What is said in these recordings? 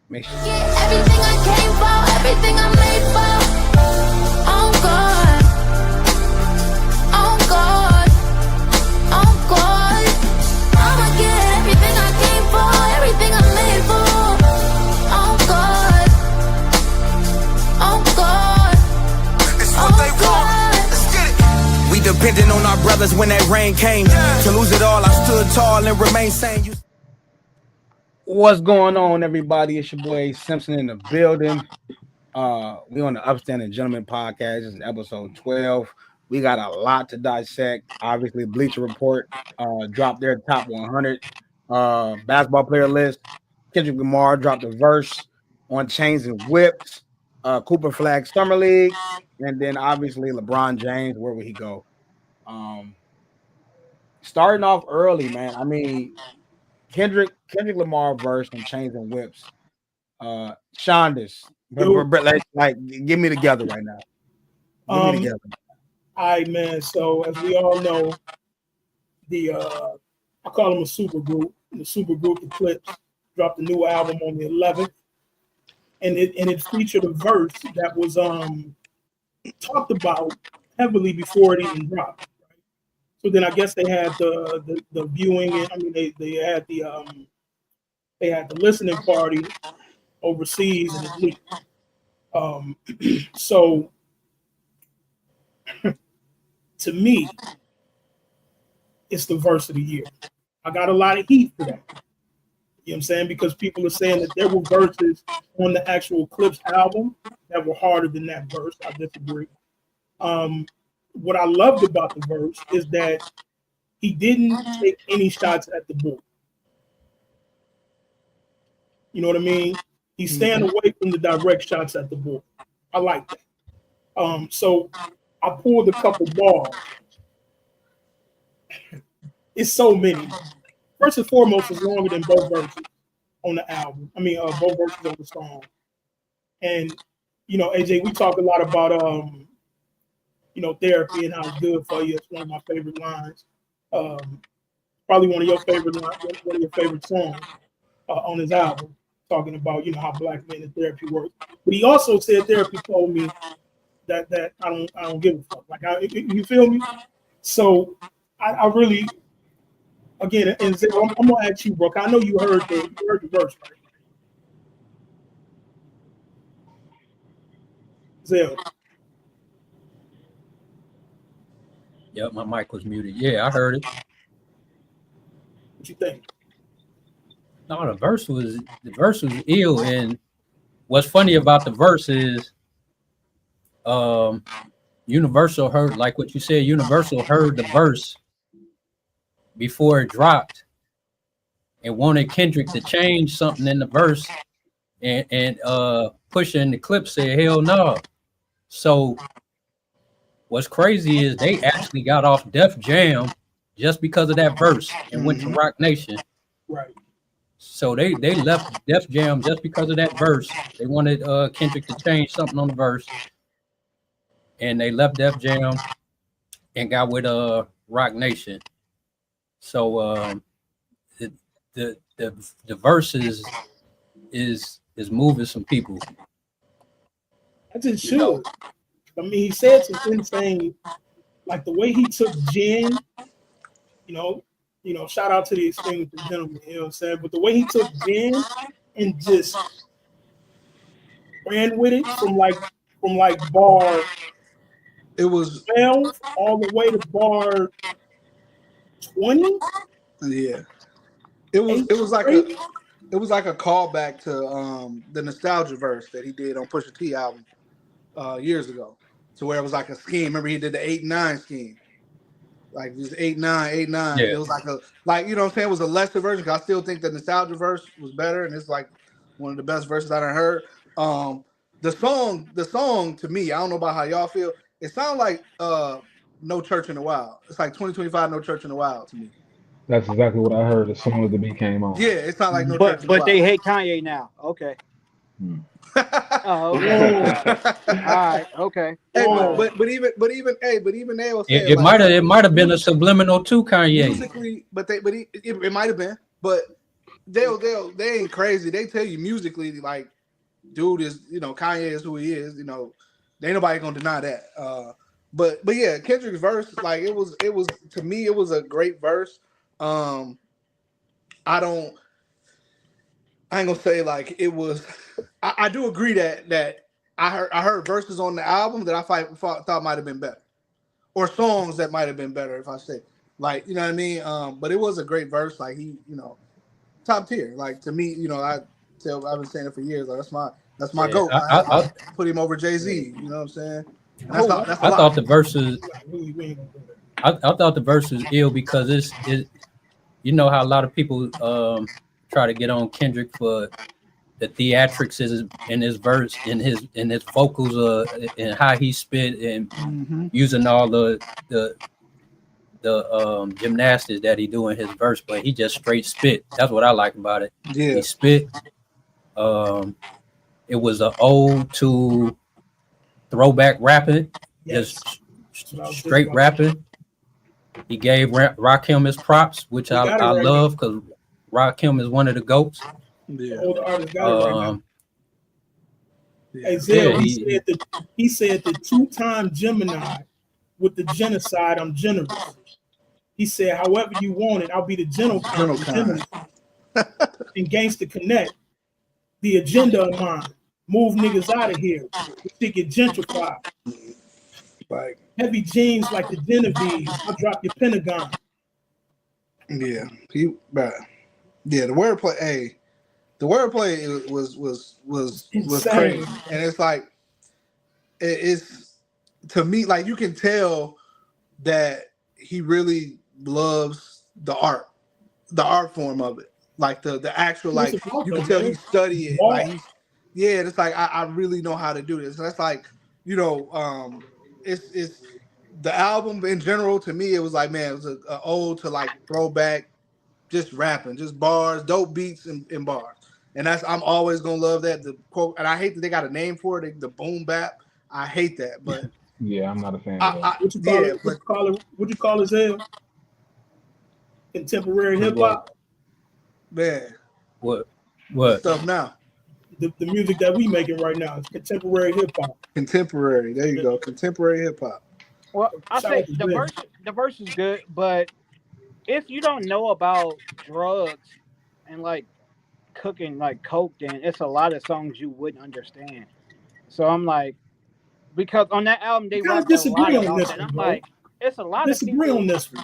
Make sure. Everything I came for, everything I made for. Oh God, oh God, oh God. I'ma get everything I came for, everything I made for. Oh God, oh God, It's what they want. Let's get it. We depended on our brothers when that rain came. To lose it all, I stood tall and remained sane. What's going on, everybody? It's your boy Simpson in the building. We on the Upstanding Gentleman podcast. This is episode 12. We got a lot to dissect. Obviously, Bleacher Report dropped their top 100 basketball player list. Kendrick Lamar dropped a verse on Chains and Whips. Cooper Flagg Summer League, and then obviously LeBron James. Where would he go? Starting off early, man. I mean, Kendrick Lamar verse on Chains and Whips. Shondas, like, give me together right now. Give me together. All right, man. So as we all know, the I call them a super group. The super group, the Clips, dropped a new album on the 11th, and it featured a verse that was talked about heavily before it even dropped. Right? So then I guess they had the viewing. I mean, they had the listening party overseas and it leaked. So to me, it's the verse of the year. I got a lot of heat for that. You know what I'm saying? Because people are saying that there were verses on the actual Clips album that were harder than that verse. I disagree. What I loved about the verse is that he didn't take any shots at the bull. You know what I mean? He's staying away from the direct shots at the bull. I like that. So I pulled a couple balls. It's so many. First and foremost, it's longer than both verses on the album. I mean, both verses on the song. And, you know, AJ, we talk a lot about, you know, therapy and how it's good for you. It's one of my favorite lines. Probably one of your favorite lines, one of your favorite songs on his album, talking about, you know, how black men in therapy works. But he also said therapy told me that I don't give a fuck. Like, you feel me? So I really, again, and Zay, I'm gonna ask you, bro. I know you heard the verse, right? Zay. Yep, my mic was muted. Yeah, I heard it. What you think? No, the verse was ill, and what's funny about the verse is, Universal heard, like what you said. Universal heard the verse before it dropped, and wanted Kendrick to change something in the verse, and Pusha in the clip said hell no. So what's crazy is they actually got off Def Jam just because of that verse and went to Rock Nation. Right. So they left Def Jam just because of that verse. They wanted Kendrick to change something on the verse, and they left Def Jam and got with Rock Nation. So the verse is moving some people. That's it should. I mean, he said some insane, like the way he took Jen, you know, shout out to the Extinguished Gentleman, you know what I'm saying? But the way he took Jen and just ran with it from bar it was 12 all the way to bar 20. Yeah. It was like a callback to the nostalgia verse that he did on Pusha T album years ago. To where it was like a scheme. Remember he did the 8-9 scheme. Like just 8-9. Yeah. It was like you know what I'm saying, it was a lesser version, because I still think the nostalgia verse was better, and it's like one of the best verses I done heard. The song to me, I don't know about how y'all feel. It sounds like No Church in the Wild. It's like 2025 No Church in the Wild to me. That's exactly what I heard as soon as the beat came on. Yeah, it's not like No Church in the But Wild. they hate Kanye now. Okay. Oh, okay. All right. Okay. Hey, but even they will say It might have been a subliminal to Kanye. Musically, it might have been, but they ain't crazy. They tell you musically, like, dude is, Kanye is who he is. Ain't nobody gonna deny that. But yeah, Kendrick's verse, like, it was to me, it was a great verse. I ain't gonna say like it was. I do agree that I heard verses on the album that I thought might have been better, or songs that might have been better if I say, like, you know what I mean. But it was a great verse. Like, he, top tier. Like, to me, I've been saying it for years. Like, that's my goat. I put him over Jay-Z. You know what I'm saying? And that's a lot. I thought the verses. I thought the verse was ill because it. You know how a lot of people try to get on Kendrick for the theatrics in his verse, in his vocals, and how he spit, and using all the gymnastics that he do in his verse, but he just straight spit. That's what I like about it. Yeah. He spit. It was an ode to throwback rapping, just straight rapping. He gave Rakim his props, which I love, because Rakim is one of the GOATs. Yeah. All the artists got it right now. Hey, Zell, he said the 2-time Gemini with the genocide, I'm generous. He said, however you want it, I'll be the gentle kind. And Gangsta Connect, the agenda of mine. Move niggas out of here. Shit get gentrified. Like, heavy jeans like the Genevieve. I'll drop your Pentagon. Yeah. The wordplay, hey. The wordplay was crazy. And it's like, it's, to me, like, you can tell that he really loves the art form of it. Like the actual, like, you can tell he studied it. Like, it's like, I really know how to do this. That's like, it's the album in general, to me, it was like, man, it was an ode to, like, throwback, just rapping, just bars, dope beats and bars. And I'm always gonna love that. The quote, and I hate that they got a name for it, the boom bap. I hate that, but yeah, I'm not a fan of that. What you call it, Zell? Contemporary hip hop. Man, what stuff now? The music that we making right now is contemporary hip hop. Contemporary. There you go. Contemporary hip hop. Well, I say the verse is good, but if you don't know about drugs and like cooking like coke, then it's a lot of songs you wouldn't understand. So I'm like, because on that album they rapped a lot about that. I'm like, it's a lot of people on this one.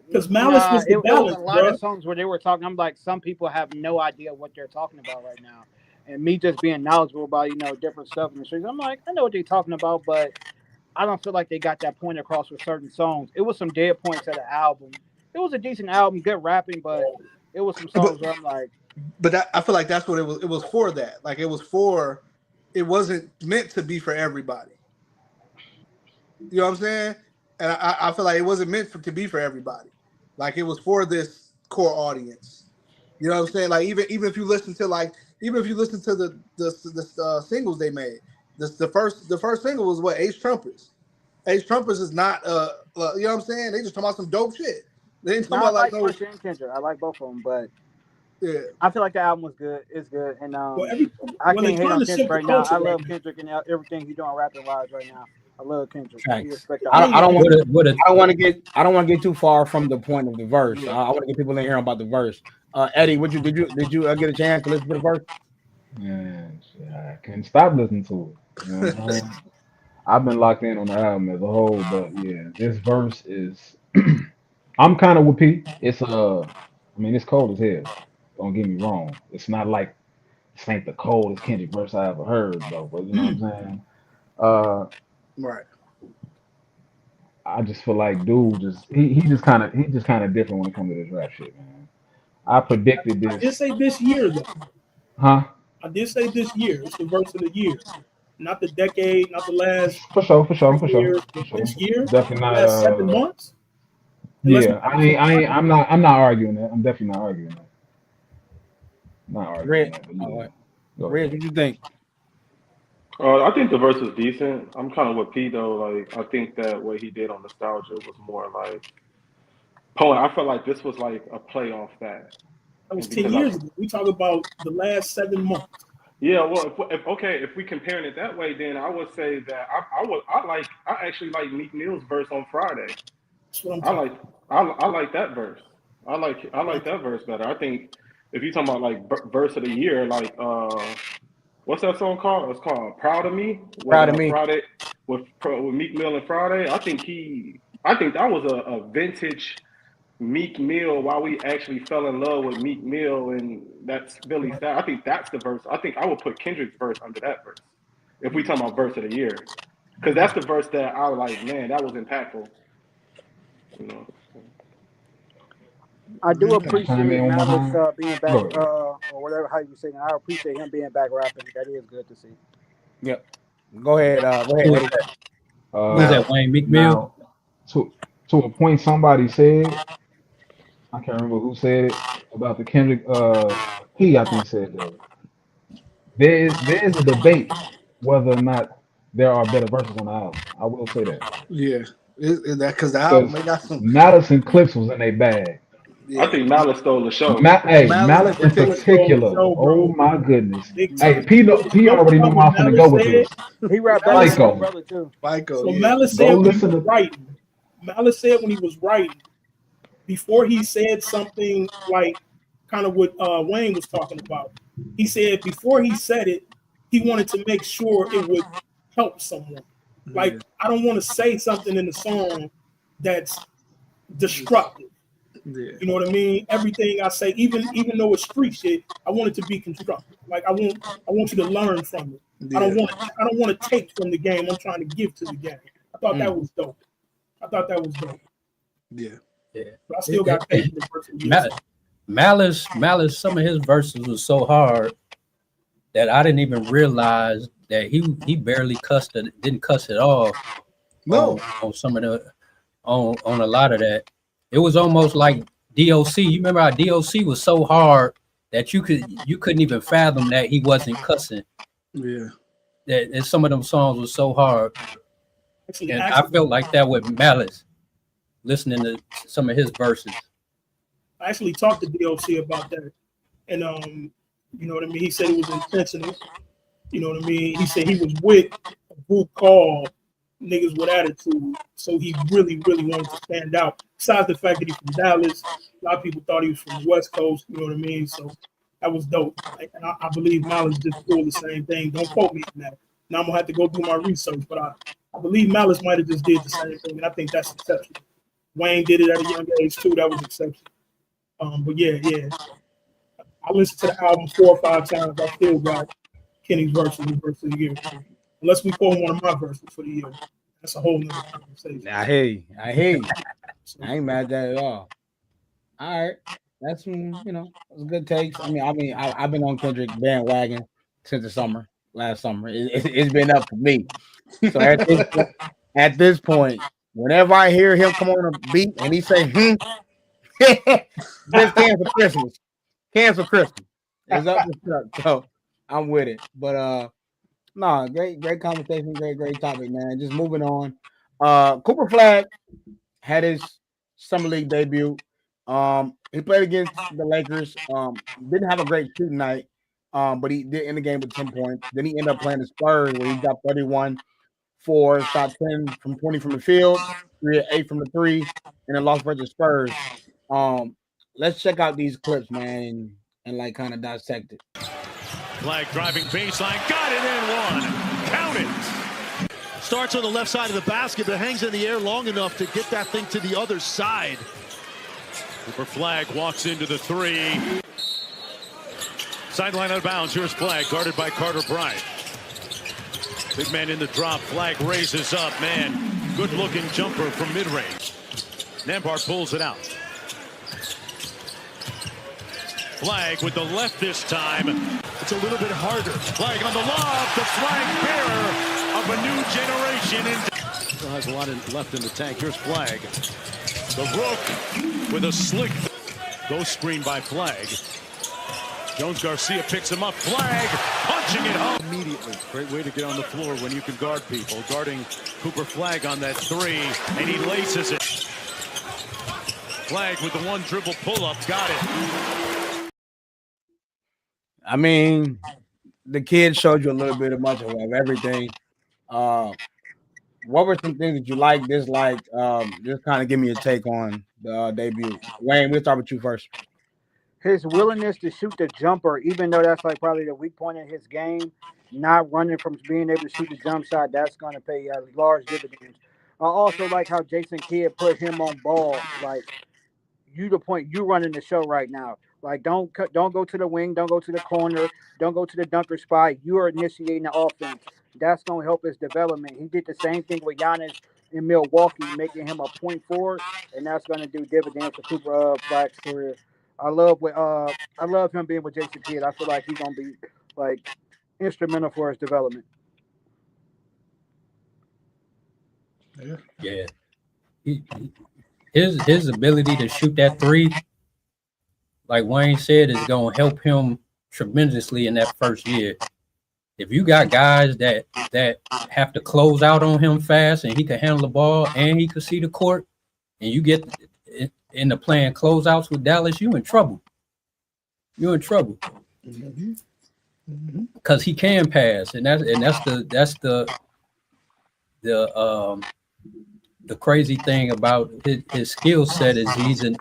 Because Malice was the balance, was a lot of songs where they were talking. I'm like, some people have no idea what they're talking about right now. And me just being knowledgeable about, different stuff in the streets, I'm like, I know what they're talking about, but I don't feel like they got that point across with certain songs. It was some dead points of the album. It was a decent album, good rapping, but it was some songs where I'm like. But I feel like that's what it was. It was for that. Like, it wasn't meant to be for everybody. You know what I'm saying? And I feel like it wasn't meant to be for everybody. Like, it was for this core audience. You know what I'm saying? Like, even if you listen to the singles they made, the first single was what? Ace Trumpers. Ace Trumpers is not you know what I'm saying? They just talking about some dope shit. They ain't talking about like no. Kendrick. I like both of them, but yeah, I feel like the album was good. It's good, and I can't hate on Kendrick right now. I love Kendrick and everything he's doing rapping wise right now. I love Kendrick. I don't want to get too far from the point of the verse. I want to get people in here about the verse. Eddie, did you get a chance to listen to the verse? Yeah, I can't stop listening to it. You know what I'm saying? I've been locked in on the album as a whole, but yeah, this verse is. I'm kind of with Pete. It's it's cold as hell. Don't get me wrong. It's not like this ain't the coldest Kendrick verse I ever heard, though. But you know what I'm saying? Right. I just feel like dude he's just kind of different when it comes to this rap shit, man. I predicted this. I did say this year though. Huh? I did say this year. It's the verse of the year, not the decade, not the last. For sure. This year, definitely not. Last 7 months. Yeah, I'm not arguing that. I'm definitely not arguing that. Not arguing that. Red, what you think? I think the verse was decent. I'm kind of with P though. Like, I think that what he did on Nostalgia was more like poem. I felt like this was like a play off that. That was 10 years ago. We talk about the last 7 months. Yeah, well, if we comparing it that way, then I would say that I actually like Meek Mill's verse on Friday. That's what I'm talking about. I like that verse. I like that verse better. I think if you're talking about like verse of the year, like what's that song called? It's called "Proud of Me." Proud of Me. Friday with Meek Mill and Friday. I think that was a vintage Meek Mill. Why we actually fell in love with Meek Mill, and that's Billy style. I think that's the verse. I think I would put Kendrick's verse under that verse if we talking about verse of the year, because that's the verse that I was like, man, that was impactful. You know. I do appreciate Chime in one more Malice time. being back, Go or whatever how you say it. I appreciate him being back rapping. That is good to see. Yep. Go ahead. Who's Eddie. that, Wayne? Meek Mill? Now, to a point, somebody said, I can't remember who said it about the Kendrick. I think said that there is a debate whether or not there are better verses on the album. I will say that. Yeah, is that because the album they got some Malice and Clips was in a bag. Yeah. I think Malice stole the show. Malice in particular. Show, oh my goodness. Big Hey, time. P already know where I'm finna go with this. He rapped better than Psycho. his brother too. Psycho. So Yeah. Malice Go said when he listen was to- writing. Malice said when he was writing, before he said something like kind of what Wayne was talking about, he said before he said it, he wanted to make sure it would help someone. Like, I don't want to say something in the song that's destructive. Yeah. You know what I mean? Everything I say, even though it's street shit, I want it to be constructive. Like I want you to learn from it. Yeah. I don't want to take from the game. I'm trying to give to the game. I thought that was dope. Yeah. But I still got faith in the person. Malice, some of his verses was so hard that I didn't even realize that he barely didn't cuss at all. No. On some of the on a lot of that. It was almost like DOC. You remember how DOC was so hard that you couldn't even fathom that he wasn't cussing. Yeah. And some of them songs were so hard. And I felt like that with Malice, listening to some of his verses. I actually talked to DOC about that. And you know what I mean? He said it was intentional. You know what I mean? He said he was with a group called Niggas with Attitude. So he really, really wanted to stand out. Besides the fact that he's from Dallas, a lot of people thought he was from the West Coast. You know what I mean? So that was dope. And I believe Malice just pulled the same thing. Don't quote me on that. Now I'm going to have to go do my research. But I believe Malice might have just did the same thing. And I think that's exceptional. Wayne did it at a young age too. That was exceptional. But yeah. I listened to the album 4 or 5 times. I still got Kenny's verse of the year. Unless we pull one of my verses for the year. That's a whole nother conversation. I hear you. I ain't mad at that at all. All right. That's that's good takes. I mean, I've been on Kendrick bandwagon since the summer, last summer. It's been up for me. So at this point, whenever I hear him come on a beat and he say, just cancel Christmas. Cancel Christmas. It's up to stuff. So I'm with it. But great conversation, great topic, man. Just moving on. Cooper Flagg had his summer league debut. He played against the Lakers. Didn't have a great shooting night, but he did end the game with 10 points. Then he ended up playing the Spurs, where he got 31, 4 shot 10 from 20 from the field, 3 of 8 from the 3, and then lost versus Spurs. Let's check out these clips, man, and like kind of dissect it. Flagg driving baseline, got it in one. Count it. Starts on the left side of the basket, but hangs in the air long enough to get that thing to the other side. Cooper Flagg walks into the 3. Sideline out of bounds. Here's Flagg, guarded by Carter Bryant. Big man in the drop. Flagg raises up. Man, good-looking jumper from mid-range. Nembhard pulls it out. Flagg with the left this time. It's a little bit harder. Flagg on the lob. The flag bearer of a new generation. Still has a lot left in the tank. Here's Flagg. The Rook with a slick ghost screen by Flagg. Jones Garcia picks him up. Flagg punching it home immediately. Great way to get on the floor when you can guard people. Guarding Cooper Flagg on that 3, and he laces it. Flagg with the one dribble pull-up. Got it. I mean, the kid showed you a little bit of much of everything. Uh, what were some things that you like, disliked? Just kind of give me a take on the debut. Wayne, we'll start with you first. His willingness to shoot the jumper, even though that's like probably the weak point in his game, not running from being able to shoot the jump shot, that's going to pay large dividends. I also like how Jason Kidd put him on ball. Like, you the point, you running the show right now. Like, don't go to the wing, don't go to the corner, don't go to the dunker spot. You are initiating the offense. That's gonna help his development. He did the same thing with Giannis in Milwaukee, making him a point forward, and that's gonna do dividends for Cooper Flagg's career. I love him being with Jason Kidd. I feel like he's gonna be like instrumental for his development. Yeah. His ability to shoot that three, like Wayne said, is gonna help him tremendously in that first year. If you got guys that have to close out on him fast and he can handle the ball and he can see the court, and you get into playing closeouts with Dallas, you in trouble. You're in trouble. Because he can pass, and that's the crazy thing about his skill set is he's a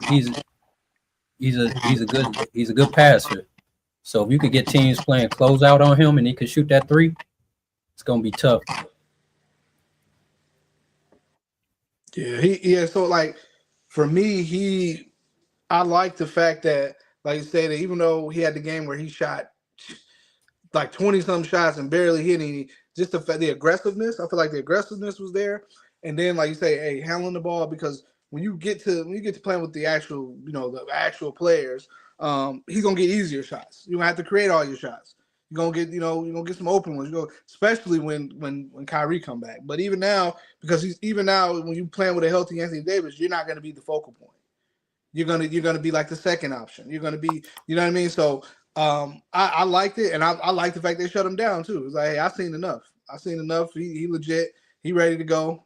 good passer. So if you could get teams playing closeout on him and he could shoot that three, it's gonna be tough. Yeah, so like for me, I like the fact that, like you said, that even though he had the game where he shot like 20-some shots and barely hit any, just the aggressiveness, I feel like the aggressiveness was there. And then, like you say, hey, handling the ball, because when you get to playing with the actual, the actual players, he's gonna get easier shots. You don't have to create all your shots. You're gonna get, you're gonna get some open ones. Especially when Kyrie come back. But even now, because when you playing with a healthy Anthony Davis, you're not gonna be the focal point. You're gonna be like the second option. You're gonna be, you know what I mean? So I liked it, and I like the fact they shut him down too. It's like, hey, I've seen enough. He legit. He ready to go.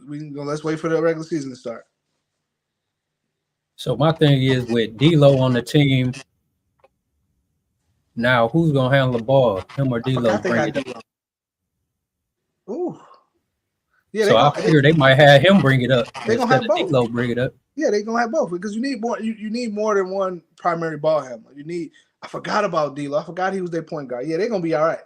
Let's wait for the regular season to start. So my thing is, with D'Lo on the team now, who's gonna handle the ball? Him or D'Lo? Bring it up. Ooh. Yeah. So I figure they might have him bring it up. They're gonna have both. D'Lo bring it up. Yeah, they're gonna have both, because you need more. You need more than one primary ball handler. I forgot about D'Lo. I forgot he was their point guard. Yeah, they're gonna be all right.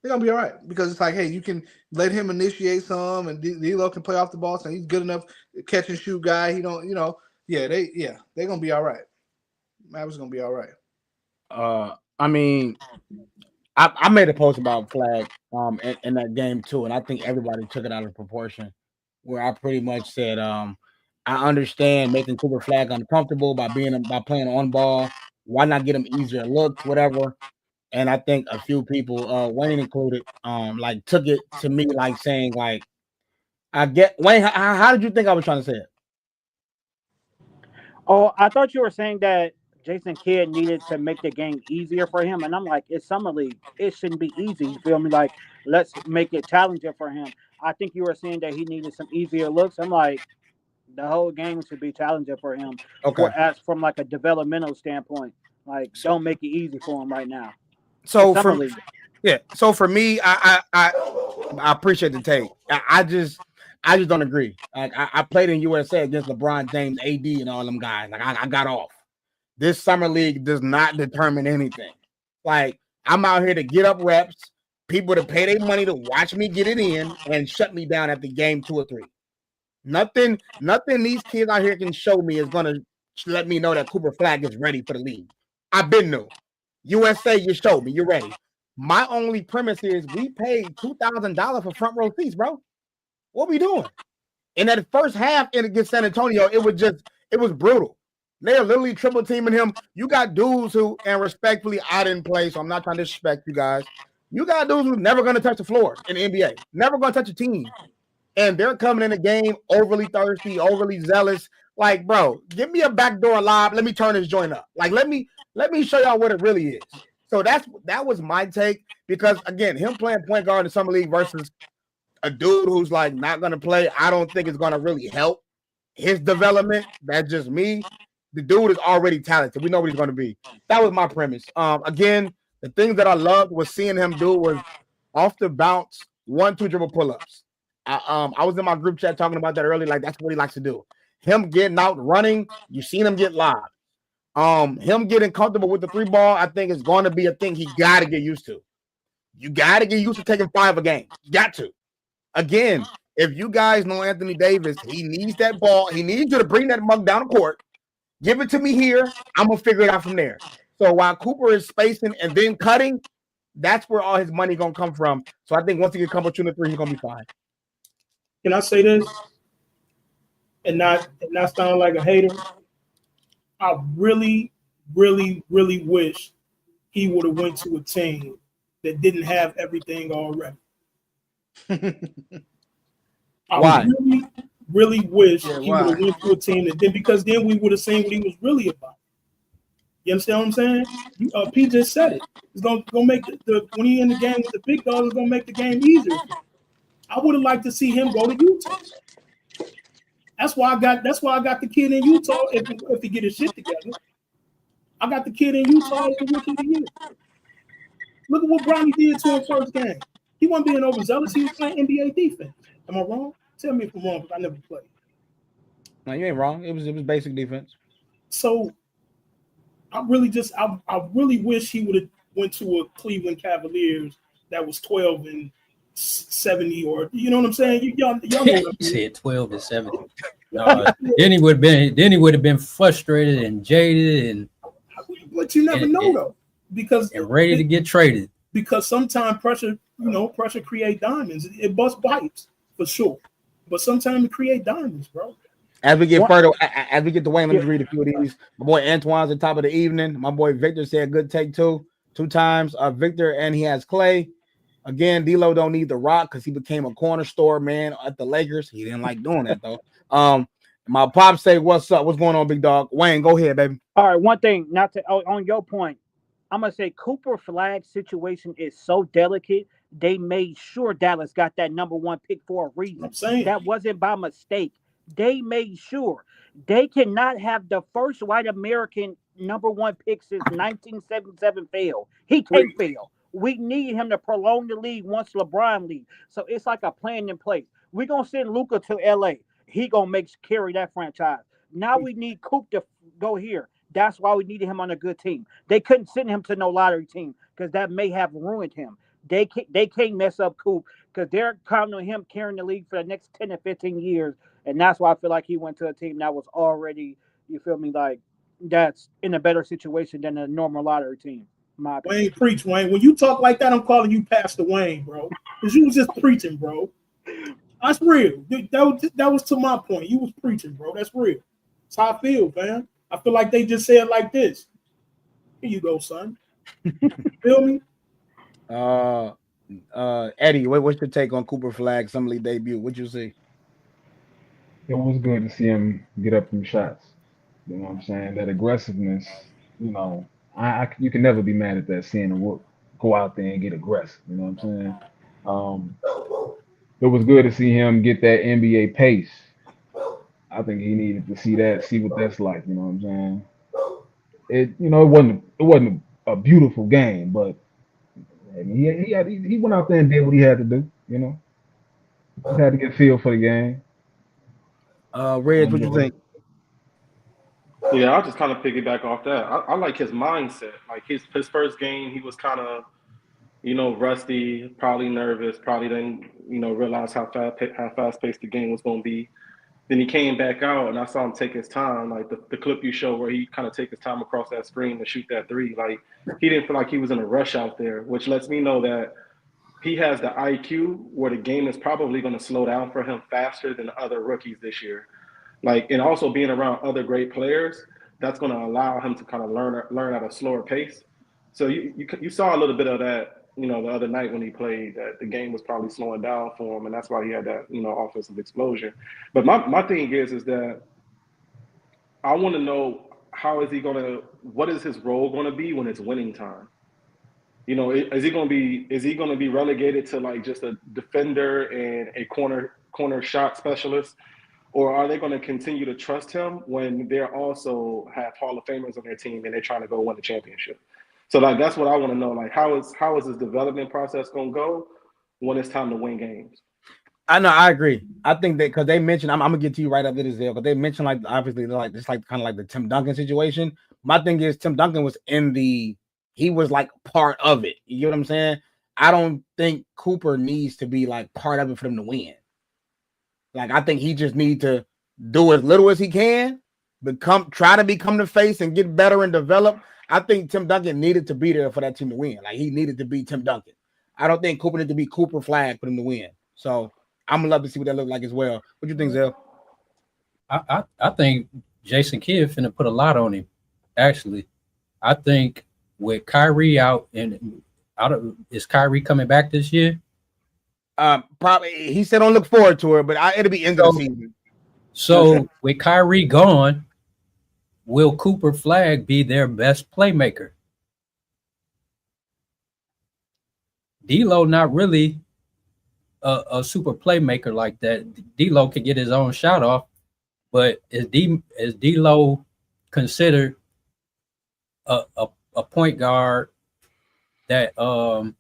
They're gonna be all right, because it's like, hey, you can let him initiate some, and D'Lo can play off the ball, so he's good enough catch and shoot guy. He don't, they're gonna be all right. Mavericks gonna be all right. I mean, I made a post about Flagg in that game too, and I think everybody took it out of proportion, where I pretty much said I understand making Cooper Flagg uncomfortable by playing on ball. Why not get him easier looks, whatever? And I think a few people, Wayne included, like took it to me like saying, like, I get Wayne. How did you think I was trying to say it? Oh, I thought you were saying that Jason Kidd needed to make the game easier for him, and I'm like, it's summer league. It shouldn't be easy. You feel me? Like, let's make it challenging for him. I think you were saying that he needed some easier looks. I'm like, the whole game should be challenging for him. Okay. From like a developmental standpoint, like, don't make it easy for him right now. So for me, I appreciate the take. I just don't agree. Like, I played in USA against LeBron James, AD, and all them guys. Like, I got off. This summer league does not determine anything. Like, I'm out here to get up reps, people to pay their money to watch me get it in and shut me down at the game 2 or 3. Nothing these kids out here can show me is gonna let me know that Cooper Flagg is ready for the league. I've been new. USA, you showed me you're ready. My only premise is we paid $2,000 for front row seats, bro. What we doing? In that first half against San Antonio, it was brutal. They're literally triple teaming him. You got dudes who, and respectfully, I didn't play, so I'm not trying to disrespect you guys. You got dudes who's never going to touch the floor in the NBA, never going to touch a team. And they're coming in the game overly thirsty, overly zealous. Like, bro, give me a backdoor lob. Let me turn this joint up. Like, let me show y'all what it really is. So that was my take, because again, him playing point guard in the summer league versus a dude who's like not gonna play, I don't think it's gonna really help his development. That's just me. The dude is already talented. We know what he's gonna be. That was my premise. Again, The things that I loved was seeing him do was off the bounce, 1-2 dribble pull-ups. I was in my group chat talking about that earlier. Like that's what he likes to do. Him getting out running, you seen him get live. Him getting comfortable with the 3 ball, I think is going to be a thing he got to get used to. You got to get used to taking 5 a game. You got to. Again, if you guys know Anthony Davis, he needs that ball. He needs you to bring that mug down the court. Give it to me here. I'm going to figure it out from there. So while Cooper is spacing and then cutting, that's where all his money going to come from. So I think once he gets comfortable 2 to 3, he's going to be fine. Can I say this and not sound like a hater? I really, really, really wish he would have went to a team that didn't have everything already. Why? I really, really wish he why? would have went to a team that did, because then we would have seen what he was really about. You understand what I'm saying? P just said it. It's gonna make the when he in the game with the big dogs, it's gonna make the game easier. I would have liked to see him go to Utah. That's why I got the kid in Utah if he get his shit together. I got the kid in Utah as the rookie of the year. Look at what Bronny did to him first game. He wasn't being overzealous. He was playing NBA defense. Am I wrong? Tell me if I'm wrong, because I never played. No, you ain't wrong. It was basic defense. So I really wish he would have went to a Cleveland Cavaliers that was 12 and 70, or you know what I'm saying? Y'all know what I mean. Said 12 and 70. Then he would have been frustrated and jaded But you never know though, because and ready to get traded. Because sometimes pressure create diamonds. It busts pipes for sure, but sometimes it create diamonds, bro. As we get further, as we get to Wayne, let me just read a few of these. My boy Antoine's at the top of the evening. My boy Victor said good take two times. Victor, and he has Clay. Again, D-Lo don't need the rock because he became a corner store man at the Lakers. He didn't like doing that though. My pops say, "What's up? What's going on, big dog?" Wayne, go ahead, baby. All right, one thing, not to on your point, I'm gonna say Cooper Flagg situation is so delicate. They made sure Dallas got that number 1 pick for a reason. I'm saying that wasn't by mistake. They made sure they cannot have the first white American number 1 pick since 1977 fail. He can't fail. We need him to prolong the league once LeBron leaves. So it's like a plan in place. We're gonna send Luka to LA. He gonna carry that franchise. Now we need Coop to go here. That's why we needed him on a good team. They couldn't send him to no lottery team because that may have ruined him. They can't mess up Coop because they're counting on him carrying the league for the next 10 to 15 years. And that's why I feel like he went to a team that was already, you feel me, like that's in a better situation than a normal lottery team. Wayne, preach, Wayne. When you talk like that, I'm calling you Pastor Wayne, bro. Because you was just preaching, bro. That's real. That was to my point. You was preaching, bro. That's real. That's how I feel, man. I feel like they just said like this. Here you go, son. Feel me? Eddie, what's your take on Cooper Flagg Summer League debut? What you see? It was good to see him get up them shots. You know what I'm saying? That aggressiveness, you know, you can never be mad at that, seeing him go out there and get aggressive. You know what I'm saying? It was good to see him get that NBA pace. I think he needed to see what that's like. You know what I'm saying? It wasn't a beautiful game, but I mean, he went out there and did what he had to do. You know, he had to get a feel for the game. Reg, what you think? Yeah, I'll just kind of piggyback off that. I like his mindset. Like his first game, he was kind of, rusty, probably nervous, probably didn't, realize how fast paced the game was going to be. Then he came back out, and I saw him take his time. Like the clip you show where he kind of take his time across that screen to shoot that three. Like he didn't feel like he was in a rush out there, which lets me know that he has the IQ where the game is probably going to slow down for him faster than other rookies this year. Like, and also being around other great players, that's going to allow him to kind of learn at a slower pace. So you saw a little bit of that, the other night when he played, that the game was probably slowing down for him, and that's why he had that, offensive explosion. But my thing is that I want to know what is his role going to be when it's winning time? Is he going to be relegated to like just a defender and a corner shot specialist? Or are they going to continue to trust him when they're also have Hall of Famers on their team and they're trying to go win the championship? So like that's what I want to know. Like how is this development process gonna go when it's time to win games? I know, I agree. I think that because they mentioned, I'm gonna get to you right after this, but they mentioned like obviously they're like it's like kind of like the Tim Duncan situation. My thing is Tim Duncan was he was like part of it. You get what I'm saying? I don't think Cooper needs to be like part of it for them to win. Like I think he just needs to do as little as he can, try to become the face and get better and develop. I think Tim Duncan needed to be there for that team to win. Like he needed to be Tim Duncan. I don't think Cooper needed to be Cooper Flagg for them to win. So I'm gonna love to see what that look like as well. What do you think, Zell? I think Jason Kidd finna put a lot on him. Actually, I think with Kyrie out is Kyrie coming back this year? Probably. He said don't look forward to it, but it'll be end of the season. So with Kyrie gone, will Cooper Flagg be their best playmaker? D'Lo not really a super playmaker like that. D'Lo can get his own shot off, but is D'Lo considered a point guard that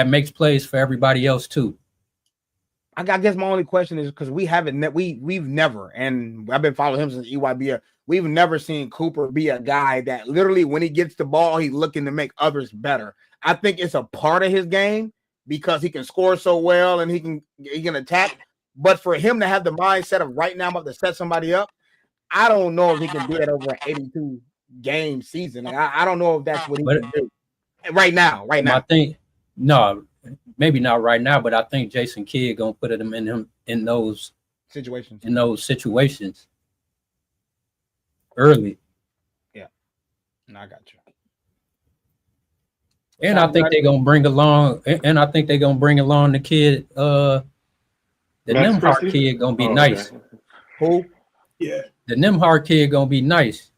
makes plays for everybody else too? I guess my only question is because we've never, and I've been following him since EYBL. We've never seen Cooper be a guy that literally when he gets the ball, he's looking to make others better. I think it's a part of his game because he can score so well and he can attack. But for him to have the mindset of right now I'm about to set somebody up, I don't know if he can do that over an 82 game season. Like I don't know if that's what he can do right now. I think no, maybe not right now, but I think Jason Kidd gonna put him in those situations early. Yeah, no, I got you. And I think they're gonna bring along, the kid, the Nembhard kid gonna be nice. Okay. Who? Yeah, the Nembhard kid gonna be nice.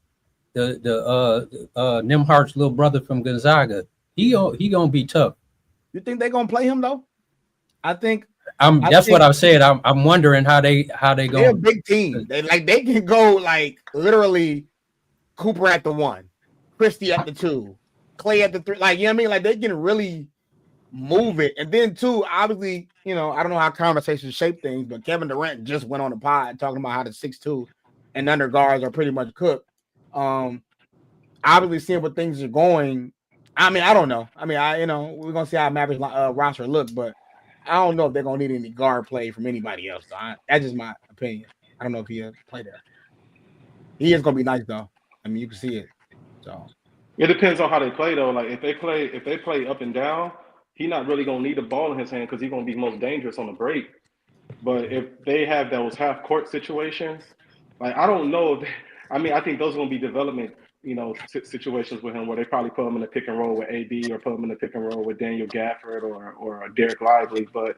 The Nembhard's little brother from Gonzaga, he gonna be tough. You think they're gonna play him though? I think. That's what I said. I'm wondering how they They're go. a big team. They can go like literally Cooper at the 1, Christie at the 2, Clay at the 3. Like you know what I mean? Like they can really move it. And then too, obviously, I don't know how conversations shape things, but Kevin Durant just went on the pod talking about how the 6'2" and under guards are pretty much cooked. Obviously seeing what things are going. I mean, I don't know. I mean, we're gonna see how Mavericks roster look, but I don't know if they're gonna need any guard play from anybody else. So that's just my opinion. I don't know if he'll play there. He is gonna be nice though. I mean, you can see it. So it depends on how they play though. Like if they play up and down, he's not really gonna need the ball in his hand because he's gonna be most dangerous on the break. But if they have those half court situations, like I don't know. I think those are gonna be development. Situations with him where they probably put him in a pick and roll with AD or put him in a pick and roll with Daniel Gafford or Derek Lively. But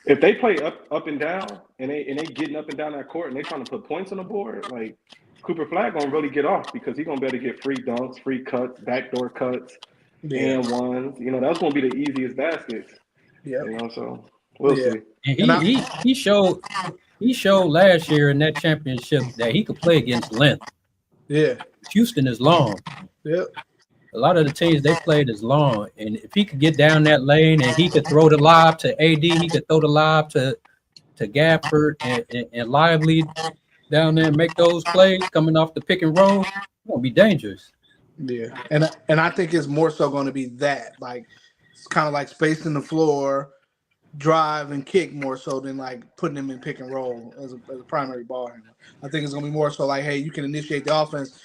if they play up and down and they getting up and down that court and they trying to put points on the board, like Cooper Flagg gonna really get off because he's gonna be able to get free dunks, free cuts, backdoor cuts, and ones. That's gonna be the easiest baskets. Yeah. So we'll see. And he showed last year in that championship that he could play against length. Yeah. Houston is long. Yep. A lot of the teams they played is long, and if he could get down that lane and he could throw the lob to AD, he could throw the lob to Gafford and Lively down there and make those plays coming off the pick and roll, it's gonna be dangerous. Yeah, and I think it's more so going to be that like it's kind of like spacing the floor, drive and kick more so than like putting them in pick and roll as a primary ball handler. I think it's going to be more so like, hey, you can initiate the offense.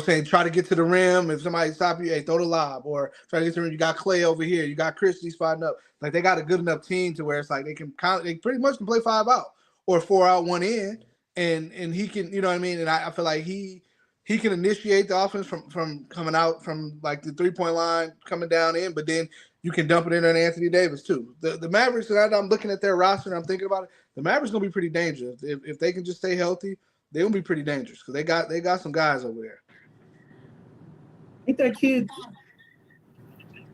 Saying try to get to the rim. If somebody stop you, hey, throw the lob or try to get to the rim. You got Clay over here. You got Christie spotting up. Like they got a good enough team to where it's like they pretty much can play 5 out or 4 out, 1 in, and he can, you know what I mean. And I feel like he can initiate the offense from coming out from like the 3-point line, coming down in, but then you can dump it in on Anthony Davis too. The Mavericks, and I'm looking at their roster and I'm thinking about it. The Mavericks gonna be pretty dangerous if they can just stay healthy. They're gonna be pretty dangerous because they got some guys over there. Ain't that kid?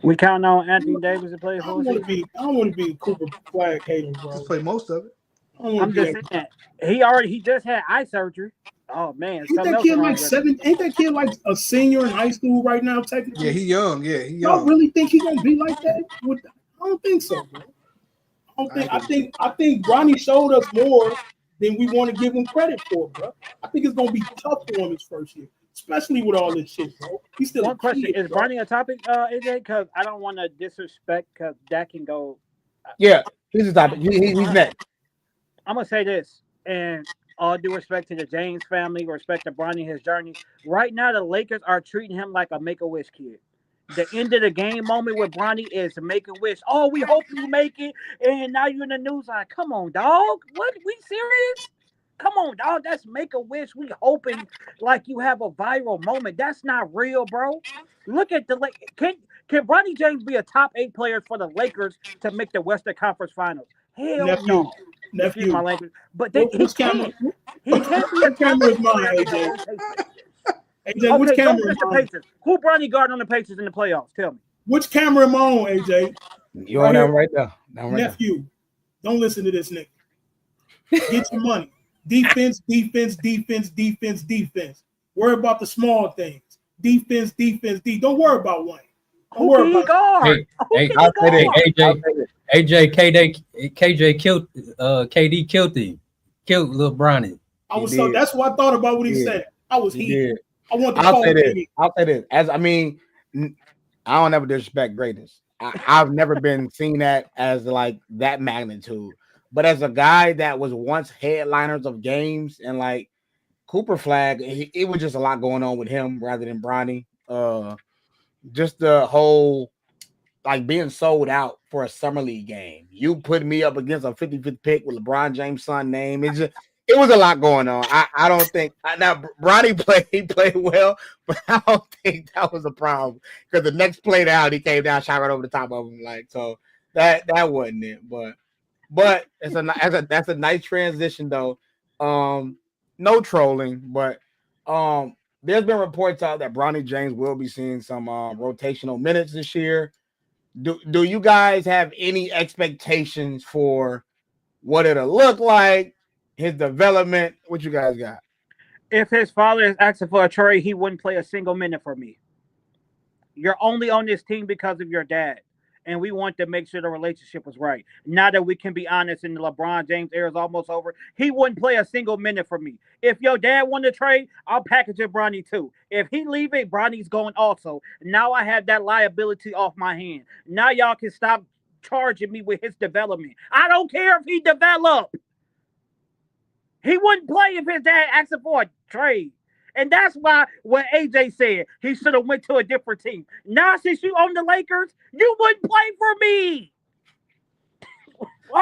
We counting on Anthony Davis to play for us? I don't want to be Cooper Flagg hating, bro. Just play most of it. I'm just saying he just had eye surgery. Oh man, Ain't something that else kid wrong like with him. 7? Ain't that kid like a senior in high school right now? Yeah, Technically, he young. Yeah, he y'all young. really think he gonna be like that? I don't think so, bro. I think Bronny showed us more than we want to give him credit for, bro. I think it's gonna be tough for him his first year, especially with all this shit, bro. He's still a One question: kid, Is bro. Bronny a topic, AJ? Because I don't want to disrespect, because that can go. Yeah, he's the topic. He's next. I'm gonna say this, and all due respect to the James family, respect to Bronny his journey. Right now, the Lakers are treating him like a Make-A-Wish kid. The end of the game moment with Bronny is make a wish. Oh, we hope you make it, and now you're in the news. Like, come on, dog. What? We serious? Come on, dog. That's make a wish. We hoping like you have a viral moment. That's not real, bro. Look at the can Bronny James be a top 8 player for the Lakers to make the Western Conference Finals? Hell Nephew, no. Excuse my nephew. language, but he Which camera? can't. He can't be a What top camera is 8 mine, player in the AJ? rotation. AJ, which Okay, don't camera miss am the I on? Pacers. Who Bronny guard on the Pacers in the playoffs? Tell me. Which camera am I on, AJ? You Right on that here, right there? Down right there. nephew. Don't listen to this nigga. Get your money. Defense, defense, defense, defense, defense. Worry about the small things. Defense, defense, Don't worry about one. Don't Who worry can he about guard? Who Hey, can I'll say he this. hey, guard? KJ killed KD killed him. Killed little Bronny. I was He so did. that's what I thought about what he He said. I was He heated. did. I want to I'll call say this. it. I'll say this. As I mean, I don't ever disrespect greatness. I've never been seen that as like that magnitude. But as a guy that was once headliners of games and like Cooper Flagg, it was just a lot going on with him rather than Bronny. Just the whole like being sold out for a summer league game. You put me up against a 55th pick with LeBron James' son name. It was a lot going on. I don't think now Bronny played well, but I don't think that was a problem because the next play down he came down, shot right over the top of him. Like so that wasn't it. But that's a nice transition though. No trolling, but there's been reports out that Bronny James will be seeing some rotational minutes this year. Do you guys have any expectations for what it'll look like, his development? What you guys got? If his father is asking for a trade, he wouldn't play a single minute for me. You're only on this team because of your dad. And we want to make sure the relationship was right. Now that we can be honest and the LeBron James era is almost over, he wouldn't play a single minute for me. If your dad wanted to trade, I'll package it Bronny too. If he leave it, Bronny's going also. Now I have that liability off my hand. Now y'all can stop charging me with his development. I don't care if he developed. He wouldn't play if his dad asked him for a trade. And that's why what AJ said, he should have went to a different team. Now since you own the Lakers, you wouldn't play for me.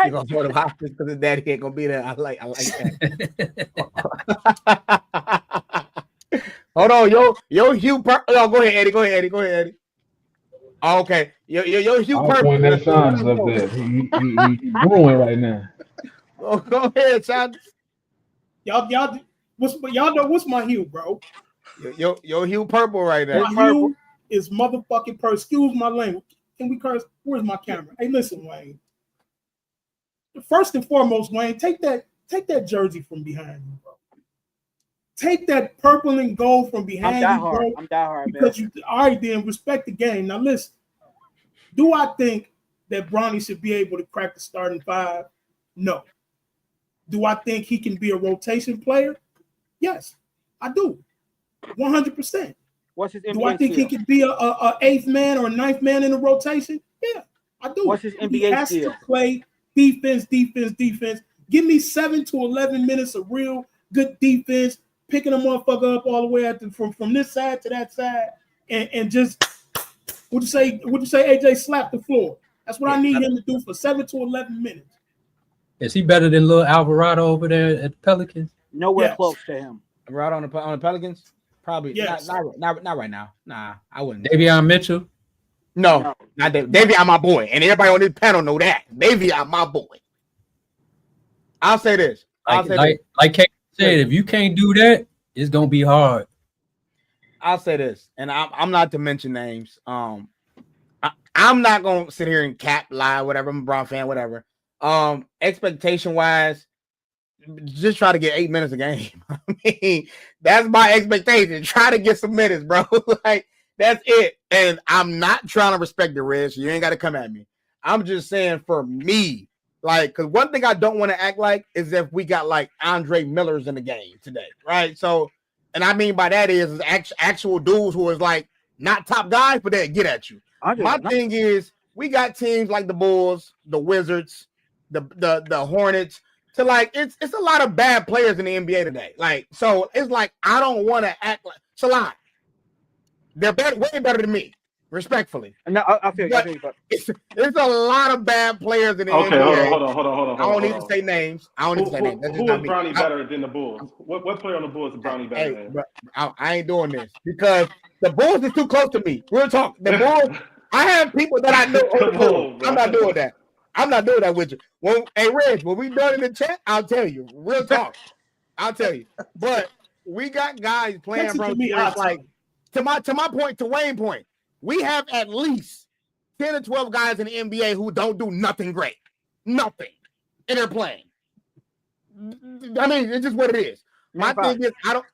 You're gonna throw the hostage because his daddy ain't gonna be there. I like that. Hold on, yo, Hugh. Go ahead, Eddie. Go ahead, Eddie. Oh, okay, yo, Hugh I was Purple. pointing at Shon's up there. He brewing right now. Go ahead, Sean. Y'all know what's my hue, bro? Yo, Hugh Purple right now. My hue is motherfucking purple. Excuse my language. Can we curse? Where's my camera? Hey, listen, Wayne. First and foremost, Wayne, take that jersey from behind you, bro. Take that purple and gold from behind you, bro. I'm diehard, because you all right, then respect the game. Now listen, do I think that Bronny should be able to crack the starting five? No. Do I think he can be a rotation player? Yes, I do. 100%. What's his NBA Do I think skill? he could be a eighth man or a ninth man in the rotation? Yeah, I do. What's his NBA he has skill? to play defense. Give me 7 to 11 minutes of real good defense, picking a motherfucker up all the way from this side to that side, and just would you say AJ slap the floor? That's what I need him to do for 7 to 11 minutes. Is he better than little Alvarado over there at the Pelicans? Nowhere close to him. Right on the Pelicans? Probably. Yes. Not right now. Nah, I wouldn't. Davion Mitchell? No, not David. Davion, my boy, and everybody on this panel know that. Davion, my boy. I'll say this. Like Kate said, if you can't do that, it's gonna be hard. I'll say this, and I'm not to mention names. I'm not gonna sit here and cap lie, whatever. I'm a Brown fan, whatever. Expectation wise, just try to get 8 minutes a game. I mean, that's my expectation. Try to get some minutes, bro. Like, that's it. And I'm not trying to respect the Reds. You ain't got to come at me. I'm just saying for me, like, because one thing I don't want to act like is if we got like Andre Millers in the game today, right? So, and I mean by that is actual dudes who is like not top guys, but they get at you. My thing is we got teams like the Bulls, the Wizards, the Hornets. So like it's a lot of bad players in the NBA today. Like, so it's like I don't want to act like it's a lot. They're way better than me, respectfully. No, I feel you. It's a lot of bad players in the NBA. Okay, hold on. I don't need to say names. Who is Bronny better than the Bulls? What player on the Bulls is Bronny better than? Bro, I ain't doing this because the Bulls is too close to me. Real talk. The Bulls, I have people that I know on the Bulls. I'm not doing that. I'm not doing that with you. Hey, Reg, when we done in the chat, I'll tell you. Real talk. I'll tell you. But we got guys playing, bro. Like to my point, to Wayne's point, we have at least 10 or 12 guys in the NBA who don't do nothing great. Nothing. And they're playing. I mean, it's just what it is. My thing is,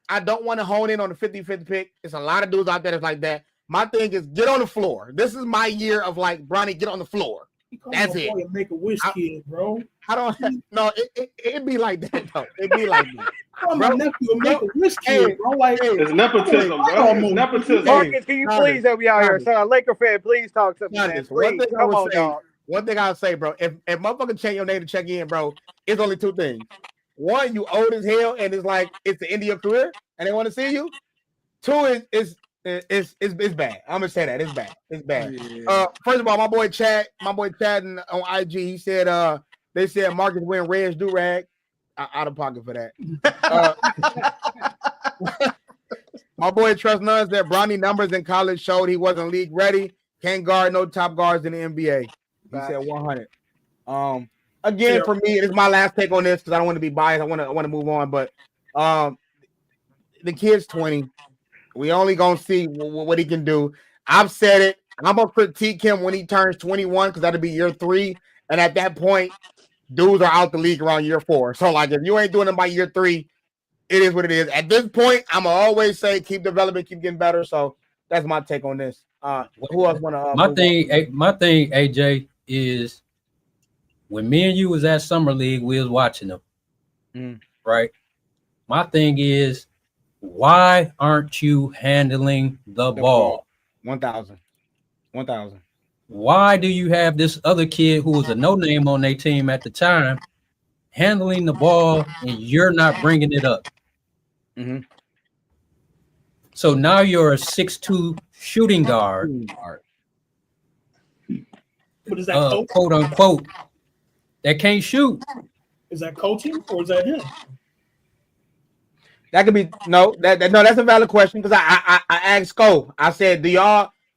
I don't want to hone in on the 50-50 pick. There's a lot of dudes out there that's like that. My thing is get on the floor. This is my year of like, Bronny, get on the floor. That's it. Make a wish kid, bro. I don't no. It be like that though. It be like that. My nephew a make a wish kid, bro. Like it's nepotism, bro. It's nepotism. Marcus, can you please help me out here? So a Laker fan, please talk to me. Man. Please, one thing I'll say, bro. If motherfucker change your name to check in, bro, it's only two things. One, you old as hell, and it's like it's the end of your career, and they want to see you. Two is it's bad. I'm gonna say that it's bad. It's bad. Yeah. First of all, my boy Chad on IG, he said they said Marcus wearing Red's do-rag. Out of pocket for that. My boy Trust None said Bronny numbers in college showed he wasn't league ready. Can't guard no top guards in the NBA. He said 100. Again, for me, it is my last take on this because I don't want to be biased. I want to move on, but the kid's 20. We only gonna see what he can do. I've said it. I'm gonna critique him when he turns 21 because that'll be year 3, and at that point, dudes are out the league around year 4. So like, if you ain't doing it by year 3, it is what it is. At this point, I'm gonna always say keep developing, keep getting better. So that's my take on this. Who else wanna? My thing, AJ, is when me and you was at Summer League, we was watching them, right? My thing is, why aren't you handling the ball? 1,000. Why do you have this other kid who was a no-name on their team at the time handling the ball and you're not bringing it up? Mm-hmm. So now you're a 6'2" shooting guard. What is that, quote unquote, that can't shoot. Is that coaching or is that him? That could be no. That's a valid question because I asked Cole. I said, do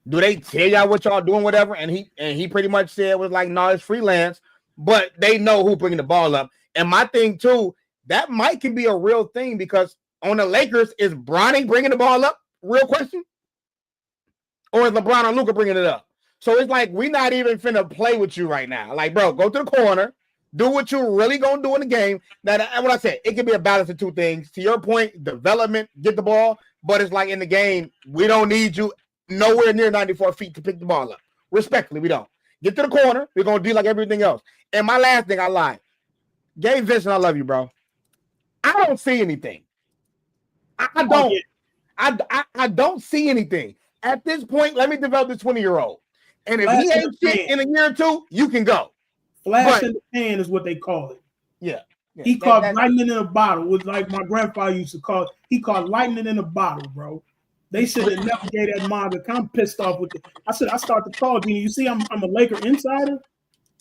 they tell y'all what y'all doing, whatever? And he pretty much said was like, no, it's freelance, but they know who bringing the ball up. And my thing too, that might can be a real thing because on the Lakers, is Bronny bringing the ball up? Real question. Or is LeBron or Luka bringing it up? So it's like we're not even finna play with you right now. Like, bro, go to the corner. Do what you really gonna do in the game. Now, what I said, it can be a balance of two things. To your point, development, get the ball, but it's like in the game, we don't need you nowhere near 94 feet to pick the ball up. Respectfully, we don't. Get to the corner. We're gonna do like everything else. And my last thing, I lied. Gabe Vincent, I love you, bro. I don't see anything. I don't. I don't see anything at this point. Let me develop this 20-year-old, and if he ain't shit in a year or two, you can go. Flash in the pan is what they call it. Yeah. He called lightning in a bottle. Was like my grandfather used to call it. He called lightning in a bottle, bro. They should have never gave that manga. I'm pissed off with it. I said I start to call you. You see, I'm a Laker insider.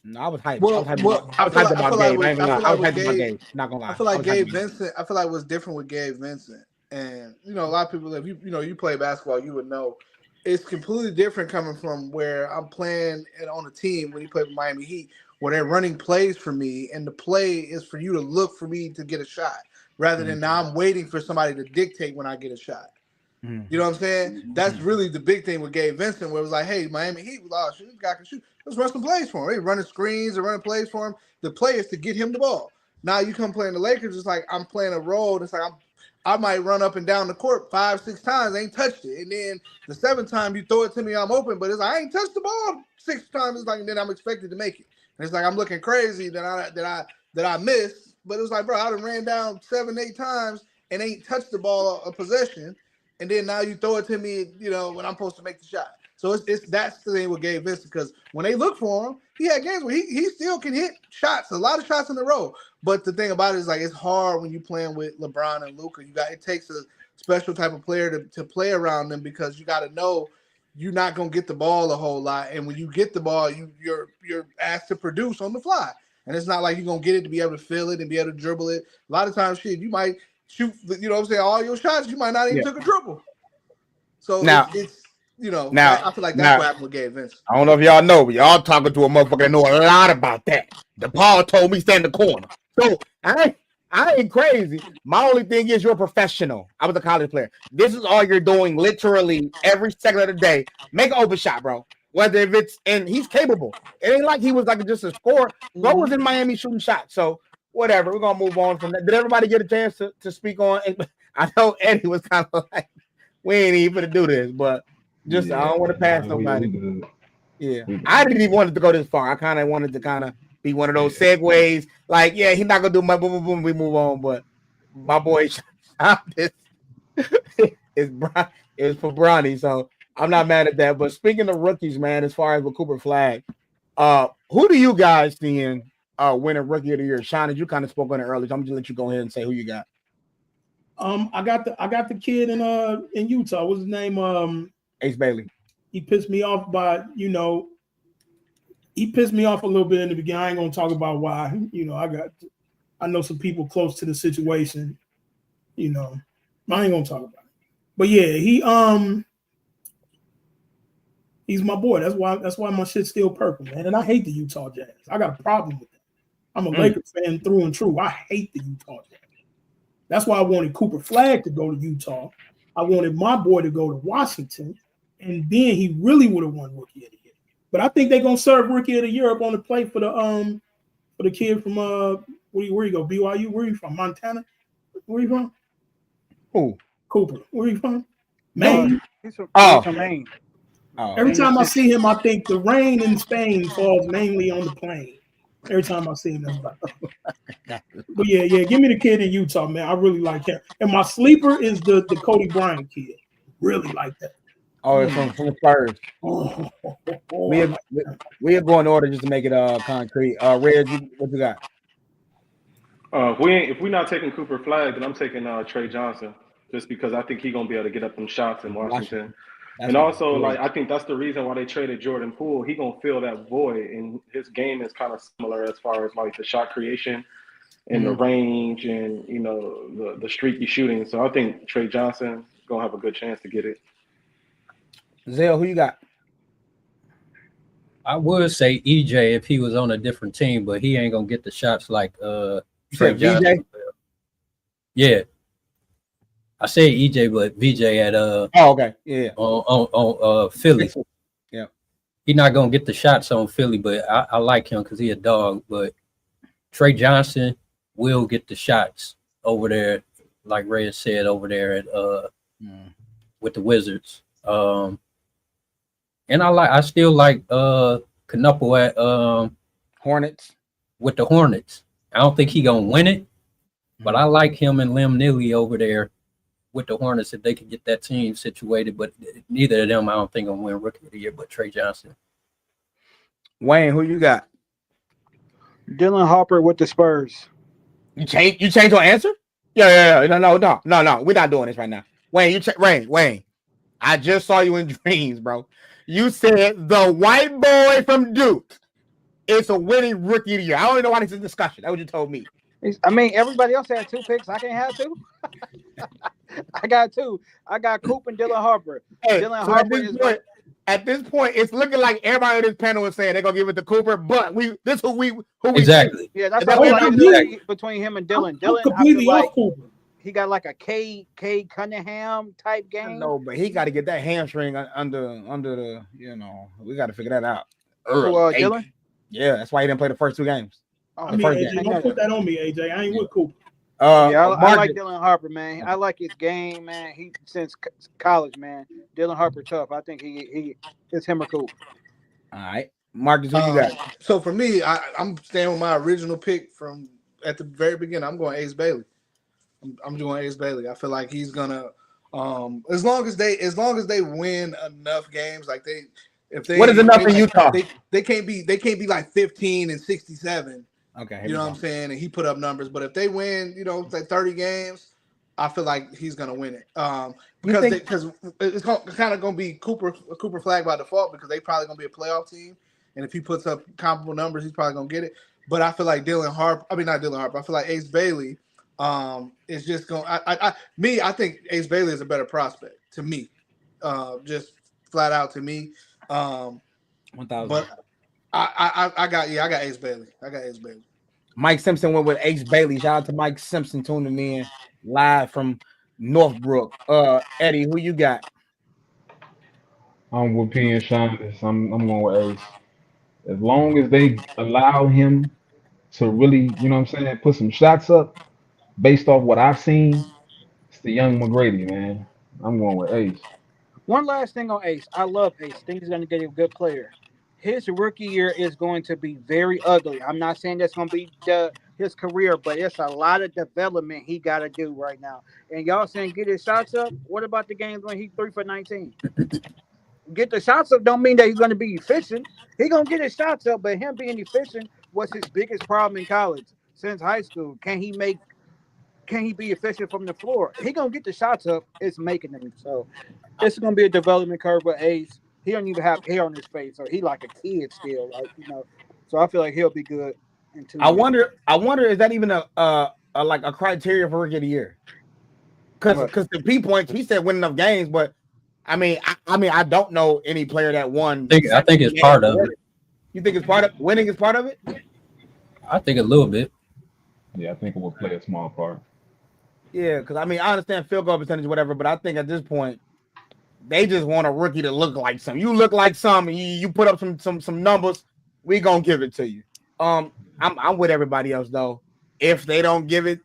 No, I was hyped. I was hyped about Gabe. I was hyped about Gabe. Not gonna lie. I feel like Gabe Vincent. I feel like what's different with Gabe Vincent, and a lot of people, if you play basketball, you would know. It's completely different coming from where I'm playing on a team when you play with Miami Heat, where they're running plays for me, and the play is for you to look for me to get a shot, rather than now I'm waiting for somebody to dictate when I get a shot. You know what I'm saying? That's really the big thing with Gabe Vincent, where it was like, hey, Miami Heat, this guy can shoot. Let's run some plays for him. Hey, running screens and running plays for him. The play is to get him the ball. Now you come playing the Lakers, it's like I'm playing a role. It's like I might run up and down the court 5-6 times, ain't touched it, and then the 7th time you throw it to me, I'm open, but it's like I ain't touched the ball 6 times. It's like, and then I'm expected to make it. And it's like I'm looking crazy that I missed, but it was like, bro, I done ran down 7-8 times and ain't touched the ball a possession, and then now you throw it to me, when I'm supposed to make the shot. So it's that's the thing with Gabe Vincent, because when they look for him, he had games where he still can hit shots, a lot of shots in a row. But the thing about it is, like, it's hard when you're playing with LeBron and Luka. It takes a special type of player to play around them, because you got to know you're not gonna get the ball a whole lot, and when you get the ball, you're asked to produce on the fly. And it's not like you're gonna get it to be able to feel it and be able to dribble it. A lot of times, you might shoot, all your shots, you might not even took a dribble. So now, I feel like that's what happened with Gabe Vincent. I don't know if y'all know, but y'all talking to a motherfucker that know a lot about that. DePaul told me stand in the corner. So I ain't crazy. My only thing is you're a professional. I was a college player. This is all you're doing literally every second of the day. Make an open shot, bro. Whether if it's, and he's capable. It ain't like he was like just a scorer. Bro was in Miami shooting shots. So whatever. We're gonna move on from that. Did everybody get a chance to speak on? I know Eddie was kind of like, we ain't even gonna do this, but just I don't want to pass nobody. Yeah, I didn't even want it to go this far. I kind of wanted to be one of those segues. Like, yeah, he's not gonna do my boom, boom, boom. We move on, but my boy, it's for Bronny, so I'm not mad at that. But speaking of rookies, man, as far as with Cooper Flagg, who do you guys seeing winning Rookie of the Year? Sean, you kind of spoke on it earlier, so I'm just gonna let you go ahead and say who you got. I got the kid in Utah. What's his name? Ace Bailey. He pissed me off he pissed me off a little bit in the beginning. I ain't gonna talk about why. I know some people close to the situation. I ain't gonna talk about it. But yeah, he's my boy. That's why my shit's still purple, man. And I hate the Utah Jazz. I got a problem with that. I'm a Lakers fan through and through. I hate the Utah Jazz. That's why I wanted Cooper Flagg to go to Utah. I wanted my boy to go to Washington, and then he really would have won Rookie of the Year. But I think they're gonna serve Rookie of the Year up on the plate for the kid from where you go? BYU? Where you from? Montana? Where you from? Who? Cooper. Where you from? Maine. He's from Maine. Oh. Every time I see him, I think the rain in Spain falls mainly on the plane. Every time I see him, that's about But yeah, give me the kid in Utah, man. I really like him. And my sleeper is the Cody Bryant kid. Really like that. Oh, it's from the Spurs. We are going in order just to make it concrete. Red, what you got? If we're not taking Cooper Flagg, then I'm taking Trey Johnson, just because I think he's gonna be able to get up them shots in Washington. And also, like, I think that's the reason why they traded Jordan Poole. He gonna fill that void, and his game is kind of similar as far as like the shot creation and the range, and the streaky shooting. So I think Trey Johnson gonna have a good chance to get it. Zell, who you got? I would say EJ if he was on a different team, but he ain't gonna get the shots like Trey Johnson. Yeah. I say EJ, but VJ at okay, yeah, on Philly. Yeah, he's not gonna get the shots on Philly, but I like him because he a dog. But Trey Johnson will get the shots over there, like Ray said, over there at with the Wizards. And I still like Knuckle at Hornets with the Hornets. I don't think he gonna win it, but I like him and Lim Neely over there with the Hornets if they could get that team situated. But neither of them, I don't think gonna win Rookie of the Year. But Trey Johnson. Wayne, who you got? Dylan Harper with the Spurs. You change your answer? Yeah. No. We're not doing this right now. Wayne, Wayne. I just saw you in dreams, bro. You said the white boy from Duke is a winning Rookie of the Year. I don't even know why this is a discussion. That's what you told me. I mean, everybody else had 2 picks. I can't have 2. I got 2. I got Coop and Dylan Harper. Hey, Dylan so Harper at this point, it's looking like everybody on this panel is saying they're gonna give it to Cooper, but who we exactly. Yeah, that's what I like between him and Dylan. Dylan completely off Cooper. He got like a Cade Cunningham type game. No, but he got to get that hamstring under the. We got to figure that out. Dylan? Yeah, that's why he didn't play the first 2 games. Oh, I mean, first AJ, game. don't put that on me, AJ. I ain't with Cooper. yeah, I like Marcus. Dylan Harper, man. I like his game, man. He since college, man. Dylan Harper tough. I think he it's him or Coop. All right, Marcus, who you got? So for me, I'm staying with my original pick from at the very beginning. I'm going Ace Bailey. I'm doing Ace Bailey. I feel like he's gonna, as long as they win enough games, like if they What is enough win, in like, Utah? they can't be like 15 and 67. Okay, You know what I'm saying? And he put up numbers, but if they win, like 30 games, I feel like he's gonna win it. Because it's kind of gonna be Cooper Flagg by default because they probably gonna be a playoff team, and if he puts up comparable numbers, he's probably gonna get it. But I feel like not Dylan Harper. I feel like Ace Bailey is just going. I think Ace Bailey is a better prospect to me, just flat out to me. 1,000. But I got Ace Bailey. Mike Simpson went with Ace Bailey. Shout out to Mike Simpson tuning in live from Northbrook. Eddie, who you got? I'm with P and Sean. I'm going with Ace. As long as they allow him to really, you know what I'm saying, put some shots up based off what I've seen, it's the young McGrady, man. I'm going with Ace. One last thing on Ace. I love Ace. Think he's gonna get a good player. His rookie year is going to be very ugly. I'm not saying that's going to be his career, but it's a lot of development he got to do right now. And y'all saying get his shots up. What about the games when he 3 for 19? Get the shots up don't mean that he's going to be efficient. He going to get his shots up, but him being efficient was his biggest problem in college since high school. Can he be efficient from the floor? He going to get the shots up. It's making them. So it's going to be a development curve with Ace. He don't even have hair on his face, so he like a kid still, So I feel like he'll be good in 2 years. I wonder, is that even a like a criteria for rookie of the year? Because the P points, he said win enough games, but I mean, I don't know any player that won. I think it's part of it. You think it's part of winning? Is part of it? I think a little bit. Yeah, I think it will play a small part. Yeah, because I understand field goal percentage, whatever, but I think at this point, they just want a rookie to look like something. You look like something. You put up some numbers. We gonna give it to you. I'm with everybody else though. If they don't give it,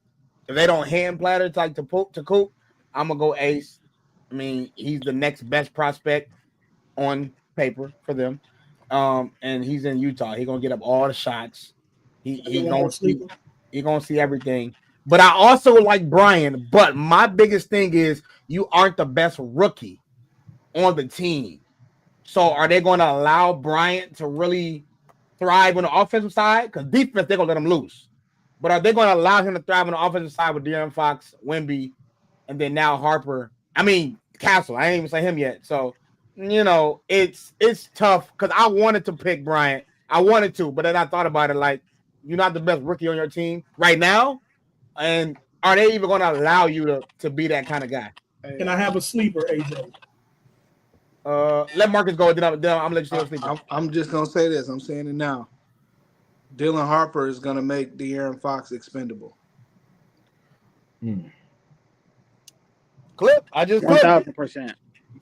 if they don't hand platter to Coop, I'm gonna go Ace. I mean, he's the next best prospect on paper for them. And he's in Utah. He's gonna get up all the shots. He gonna see everything. But I also like Brian. But my biggest thing is you aren't the best rookie on the team. So are they going to allow Bryant to really thrive on the offensive side? Because defense, they're going to let him loose. But are they going to allow him to thrive on the offensive side with De'Aaron Fox, Wemby, and then now Harper? I mean, Castle. I ain't even say him yet. So, it's tough because I wanted to pick Bryant. I wanted to, but then I thought about it like, you're not the best rookie on your team right now. And are they even going to allow you to be that kind of guy? Can I have a sleeper, AJ? Let Marcus go. Then I'm gonna let you sleep. I'm just gonna say this. I'm saying it now. Dylan Harper is gonna make De'Aaron Fox expendable. Clip. I just clipped 1,000%.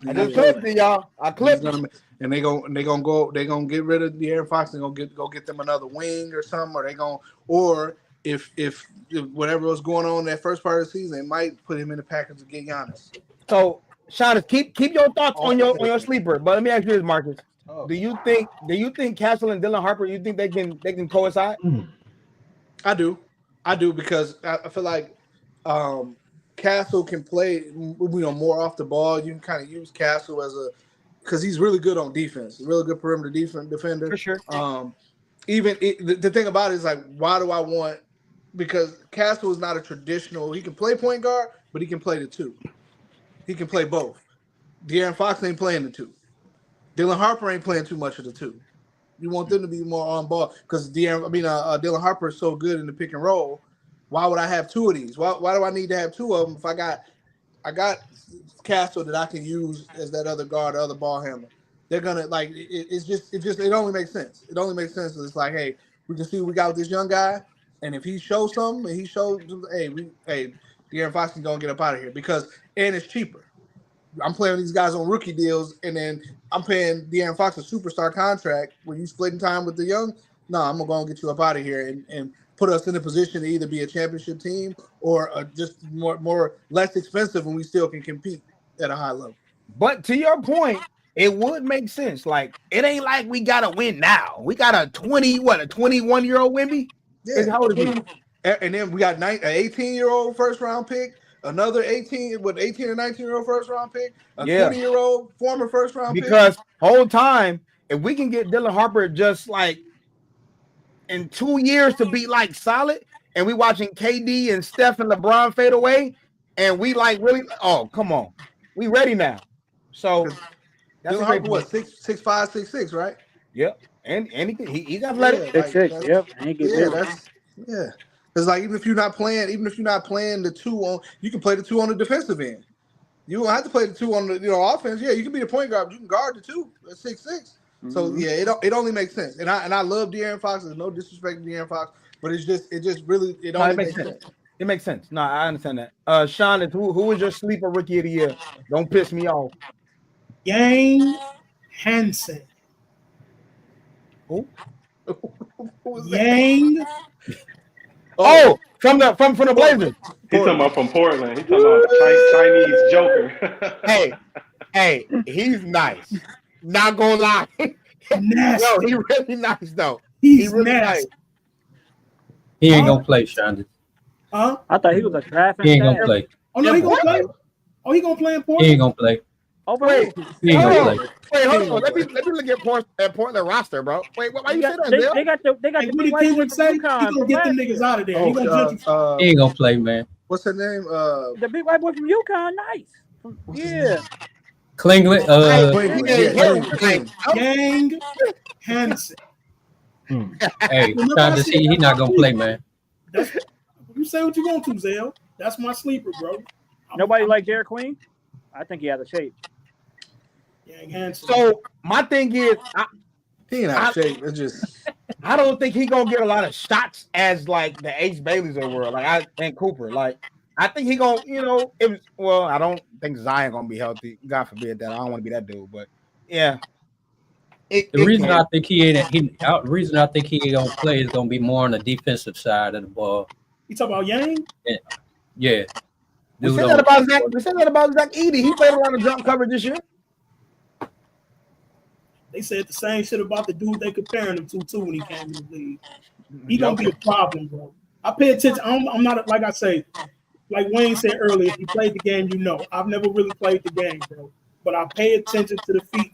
I just clipped it, y'all. I clipped it. And they gonna get rid of De'Aaron Fox and go get them another wing or something, or if whatever was going on in that first part of the season, they might put him in the package to get Giannis. So, Sean, keep your thoughts on your sleeper. But let me ask you this, Marcus. Do you think Castle and Dylan Harper? You think they can coincide? I do because I feel like Castle can play more off the ball. You can kind of use Castle because he's really good on defense, really good perimeter defender. For sure. The thing about it is like, why do I want? Because Castle is not a traditional. He can play point guard, but he can play the two. He can play both. De'Aaron Fox ain't playing the two. Dylan Harper ain't playing too much of the two. You want them to be more on ball because Dylan Harper is so good in the pick and roll. Why would I have two of these? Why do I need to have two of them if I got Castle that I can use as that other guard, the other ball handler? They're gonna it only makes sense. It only makes sense. It's like, hey, we can see what we got with this young guy, and if he shows something, and he shows, De'Aaron Fox can go and get up out of here and it's cheaper. I'm playing these guys on rookie deals, and then I'm paying De'Aaron Fox a superstar contract when you splitting time with the young. no, I'm gonna go and get you up out of here and put us in a position to either be a championship team or just more less expensive, and we still can compete at a high level. But to your point, it would make sense. Like, it ain't like we gotta win now. We got a 21-year-old Wemby. Yeah, How old is he? and then we got an 18-year-old first round pick, another 18 or 19-year-old first round pick, a 20-year-old former first round pick. Because whole time, if we can get Dylan Harper just like in 2 years to be like solid, and we watching KD and Steph and LeBron fade away, and we like really, oh come on, we ready now. So Dylan Harper, what 6'5", 6'6", right? Yep, and he got athletic. 6'6", yep. Yeah. It's like even if you're not playing the two on, you can play the two on the defensive end. You don't have to play the two on the offense. Yeah, you can be the point guard. But you can guard the two at 6'6". Mm-hmm. So yeah, it only makes sense. And I love De'Aaron Fox. There's no disrespect to De'Aaron Fox, but it only makes sense. It makes sense. No, I understand that. Sean, who is your sleeper rookie of the year? Don't piss me off. Yang Hansen. Who? Yang. Oh, from the Blazers. He's talking about from Portland. He's talking about Chinese Joker. hey, he's nice. Not gonna lie. No, he really nice though. He's really nice. He ain't gonna play, Shonda. Huh? I thought he was a draft. He ain't gonna play. Oh no, he gonna play. Oh, he gonna play in Portland. He ain't gonna play. Wait, he ain't gonna play. Wait, hold on. Let me look at Portland roster, bro. Wait, why you say that? They got the what did Kendrick say? He gonna get them niggas out of there. He ain't gonna play, man. What's her name? The big white boy from UConn. Nice. Yeah. Klingler. Yang Hansen. Hey, trying to see he not gonna play, man. You say what you want to, Zell. That's my sleeper, bro. Nobody like Derek Queen? I think he has a shape. Yang Hansen. So my thing is, he ain't out of shape. It's just I don't think he gonna get a lot of shots as like the Ace Baileys of the world, and Cooper. Like I think he gonna, I don't think Zion gonna be healthy. God forbid that. I don't want to be that dude, but yeah. The reason I think he ain't gonna play is gonna be more on the defensive side of the ball. You talking about Yang? Yeah. We said that about Zach Edey. He played around the jump coverage this year. They said the same shit about the dude they comparing him to too when he came in the league. He gonna be a problem, bro. I pay attention. I'm not, like I say, like Wayne said earlier, if you played the game, I've never really played the game, bro. But I pay attention to the feet,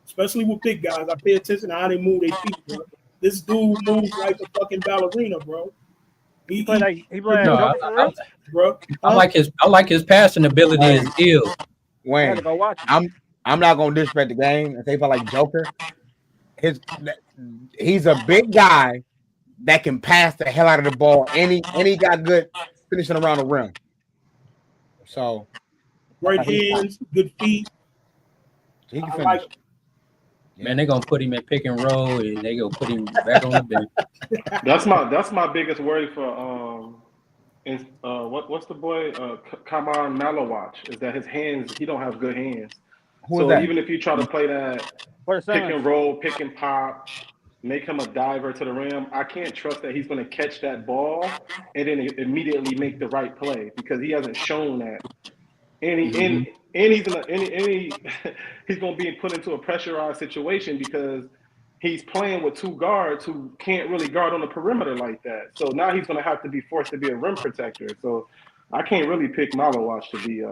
especially with big guys. I pay attention to how they move their feet, bro. This dude moves like a fucking ballerina, bro. He played bro. I like his passing ability is ill. Wayne, I'm not gonna disrespect the game and say if I like Joker. He's a big guy that can pass the hell out of the ball, and he got good finishing around the rim. So great hands, good feet. He can finish. Like man, they're gonna put him in pick and roll, and they gonna put him back on the bench. That's my biggest worry for what's the boy Kamar Malawatch is that his hands, he don't have good hands. So even if you try to play that pick and roll, pick and pop, make him a diver to the rim, I can't trust that he's going to catch that ball and then immediately make the right play because he hasn't shown that. And he's going to be put into a pressurized situation because he's playing with two guards who can't really guard on the perimeter like that. So now he's going to have to be forced to be a rim protector. So I can't really pick Malawatch to be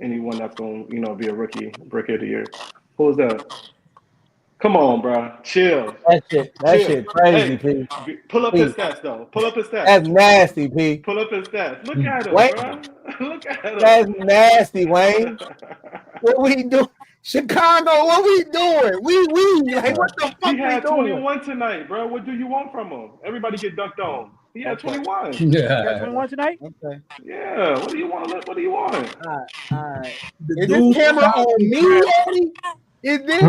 anyone that's going to be a rookie of the year. Who's that? Come on, bro. Chill. That shit crazy, P. Pull up his stats, though. Pull up his stats. That's nasty, P. Pull up his stats. Look at him, bro. Look at him. That's nasty, Wayne. What we do? Chicago, what we doing? We like what the fuck? He had 21 tonight, bro. What do you want from him? Everybody get dunked on. He had 21. Yeah. 21 tonight? Okay. Yeah. What do you want? What do you want? All right. Is this camera on me, Eddie? Is this?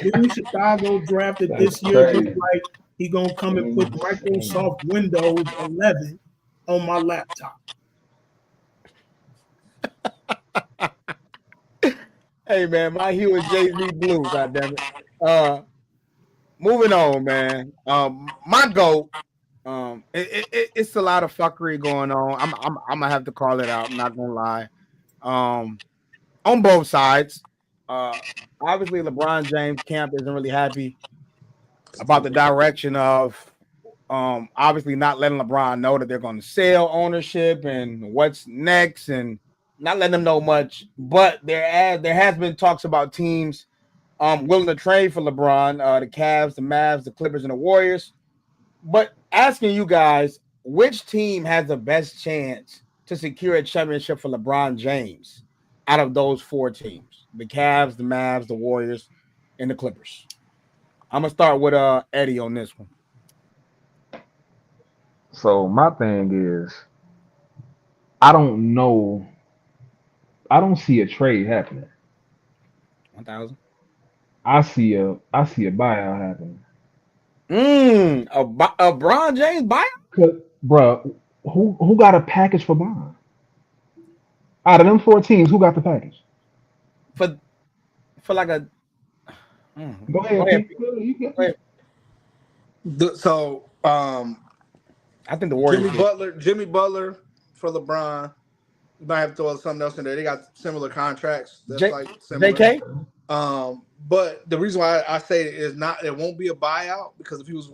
Dude, Chicago drafted this year looks like he gonna come and put Microsoft Windows 11 on my laptop. Hey man, my hue is Jay-Z blue, goddammit. Moving on, man. My goat. It's a lot of fuckery going on. I'm gonna have to call it out. I'm not gonna lie. On both sides. Obviously, LeBron James camp isn't really happy about the direction of obviously not letting LeBron know that they're going to sell ownership and what's next, and not letting them know much. But there has been talks about teams willing to trade for LeBron, the Cavs, the Mavs, the Clippers, and the Warriors. But asking you guys, which team has the best chance to secure a championship for LeBron James out of those four teams? The Cavs, the Mavs, the Warriors, and the Clippers. I'm gonna start with Eddie on this one. So my thing is, I don't know. I don't see a trade happening. 1,000. I see a buyout happening. A Bron James buyout? Cause, bruh, who got a package for Bron? Out of them four teams, who got the package? For like a Go ahead, Pete. Go ahead. So I think the Warriors. Jimmy Butler for LeBron. You might have to throw something else in there. They got similar contracts. That's similar. JK? But the reason why I say it won't be a buyout, because if he was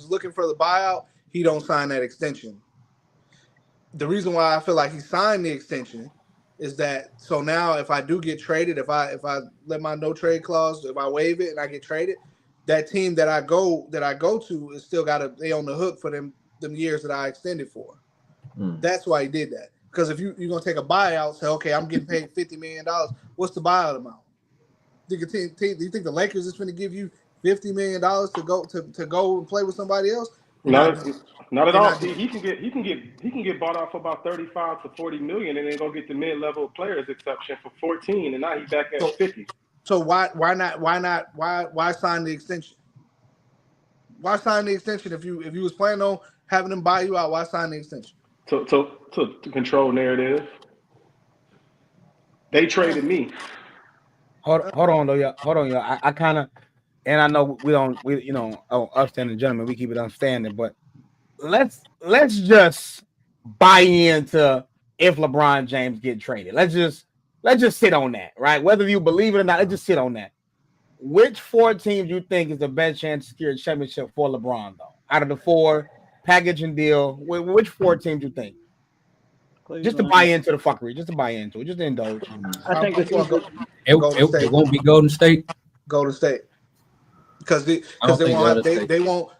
looking for the buyout, he don't sign that extension. The reason why I feel like he signed the extension is that so now if I do get traded, if I let my no trade clause, if I waive it and I get traded, that team that I go to is still they on the hook for them years that I extended for. That's why he did that. Because if you're gonna take a buyout, say, okay, I'm getting paid $50 million, what's the buyout amount? Do you think the Lakers is going to give you $50 million to go and play with somebody else? Not at all. He can get bought out for about 35 to 40 million, and then go get the mid-level players exception for 14, and now he's back at 50. So why sign the extension? Why sign the extension if you was planning on having them buy you out? Why sign the extension? To control narrative. They traded me. Hold on, though, y'all. Hold on, y'all. I kind of, and I know we upstanding gentlemen, we keep it upstanding, but let's just buy into if LeBron James get traded. Let's just sit on that, right? Whether you believe it or not, let's just sit on that. Which four teams you think is the best chance to secure a championship for LeBron, though? Out of the four, package and deal, which four teams you think? Cleveland. Just to buy into the fuckery, just to buy into it, just to indulge. I think it won't be Golden State. Golden State, because they won't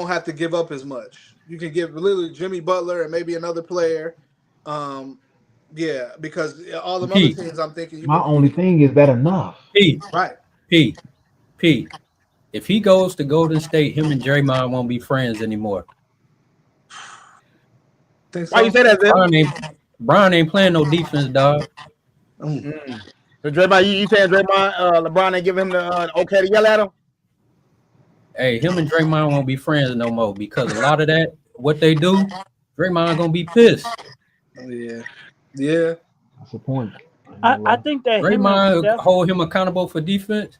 have to give up as much. You can give literally Jimmy Butler and maybe another player. Because all the other teams, I'm thinking. My only thing is that enough. Right. P. If he goes to Golden State, him and Draymond won't be friends anymore. Why you say that? Bron ain't playing no defense, dog. So Draymond, you saying Draymond, LeBron ain't giving him the okay to yell at him? Hey, him and Draymond won't be friends no more because a lot of that, what they do, Draymond gonna be pissed. Yeah. That's the point. I think that Draymond hold him accountable for defense.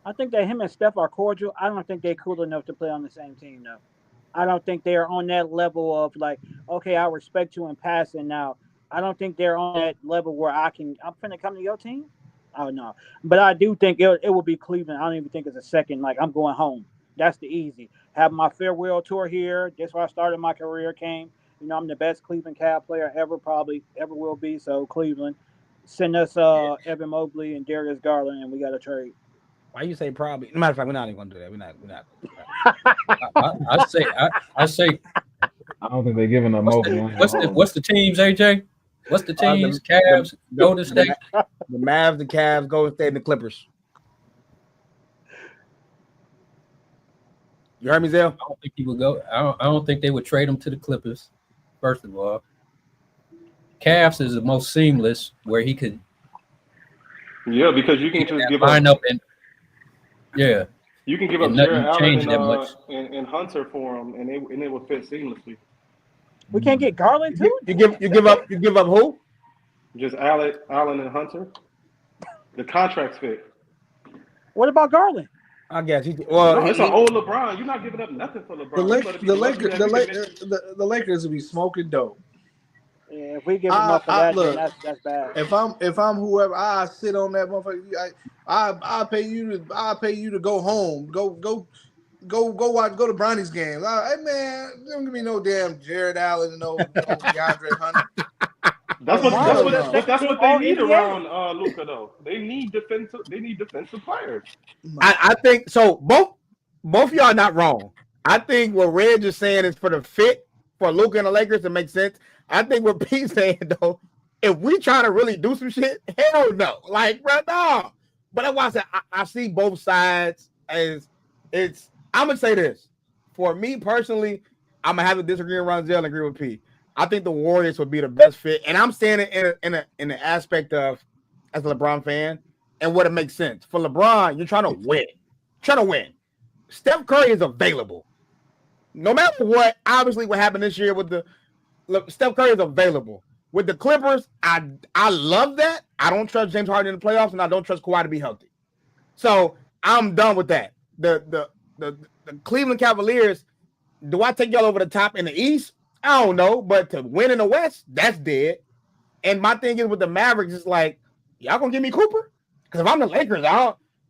I think that him and Steph are cordial. I don't think they're cool enough to play on the same team, though. I don't think they're on that level of like, okay, I respect you in passing now. I don't think they're on that level where I'm finna come to your team. Oh, no. But I do think it will be Cleveland. I don't even think it's a second. Like, I'm going home. That's the easy. Have my farewell tour here. That's where I started my career, came. I'm the best Cleveland Cavs player probably ever will be. So, Cleveland, send us Evan Mobley and Darius Garland, and we got to trade. Why you say probably? No matter of fact, we're not even going to do that. We're not. I say. I don't think they're giving up Mobley. What's the teams, AJ? What's the teams? Cavs, Golden State, the Mavs, the Cavs, Golden State, and the Clippers. You heard me, Zell? I don't think he would go. I don't think they would trade him to the Clippers. First of all, Cavs is the most seamless where he could. Yeah, because you can just give up and. Yeah. You can give up Jared Allen and Hunter for him, and it will fit seamlessly. We can't get Garland too. You give up who? Just Allen and Hunter. The contracts fit. What about Garland? I guess No, it's an old LeBron. You're not giving up nothing for LeBron. The Lakers will be smoking dope. Yeah, if we give him up for that, then that's bad. If I'm whoever, I sit on that motherfucker. I pay you to go home. Go watch. Go to Bronny's games. Hey man, don't give me no damn Jared Allen and no DeAndre Hunter. That's what they need around Luka though. They need defensive players. I think so. Both of y'all are not wrong. I think what Reg is saying is for the fit for Luka and the Lakers to make sense. I think what Pete's saying though, if we try to really do some shit, hell no. Like, bro, no. But that's why I said I see both sides as it's. I'm gonna say this. For me personally, I'm gonna have to disagree with Ronzel and agree with Pete. I think the Warriors would be the best fit, and I'm standing in the aspect of as a LeBron fan and what it makes sense for LeBron. You're trying to win. Steph Curry is available, no matter what. Obviously, what happened this year with Steph Curry is available with the Clippers. I love that. I don't trust James Harden in the playoffs, and I don't trust Kawhi to be healthy. So I'm done with that. The Cleveland Cavaliers. Do I take y'all over the top in the East? I don't know, but to win in the West, that's dead. And my thing is with the Mavericks, it's like, y'all gonna give me Cooper? Because if I'm the Lakers,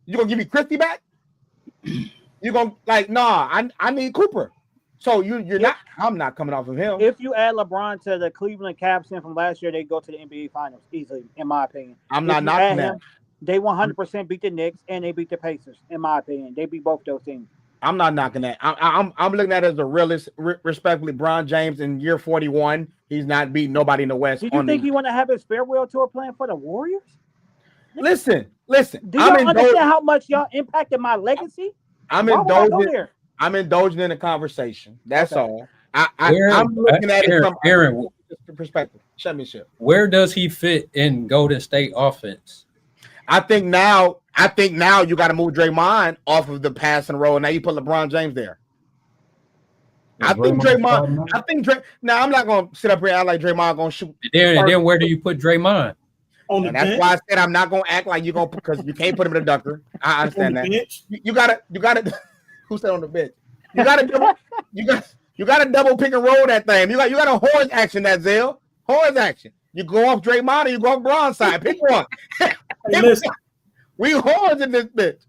you gonna give me Christie back? You gonna I need Cooper. So you're not. I'm not coming off of him. If you add LeBron to the Cleveland Cavs from last year, they go to the NBA Finals easily, in my opinion. I'm not knocking that. They 100% beat the Knicks and they beat the Pacers, in my opinion. They beat both those teams. I'm not knocking that. I'm looking at it as a realist, respectfully. Bron James in year 41, he's not beating nobody in the West. Do you think he want to have his farewell tour playing for the Warriors? Listen. Do y'all understand how much y'all impacted my legacy? I'm indulging in a conversation. That's all. I'm looking at it from Aaron perspective. Championship. Where does he fit in Golden State offense? I think now you got to move Draymond off of the pass and roll. Now you put LeBron James there. Now I'm not gonna sit up here and act like Draymond gonna shoot. And then where do you put Draymond? And that's why I said I'm not gonna act like you're gonna, because you can't put him in a dunker. I understand that. You gotta who said on the bench? You gotta double pick and roll that thing. You got a horse action, that Zell. Horse action. You go off Draymond or you go off Bron side. Pick one. Hey, listen. We horns in this bitch.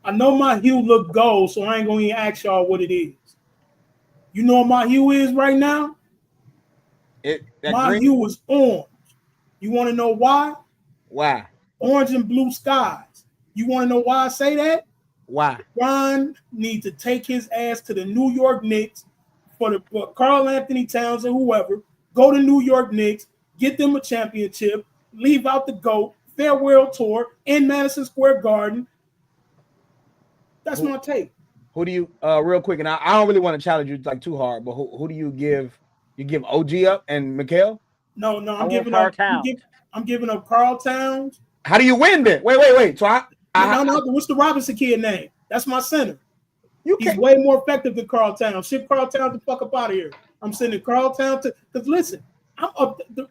I know my hue look gold, so I ain't gonna even ask y'all what it is. You know what my hue is right now? My hue is orange. You want to know why? Why? Orange and blue skies. You want to know why I say that? Why? Ron needs to take his ass to the New York Knicks for Karl Anthony Towns or whoever. Go to New York Knicks, get them a championship, leave out the GOAT, farewell tour in Madison Square Garden. That's my take. Who do you real quick, and I don't really want to challenge you like too hard, but who do you give? You give OG up and Mikal? No, I'm giving up Karl Towns. How do you win then? Wait. So no, what's the Robinson kid name? That's my center. He's way more effective than Karl Towns. Ship Karl Towns the fuck up out of here. I'm sending Karl Towns to, because listen,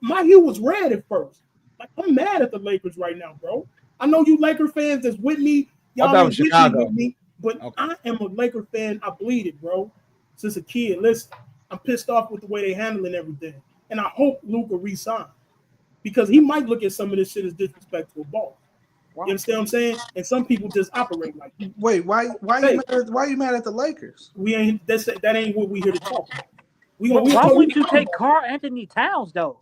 my hue was red at first. Like, I'm mad at the Lakers right now, bro. I know you Laker fans that's with me. Y'all ain't with me, but okay. I am a Laker fan. I bleed it, bro. Since a kid. Listen, I'm pissed off with the way they handling everything. And I hope Luka resigns. Because he might look at some of this shit as disrespectful ball. You understand what I'm saying? And some people just operate like that. Wait, why you mad at the Lakers? That ain't what we here to talk about. Why would you take Karl Anthony Towns though?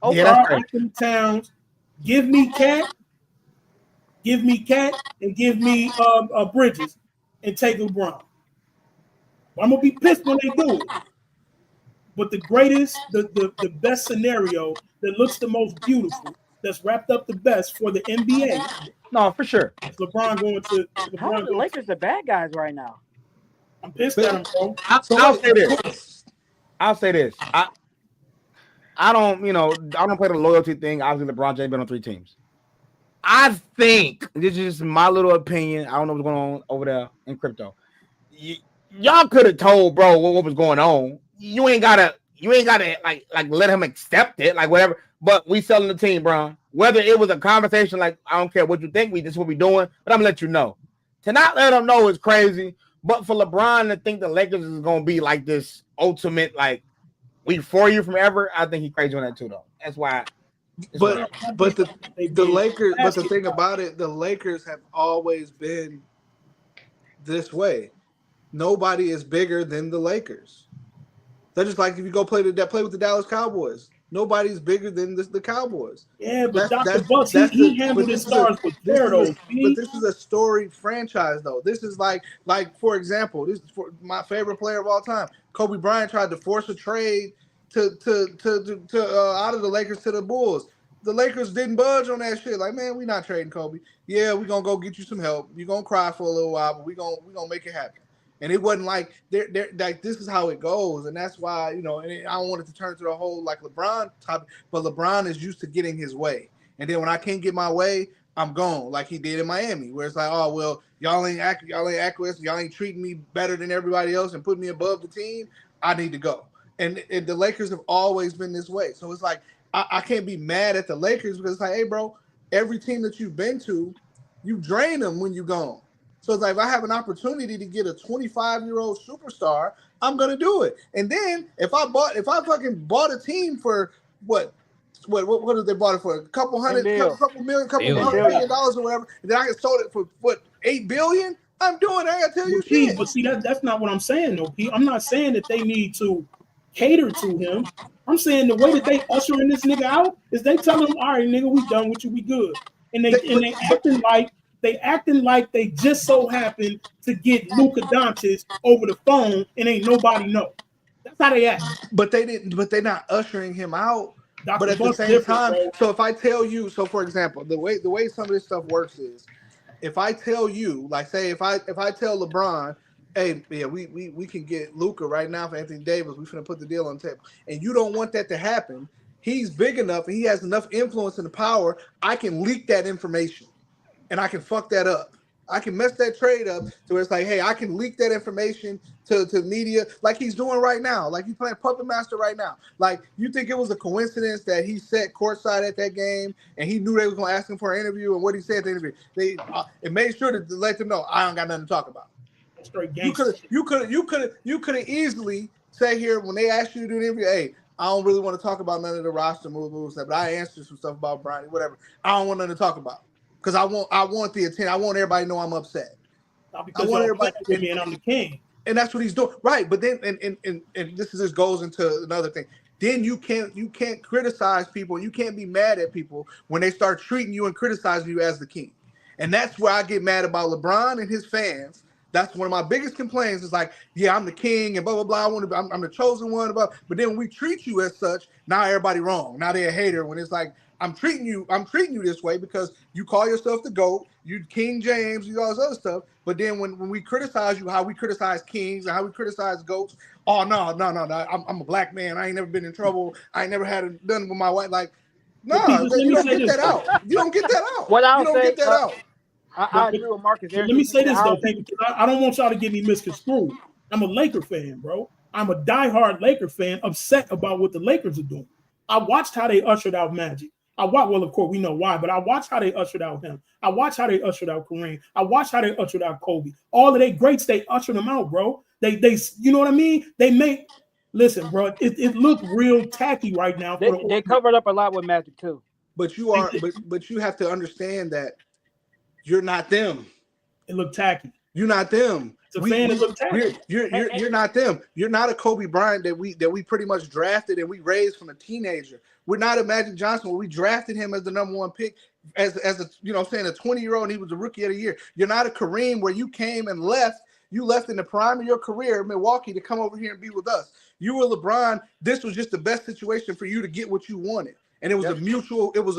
Oh, yeah, Karl Anthony Towns. Give me Cat, and give me Bridges, and take LeBron. I'm gonna be pissed when they do it. But the best scenario that looks the most beautiful, that's wrapped up the best for the NBA. No, for sure. LeBron going to. How are the Lakers the bad guys right now? I'm pissed at him, bro. I'll say this. I don't play the loyalty thing. Obviously, LeBron James been on 3 teams. I think this is just my little opinion. I don't know what's going on over there in crypto. Y'all could have told bro what was going on. You ain't gotta like let him accept it, like whatever. But we selling the team, bro. whether it was a conversation like, I don't care what you think, this is what we doing, but I'm gonna let you know. To not let them know is crazy, but for LeBron to think the Lakers is gonna be like this ultimate, like, we for you from ever, I think he's crazy on that too, though. That's why. But the Lakers, but the thing about it, the Lakers have always been this way. Nobody is bigger than the Lakers. They're just like if you go play with the Dallas Cowboys. Nobody's bigger than the Cowboys. Yeah, but Dr. Bucks, he handled his stars with care, though. But this is a storied franchise, though. This is like for example, this is for my favorite player of all time. Kobe Bryant tried to force a trade to out of the Lakers to the Bulls. The Lakers didn't budge on that shit. Like, man, we're not trading Kobe. Yeah, we're gonna go get you some help. You're gonna cry for a little while, but we're gonna make it happen. And it wasn't like they're like this is how it goes, and that's why and I don't want it to turn to the whole like LeBron topic, but LeBron is used to getting his way, and then when I can't get my way, I'm gone, like he did in Miami, where it's like, oh well, y'all ain't acquiesced, y'all ain't treating me better than everybody else and putting me above the team. I need to go, and the Lakers have always been this way, so it's like I can't be mad at the Lakers because it's like, hey bro, every team that you've been to, you drain them when you're gone. So it's like if I have an opportunity to get a 25-year-old superstar, I'm gonna do it. And then if I fucking bought a team for what did they bought it for? A couple million dollars or whatever, and then I get sold it for what, $8 billion? I'm doing it. I gotta tell you shit. But see, that's not what I'm saying though. I'm not saying that they need to cater to him. I'm saying the way that they ushering this nigga out is they tell him, all right, nigga, we done with you, we good. And they acting like they just so happened to get Luka Doncic over the phone and ain't nobody know. That's how they act. But they're not ushering him out. Dr. But at the same time, so if I tell you, so for example, the way some of this stuff works is, if I tell you, like say if I tell LeBron, hey, yeah, we can get Luka right now for Anthony Davis, we finna put the deal on the table, and you don't want that to happen, he's big enough and he has enough influence and power, I can leak that information. And I can fuck that up. I can mess that trade up to where it's like, hey, I can leak that information to media like he's doing right now. Like he's playing Puppet Master right now. Like, you think it was a coincidence that he sat courtside at that game and he knew they was going to ask him for an interview, and what he said at the interview? It made sure to let them know, I don't got nothing to talk about. Straight You could have easily say here when they asked you to do an interview, hey, I don't really want to talk about none of the roster moves, but I answered some stuff about Bronny, whatever. I don't want nothing to talk about. Because I want the attention. I want everybody to know I'm upset. Not because I want everybody to me and I'm the king. And that's what he's doing. Right. But then and this goes into another thing. Then you can't criticize people. You can't be mad at people when they start treating you and criticizing you as the king. And that's where I get mad about LeBron and his fans. That's one of my biggest complaints is like, yeah, I'm the king and blah, blah, blah. I'm the chosen one. But then when we treat you as such, now everybody wrong. Now they're a hater when it's like, I'm treating you this way because you call yourself the GOAT, you King James, you all this other stuff. But then when we criticize you, how we criticize kings and how we criticize GOATs, oh no, I'm a black man. I ain't never been in trouble. I ain't never had it done with my wife. Like, no, you don't get that out. You don't get that out. What I'll you don't say, get that out. I agree with Marcus. Let me say this though, because I don't want y'all to get me misconstrued. I'm a Laker fan, bro. I'm a diehard Laker fan, upset about what the Lakers are doing. I watched how they ushered out Magic. Well, of course, we know why, but I watched how they ushered out him. I watched how they ushered out Kareem. I watched how they ushered out Kobe. All of their greats, they ushered them out, bro. They, you know what I mean? Listen, bro, it looked real tacky right now. They covered up a lot with Magic too. But you have to understand that you're not them. It looked tacky. You're not them. You're not them. You're not a Kobe Bryant that we pretty much drafted and we raised from a teenager. We're not a Magic Johnson where we drafted him as the number one pick as a a 20-year-old and he was the rookie of the year. You're not a Kareem where you came and left. You left in the prime of your career in Milwaukee to come over here and be with us. You were LeBron. This was just the best situation for you to get what you wanted. And it was a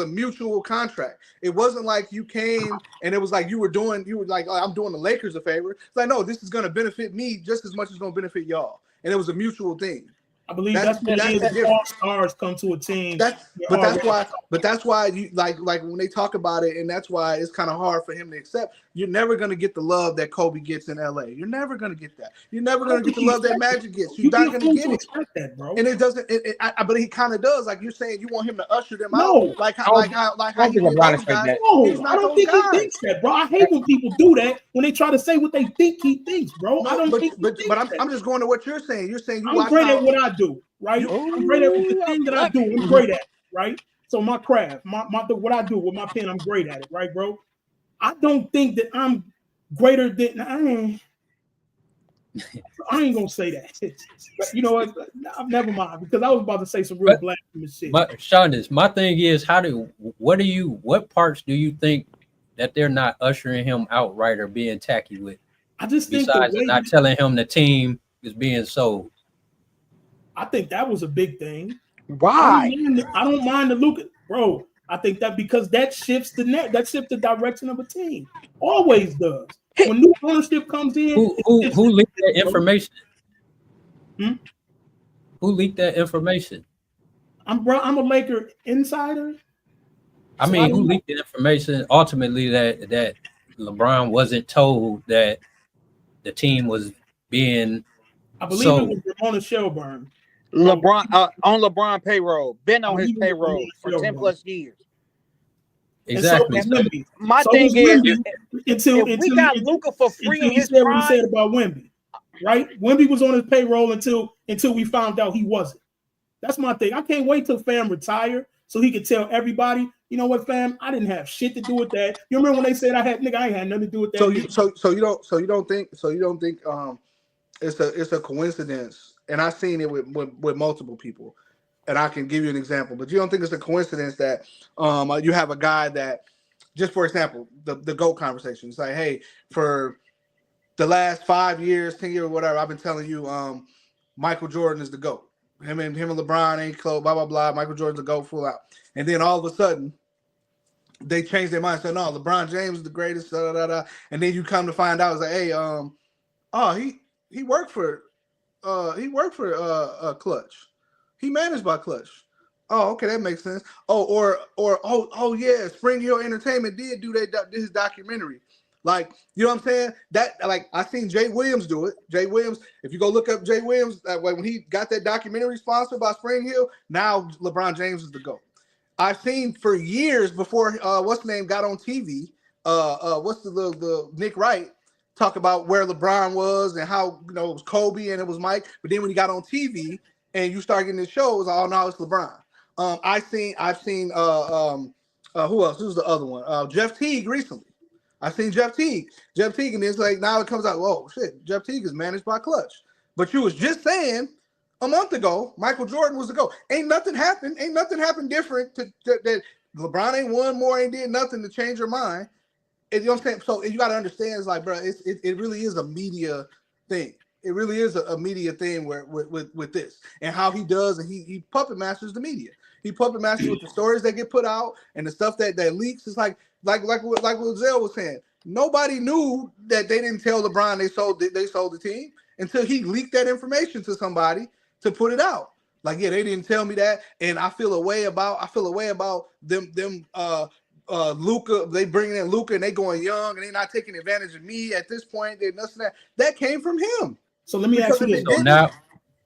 mutual contract. It wasn't like you came and it was like you were like, oh, I'm doing the Lakers a favor. It's like, no, this is going to benefit me just as much as it's going to benefit y'all. And it was a mutual thing. I believe that's what it is. All stars come to a team. That's why you like when they talk about it, and that's why it's kind of hard for him to accept. You're never gonna get the love that Kobe gets in LA. You're never gonna get that. You're never gonna get the love that Magic gets. You're not gonna get it. That, bro. And it doesn't. But he kind of does. Like you're saying, you want him to usher them out. Like how he did those guys. No, I don't think he thinks that, bro. I hate when people do that when they try to say what they think he thinks, bro. I don't think. But I'm just going to what you're saying. You're saying I'm great at what I do, right? I'm great at the thing that I do. I'm great at, right? So my craft, what I do with my pen, I'm great at it, right, bro? I don't think that I'm greater than I ain't gonna say that. But you know what? Never mind, because I was about to say some real blasphemous shit. But Shonda, my thing is, what parts do you think that they're not ushering him out right or being tacky with? I just think besides not telling him the team is being sold. I think that was a big thing. Why? I don't mind the Luka, bro. I think that because that shifts the net, that shifts the direction of a team. Always does. When new ownership comes in, who leaked that information? Who leaked that information? I'm a Laker insider. I mean, who leaked the information ultimately that LeBron wasn't told that the team was being I believe sold? It was Ramona Shelburne. LeBron on LeBron payroll, been on his payroll for 10 plus years. Exactly. So my thing is, until we got Luka for free in his said prime. What he said about Wemby, right? Wemby was on his payroll until we found out he wasn't. That's my thing. I can't wait till Fam retire so he could tell everybody, you know what, Fam, I didn't have shit to do with that. You remember when they said I ain't had nothing to do with that. So you don't think it's a coincidence, and I've seen it with multiple people, and I can give you an example, but you don't think it's a coincidence that you have a guy that, just for example, the GOAT conversation. It's like, hey, for the last 5 years, 10 years, whatever, I've been telling you, Michael Jordan is the GOAT. Him and LeBron ain't close, blah, blah, blah. Michael Jordan's the GOAT, full out. And then all of a sudden, they changed their mind and said, no, LeBron James is the greatest, da, da, da, da. And then you come to find out, it's like, hey, he worked for Clutch. He managed by Clutch. Oh, okay, that makes sense. Oh yeah, Spring Hill Entertainment did do his documentary. Like, you know what I'm saying? That, like, I seen Jay Williams do it. Jay Williams, if you go look up Jay Williams, when he got that documentary sponsored by Spring Hill, now LeBron James is the GOAT. I've seen for years before what's the name got on TV, what's the Nick Wright talk about where LeBron was and how, you know, it was Kobe and it was Mike. But then when he got on TV and you start getting the show, it was all, now it's LeBron. I've seen who else? Who's the other one? Jeff Teague recently. I've seen Jeff Teague, and it's like now it comes out, whoa, shit, Jeff Teague is managed by Clutch. But you was just saying a month ago, Michael Jordan was the GOAT. Ain't nothing happened different that LeBron ain't won more, ain't did nothing to change your mind. And you know what I'm saying? So you got to understand, it's like, bro, it really is a media thing. It really is a media thing where with this and how he does, and he puppet masters the media. He puppet masters with the stories that get put out and the stuff that leaks. It's like what Zell was saying. Nobody knew that they didn't tell LeBron they sold the team until he leaked that information to somebody to put it out. Like, yeah, they didn't tell me that, and I feel a way about them. Luka, they bringing in Luka and they going young and they not taking advantage of me at this point. They nothing that came from him. So let me ask you this.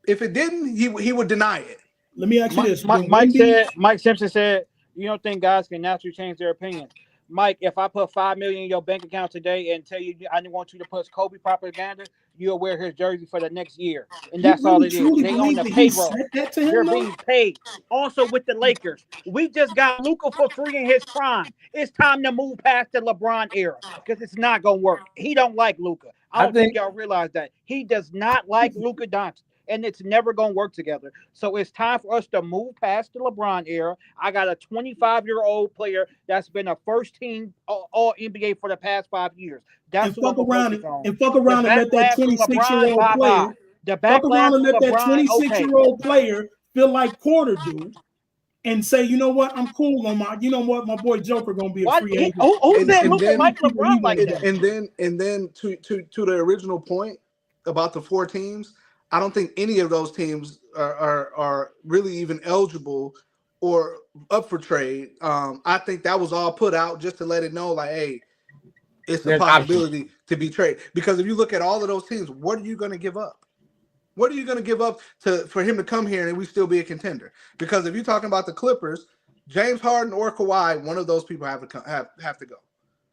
If it didn't, he would deny it. Let me ask you this. Mike Simpson said, you don't think guys can naturally change their opinion. Mike, if I put $5 million in your bank account today and tell you I want you to put Kobe propaganda, you'll wear his jersey for the next year. And that's all it is. They own the payroll. They're being paid. Also with the Lakers, we just got Luka for free in his prime. It's time to move past the LeBron era because it's not going to work. He don't like Luka. I don't think y'all realize that. He does not like Luka Doncic. And it's never going to work together. So it's time for us to move past the LeBron era. I got a 25-year-old player that's been a first-team All-NBA for the past 5 years. That's fuck around and let that 26-year-old player. Fuck around and let that 26-year-old player feel like Porter do, and say, you know what, I'm cool on my. You know what, my boy Joker gonna be a free agent. Who's that? Look at Mike LeBron like that. And then to the original point about the 4 teams. I don't think any of those teams are really even eligible or up for trade. I think that was all put out just to let it know, like, hey, it's a There's possibility to be traded. Because if you look at all of those teams, what are you going to give up? What are you going to give up for him to come here and we still be a contender? Because if you're talking about the Clippers, James Harden or Kawhi, one of those people have to go.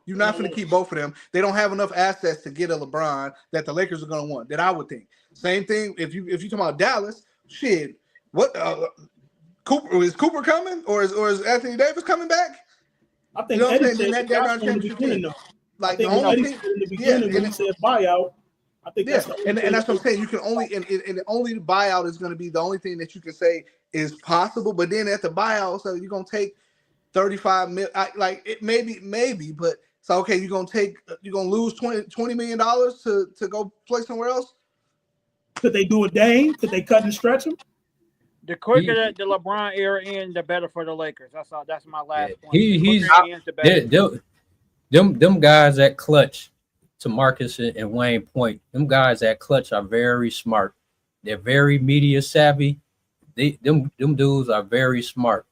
You're not going to keep both of them. They don't have enough assets to get a LeBron that the Lakers are going to want. That I would think. Same thing if you talk about Dallas. Shit, what Cooper coming or is Anthony Davis coming back? I think Eddie said that in the beginning. Like the only thing in the beginning when he said buyout. I think that's and that's what I'm saying. You can only and only the buyout is going to be the only thing that you can say is possible. But then at the buyout, so you're going to take 35 million. Like it maybe, but so okay, you're going to lose $20 million to go play somewhere else. Could they do a Dame? Could they cut and stretch him? The quicker that the LeBron era ends, the better for the Lakers. That's all. That's my last point. He's them guys at Clutch, to Marcus and Wayne point. Them guys at Clutch are very smart. They're very media savvy. Them dudes are very smart.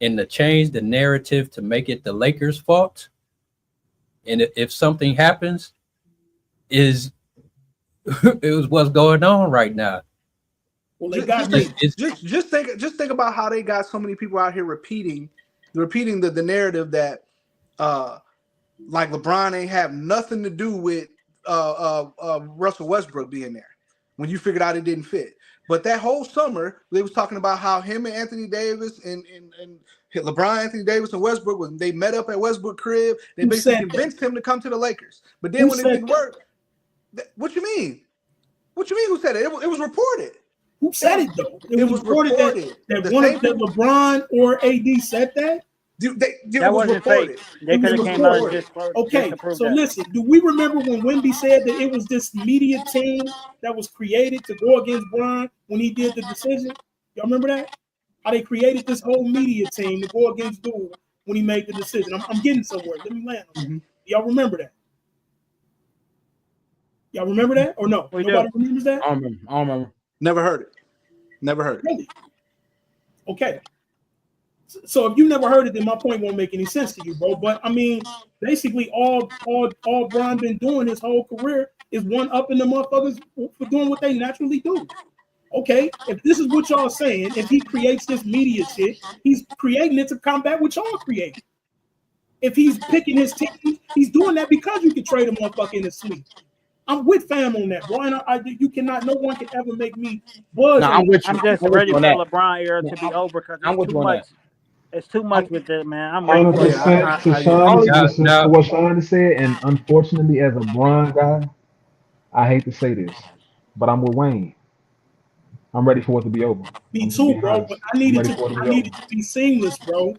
And to change the narrative to make it the Lakers' fault, and if something happens, is what's going on right now. Well, they got just think about how they got so many people out here repeating the narrative that like LeBron ain't have nothing to do with Russell Westbrook being there when you figured out it didn't fit. But that whole summer they was talking about how him and Anthony Davis and LeBron, Anthony Davis, and Westbrook, when they met up at Westbrook crib, they basically convinced him to come to the Lakers. But then when it didn't work, what you mean? What you mean? Who said it? It was reported. Who said it though? It was reported that one of that LeBron or AD said that. That wasn't fake. They could have came out and disclosed. Okay, so listen. Do we remember when Wemby said that it was this media team that was created to go against Bron when he did the decision? Y'all remember that? How they created this whole media team to go against Dude when he made the decision. I'm getting somewhere. Let me land on that. Y'all remember that? Y'all remember that or no? Nobody remembers that? I don't remember. Never heard it. Really? Okay. So if you never heard it, then my point won't make any sense to you, bro. But I mean, basically, all Bron been doing his whole career is one upping the motherfuckers for doing what they naturally do. Okay, if this is what y'all saying, if he creates this media shit, he's creating it to combat what y'all create. If he's picking his team, he's doing that because you can trade a motherfucker in his sleep. I'm with fam on that, bro. And you cannot. No one can ever make me buzz. No, I'm with you. I'm just ready for the LeBron era to be over because it's too much. It's too much with it, man. I'm ready for it. To what Sean said, and unfortunately, as a Bron guy, I hate to say this, but I'm with Wayne. I'm ready for it to be over. Me too, bro. But I need it to be seamless, bro.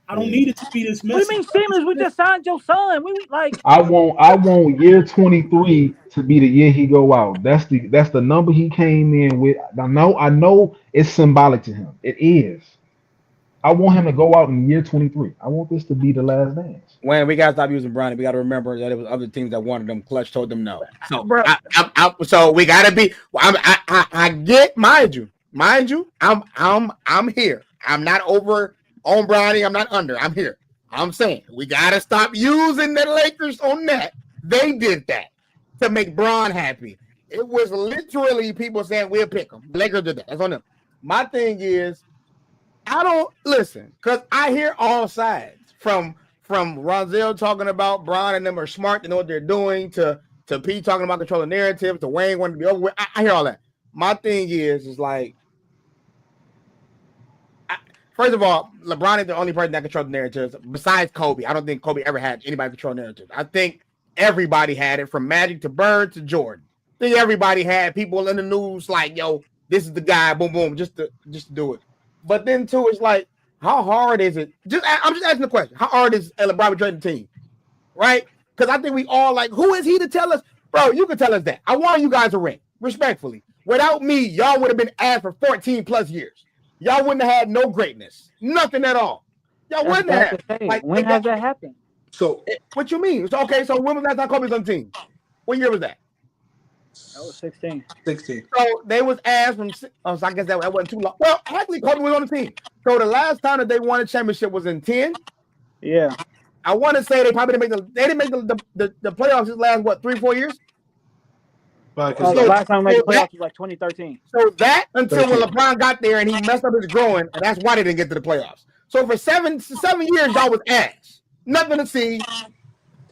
I don't need it to be this messy. What do you mean seamless? We just signed your son. We like. I want year 23 to be the year he go out. That's the number he came in with. I know it's symbolic to him. It is. I want him to go out in year 23. I want this to be the last dance. When we gotta stop using Bronny, we gotta remember that it was other teams that wanted them. Clutch told them no. So, so we gotta be. I get, mind you, I'm here. I'm not over on Bronny. I'm not under. I'm here. I'm saying we gotta stop using the Lakers on that. They did that to make Bron happy. It was literally people saying we'll pick them. The Lakers did that. That's on them. My thing is, I don't listen because I hear all sides from Ronzel talking about Bron and them are smart to know what they're doing to P talking about controlling narrative to Wayne wanting to be over with. I hear all that. My thing is like, first of all, LeBron is the only person that controls the narratives besides Kobe. I don't think Kobe ever had anybody control narratives. I think everybody had it from Magic to Bird to Jordan. I think everybody had people in the news like, yo, this is the guy, boom, boom, just to do it. But then too, it's like, how hard is it? I'm just asking the question. How hard is LeBron trading the team? Right? Because I think we all like, who is he to tell us? Bro, you can tell us that. I want you guys to ring, respectfully. Without me, y'all would have been asked for 14 plus years. Y'all wouldn't have had no greatness. Nothing at all. Y'all wouldn't have. Like, when has that happened? So what you mean? So when was the last time Kobe was on the team? What year was that? That was 16. 16. So they was asked from. Oh, so I guess that wasn't too long. Well, actually, Kobe was on the team. So the last time that they won a championship was in 10. Yeah. I want to say they probably didn't make the playoffs this last 3-4 years. But The last time we made the playoffs was like 2013. So that until 13. when LeBron got there and he messed up his growing, and that's why they didn't get to the playoffs. So for seven years, y'all was ass. Nothing to see.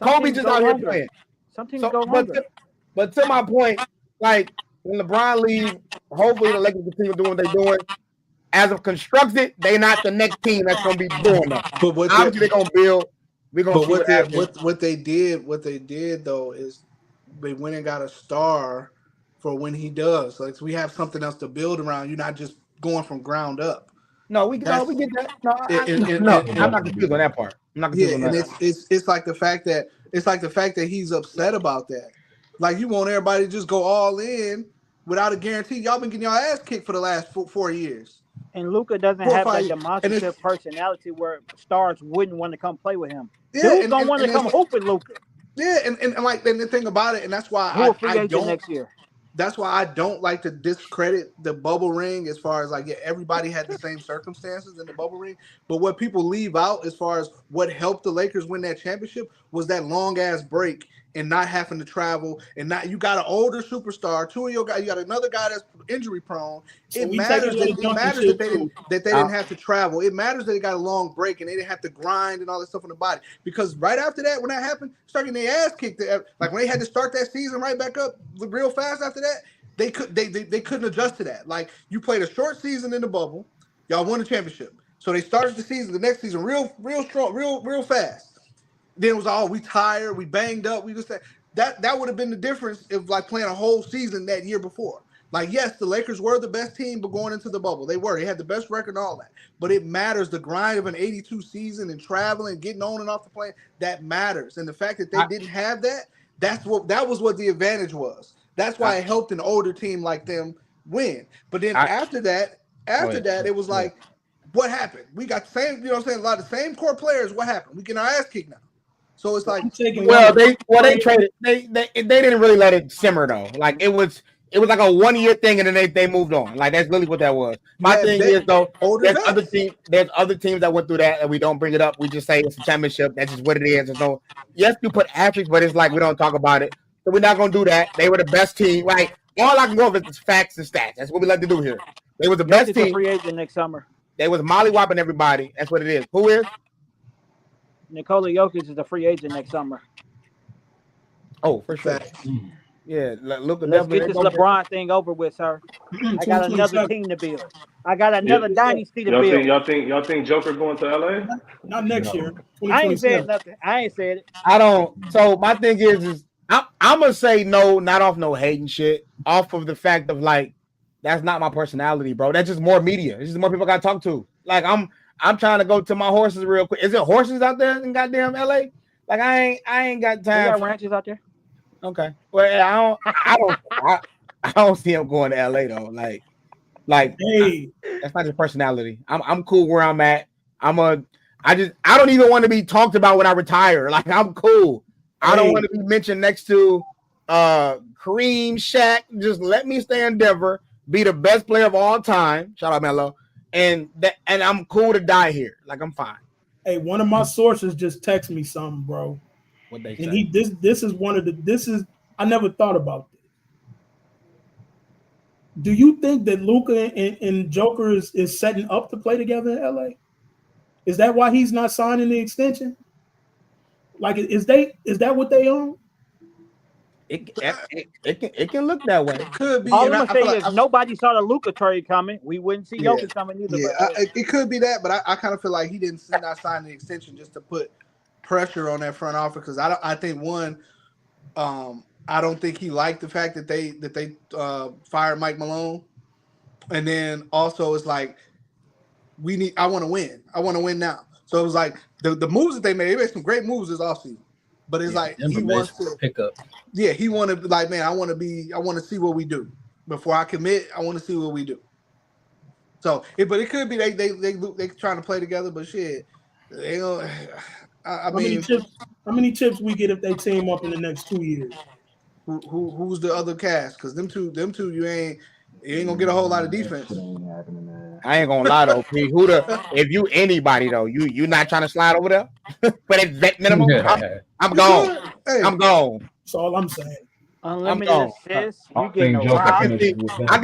Kobe just out here playing. Some teams go longer. But to my point, like when LeBron leaves, hopefully the Lakers continue doing what they're doing. As of constructed, they're not the next team that's going to be doing that. But what obviously they're going to build. We're going to But what they did though is they went and got a star for when he does. Like so we have something else to build around. You're not just going from ground up. No, we get that. I'm not confused on that part. I'm not confused on that. It's like the fact that he's upset about that. Like you want everybody to just go all in without a guarantee. Y'all been getting y'all ass kicked for the last 4 years. And Luka doesn't have that demonstrative personality where stars wouldn't want to come play with him. Yeah, Dudes don't want to come hoop with Luka. Yeah, and the thing about it, and that's why I don't next year. That's why I don't like to discredit the bubble ring as far as like everybody had the same circumstances in the bubble ring. But what people leave out as far as what helped the Lakers win that championship was that long ass break and not having to travel and not you got an older superstar, two of your guys, you got another guy that's injury prone. It matters that they didn't have to travel. It matters that they got a long break and they didn't have to grind and all that stuff on the body. Because right after that, when that happened, starting their ass kicked. Like when they had to start that season right back up real fast after that, they couldn't adjust to that. Like you played a short season in the bubble, y'all won the championship. So they started the next season real strong, real fast. Then it was we tired, we banged up, we just that would have been the difference if like playing a whole season that year before. Like yes, the Lakers were the best team, but going into the bubble, they had the best record and all that. But it matters. The grind of an 82 season and traveling, getting on and off the plane, that matters. And the fact that they didn't have that, that was what the advantage was. That's why it helped an older team like them win. But then after that, it was like, what happened? We got the same, you know what I'm saying? A lot of the same core players. What happened? We getting our ass kicked now. So it's like, they traded. They didn't really let it simmer though. Like it was like a 1 year thing, and then they moved on. Like that's really what that was. My thing is though, there's other teams that went through that, and we don't bring it up. We just say it's a championship. That's just what it is. And so yes, you put asterisks, but it's like we don't talk about it. So we're not gonna do that. They were the best team. Like all I can go with is facts and stats. That's what we like to do here. They was the best team. Free agent next summer. They was mollywhopping everybody. That's what it is. Who is? Nikola Jokic is a free agent next summer. Oh, for sure. Yeah, look. Let's get this LeBron thing over with, sir. I got another team to build. I got another dynasty to build. Y'all think Joker going to LA? Not next year. I ain't said nothing. I ain't said it. I don't. So my thing is I'm gonna say no, not off no hating shit. Off of the fact of like that's not my personality, bro. That's just more media. It's just more people I gotta talk to. Like I'm trying to go to my horses real quick. Is it horses out there in goddamn LA? Like I ain't got time. You got ranches out there? Okay. Well, I don't see him going to LA though. Like hey, that's not his personality. I'm cool where I'm at. I don't even want to be talked about when I retire. Like I'm cool. I don't want to be mentioned next to Kareem, Shaq. Just let me stay in Denver, be the best player of all time. Shout out Melo. And I'm cool to die here. Like I'm fine. Hey, one of my sources just texted me something, bro. What they say? And this is I never thought about this. Do you think that Luka and Joker is setting up to play together in LA? Is that why he's not signing the extension? Like, is that what they own? It can look that way. It could be. All I'm saying is nobody saw the Luka trade coming. We wouldn't see Jokic coming either. Yeah, it could be that, but I kind of feel like he didn't not sign the extension just to put pressure on that front office because I think I don't think he liked the fact that they fired Mike Malone, and then also it's like I want to win. I want to win now. So it was like the moves that they made some great moves this offseason. But it's like he wants to pick up. Yeah, he wanted like, man, I want to see what we do before I commit. I want to see what we do. So, but it could be they trying to play together, but shit, they don't. How many chips we get if they team up in the next 2 years? Who's the other cast? Because them two, you ain't gonna get a whole lot of defense. Shit ain't happening, man. I ain't gonna lie though, P. If you anybody though, you not trying to slide over there for that vet minimum? I'm gone. Hey, That's I'm gone. all I'm saying. Unlimited gone. assists. I You getting think a Joker rock? finishes with I that.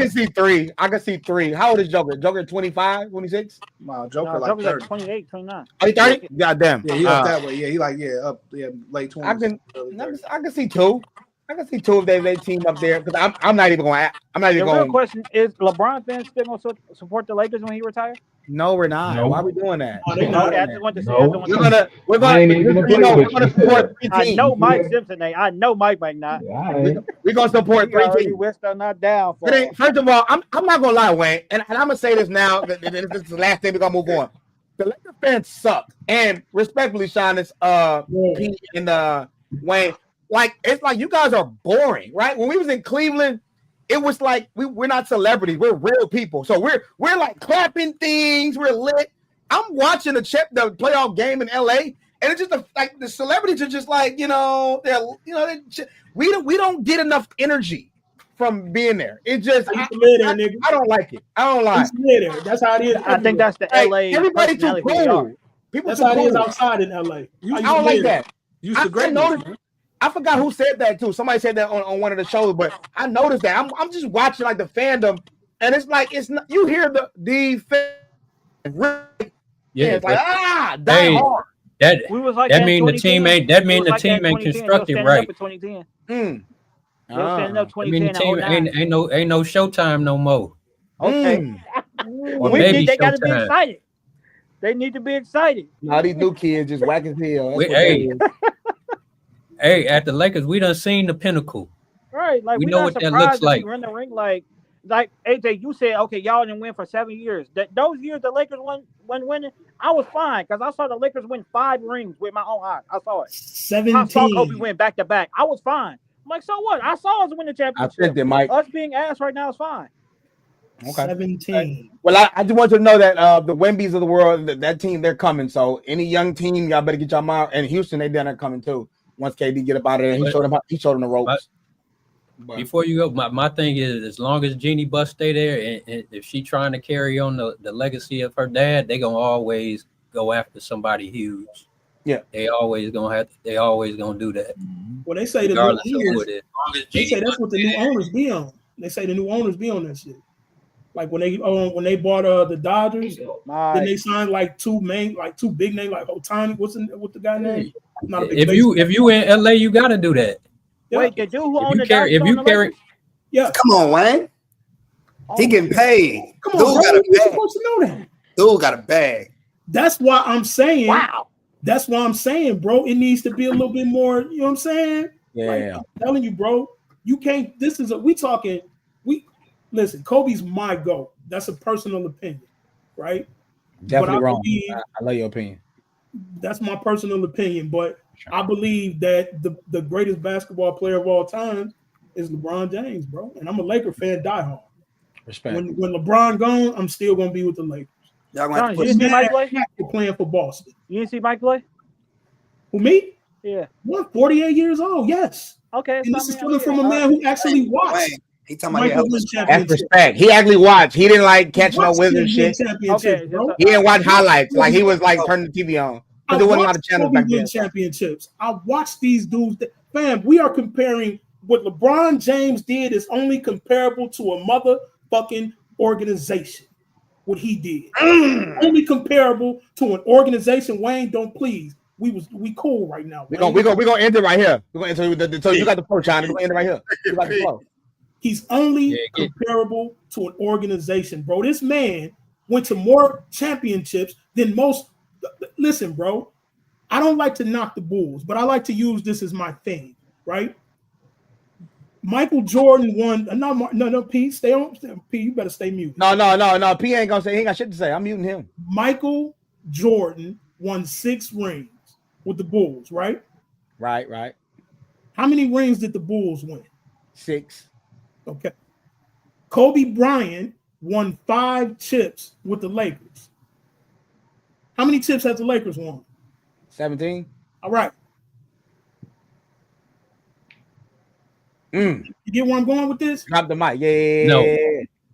can see three. How old is Joker? Joker 25, 26? wow, Joker No, like Joker's like 30. 28, 29. Are you 30? Goddamn. Yeah, he up that way. Yeah, he like up late 20s. I can early 30s. I can see two. I can see two if they team up there because I'm not even going. I'm not The even real going. question is: LeBron fans still gonna support the Lakers when he retires? No, we're not. No. Why are we doing that? No, they We're not. Okay, I doing just that. want to see. No. We're I ain't gonna even just gonna so you play know, we're with gonna you. support three I teams. know Mike Simpson ain't. I know Mike might not. We're gonna support He three already teams. wished on that downfall. First of all, I'm not gonna lie, Wayne, and I'm gonna say this now. This is the last thing we're gonna move on. The Lakers fans suck, and respectfully, Giannis, Pete, and Wayne, like it's like you guys are boring, right? When we was in Cleveland, it was like we're not celebrities, we're real people. So we're like clapping things, we're lit. I'm watching the playoff game in LA, and it's just like the celebrities are just like we don't get enough energy from being there. It just I used to live there, nigga. I don't like it. I don't I lie. used to live there. That's how it is. I think that's the Like, LA everybody too personality who they are. cool. People That's too how it is cool. outside in LA. I don't like that. Used to I greatness, noticed. man. I forgot who said that too. Somebody said that on one of the shows, but I noticed that. I'm just watching like the fandom, and it's like it's not. You hear the fans, it's like die hard. We was like That that mean the 2010. team ain't. That mean the team ain't constructed right. Up in 2010. Mm. They were standing up I mean the 2010 team and 09. ain't no Showtime no more. Okay. Or We maybe think they got to be Showtime. excited. They need to be excited. Now these new kids just whack as hell. That's what Hey. they is. Hey, at the Lakers, we done seen the pinnacle. Right. Like We we're know not what that surprised looks if like. we run the ring like AJ, you said, okay, y'all didn't win for 7 years. Those years the Lakers won winning, I was fine because I saw the Lakers win 5 rings with my own eyes. I saw it. 17. I saw Kobe win back to back. I was fine. I'm like, so what? I saw us win the championship. I sent it, Mike. Us being ass right now is fine. Okay. 17. Well, I just want you to know that the Wemby's of the world, that team, they're coming. So any young team, y'all better get y'all mind. And Houston, they down there coming too. Once KD get up out of there, he showed them the ropes. Before you go, my thing is, as long as Jeannie Buss stay there, and if she trying to carry on the legacy of her dad, they gonna always go after somebody huge. Yeah, they always gonna do that. Well, they say regardless the new of who owners, it is. they say that's what the new owners be on. They say the new owners be on that shit. Like when they bought the Dodgers, then they signed like two big names like Otani. What's the guy name? Not a big if you in LA, you gotta do that. Yeah. Wait, the dude who owned the carry, Dodgers if you on the carry, Lakers? Yeah. Come on, Wayne. He getting paid. Come on, bro. You're supposed to know that. Dude got a bag. That's why I'm saying. Wow. That's why I'm saying, bro. It needs to be a little bit more. You know what I'm saying? Yeah. Like, I'm telling you, bro. You can't. Listen. Kobe's my GOAT. That's a personal opinion, right? Definitely wrong. Believe, I love your opinion. That's my personal opinion, but I believe that the greatest basketball player of all time is LeBron James, bro. And I'm a Laker fan, diehard. Respect. When LeBron gone, I'm still gonna be with the Lakers. Y'all gonna have to you didn't see Mike play? Playing for Boston. You didn't see Mike play? Who, me? Yeah. What? 48 years old? Yes. Okay. And this is coming from a man who actually watched. He talking about Michael win That's championship. respect. He actually watched. He didn't like catch no wizard shit. Okay, bro. He didn't watch highlights. Like he was like turning the TV on because there wasn't a lot of channels back then. Championships. I watched these dudes. Fam, we are comparing what LeBron James did is only comparable to a motherfucking organization. What he did only comparable to an organization. Wayne, don't please. We cool right now. We're gonna end it right here. We're gonna so you got the flow, China. We're gonna end it right here. You got the flow. He's only comparable to an organization, bro. This man went to more championships than most. Listen, bro, I don't like to knock the Bulls, but I like to use this as my thing, right? Michael Jordan won. No, P, stay on. P, you better stay muted. No. P ain't gonna say. He ain't got shit to say. I'm muting him. Michael Jordan won 6 rings with the Bulls, right? Right. How many rings did the Bulls win? 6. Okay. Kobe Bryant won 5 chips with the Lakers. How many chips has the Lakers won? 17. All right. You get where I'm going with this? Drop the mic. Yeah. No.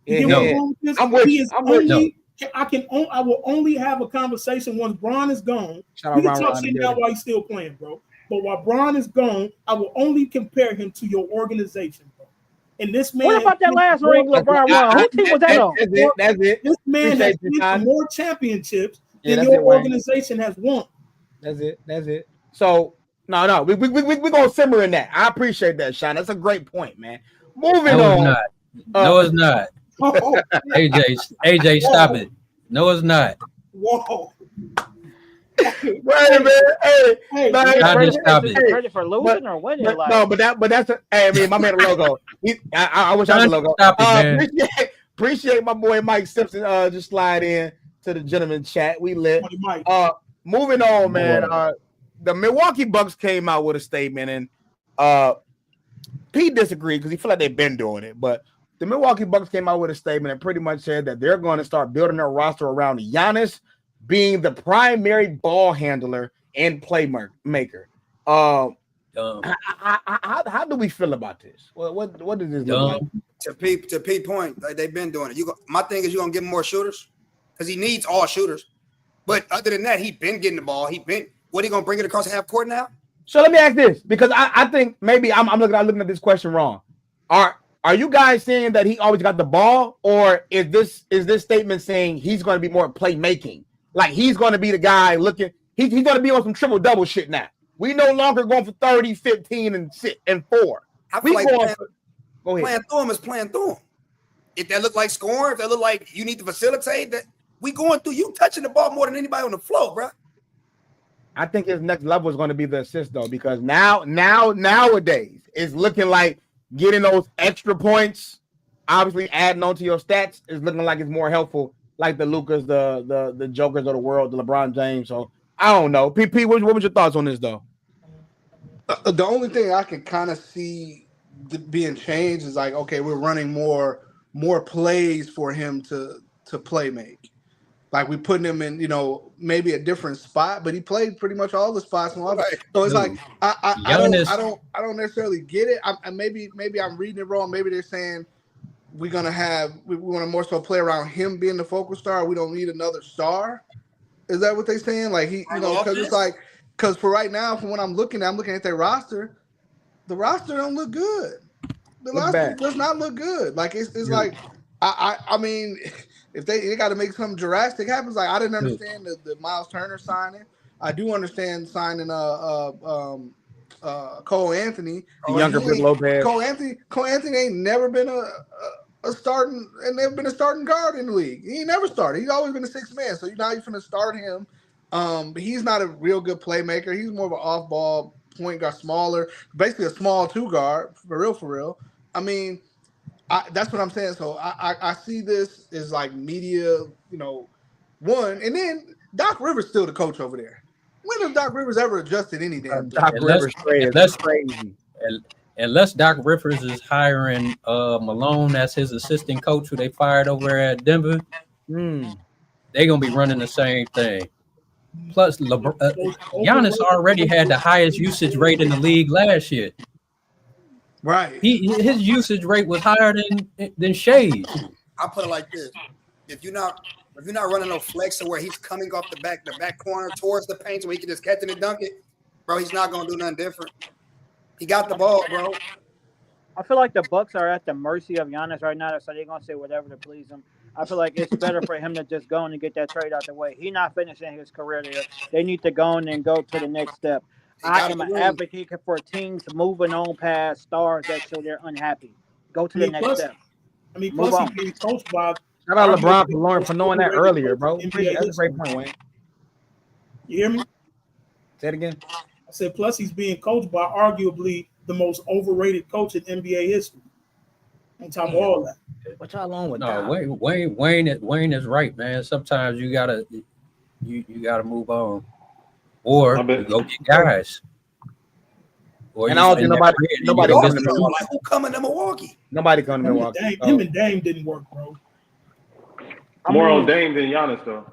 You get where I'm going with this? I'm with He you. is I'm with you. only. I will only have a conversation once Bron is gone. Shout We out can Ron talk shit now while he's still playing, bro. But while Bron is gone, I will only compare him to your organization, bro. And this man. What about that last ring LeBron won? Who team was that on? That's it. This man has won more championships than your organization has won. That's it. So no, we gonna simmer in that. I appreciate that, Sean. That's a great point, man. Moving on. No, it's not. AJ, stop it. No, it's not. Whoa. Wait a minute. Hey, credit for losing or winning? No, but that's I mean, my man, the logo. I wish I had the logo. Stop it, man. Appreciate my boy Mike Simpson. Just slide in to the gentleman chat. We lit. Moving on, man. The Milwaukee Bucks came out with a statement, and Pete disagreed because he feel like they've been doing it, but the Milwaukee Bucks came out with a statement and pretty much said that they're going to start building their roster around Giannis being the primary ball handler and playmaker. How do we feel about this? What does this look like? To Pete point, like they've been doing it. My thing is, you're gonna give him more shooters because he needs all shooters. But other than that, he's been getting the ball. What are you gonna bring it across half court now? So let me ask this, because I think maybe I'm looking at this question wrong. Are you guys saying that he always got the ball, or is this statement saying he's going to be more playmaking? Like he's going to be the guy looking. He's going to be on some triple double shit now. We no longer going for 30, 15, and 4. I feel like go ahead. Playing through him is playing through him. If that look like scoring, if that look like you need to facilitate, that we going through. You touching the ball more than anybody on the floor, bro. I think his next level is going to be the assist though, because nowadays it's looking like getting those extra points, obviously adding on to your stats, is looking like it's more helpful, like the Lucas, the Jokers of the world, the LeBron James. So I don't know. PP, what was your thoughts on this though? The only thing I can kind of see being changed is like, okay, we're running more plays for him to play make. Like we putting him in, maybe a different spot, but he played pretty much all the spots. So it's like I don't necessarily get it. Maybe I'm reading it wrong. Maybe they're saying we want to more so play around him being the focal star. We don't need another star. Is that what they're saying? Like because it's like, because for right now, from what I'm looking at their roster, the roster don't look good. The roster does not look good. Like it's like I mean. If they got to make something drastic happens, like I didn't understand the Miles Turner signing. I do understand signing Cole Anthony, the younger Brook Lopez. Cole Anthony ain't never been a starting guard in the league. He ain't never started. He's always been a sixth man. So now you're going to start him. But he's not a real good playmaker. He's more of an off-ball point guard, smaller, basically a small 2 guard for real. I mean. That's what I'm saying. So I see this as like media, one, and then Doc Rivers still the coach over there. When has Doc Rivers ever adjusted any damn thing? Doc Rivers is crazy. Unless Doc Rivers is hiring Malone as his assistant coach, who they fired over at Denver, they're gonna be running the same thing. Plus, Giannis already had the highest usage rate in the league last year. Right. His usage rate was higher than Shay's. I'll put it like this: if you're not running no flex to where he's coming off the back corner towards the paint, so he can just catch it and dunk it, bro, he's not gonna do nothing different. He got the ball, bro. I feel like the Bucks are at the mercy of Giannis right now, so they're gonna say whatever to please him. I feel like it's better for him to just go and get that trade out the way. He's not finishing his career there. They need to go and go to the next step. I am an advocate for teams moving on past stars that show they're unhappy. Go to the next step. Plus he's being coached by. Shout out LeBron for knowing that earlier, bro. That's a great point, Wayne. You hear me? Say it again. I said, plus he's being coached by arguably the most overrated coach in NBA history. On top of all that. What y'all on with? No, Wayne is right, man. Sometimes you gotta move on. Or go get guys. And I don't think nobody coming to Milwaukee. Who coming to Milwaukee? Nobody coming to Milwaukee. Him and Dame didn't work, bro. More on Dame than Giannis, though.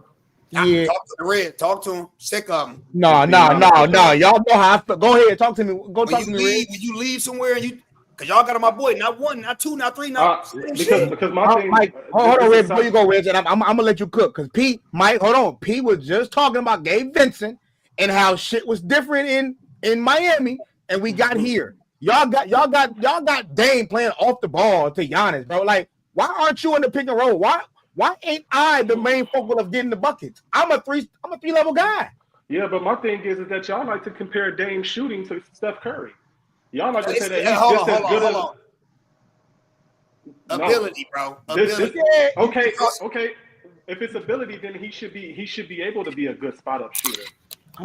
Yeah. Talk to the Red. Talk to him. Sick of him. No. Y'all know how I feel. Go ahead. Talk to me. Talk to me, Red. When you leave somewhere and Because y'all got on my boy, not one, not two, not three, not because my thing. Mike, hold on, Reg, before you go, Reg, and I'm gonna let you cook because Mike, hold on. Pete was just talking about Gabe Vincent and how shit was different in Miami, and we got here. Y'all got Dame playing off the ball to Giannis, bro. Like, why aren't you in the pick and roll? Why ain't I the main focal of getting the buckets? I'm a three level guy. Yeah, but my thing is that y'all like to compare Dame shooting to Steph Curry. Y'all like to say that he's just as good as ability, bro. Okay. If it's ability, then he should be able to be a good spot up shooter.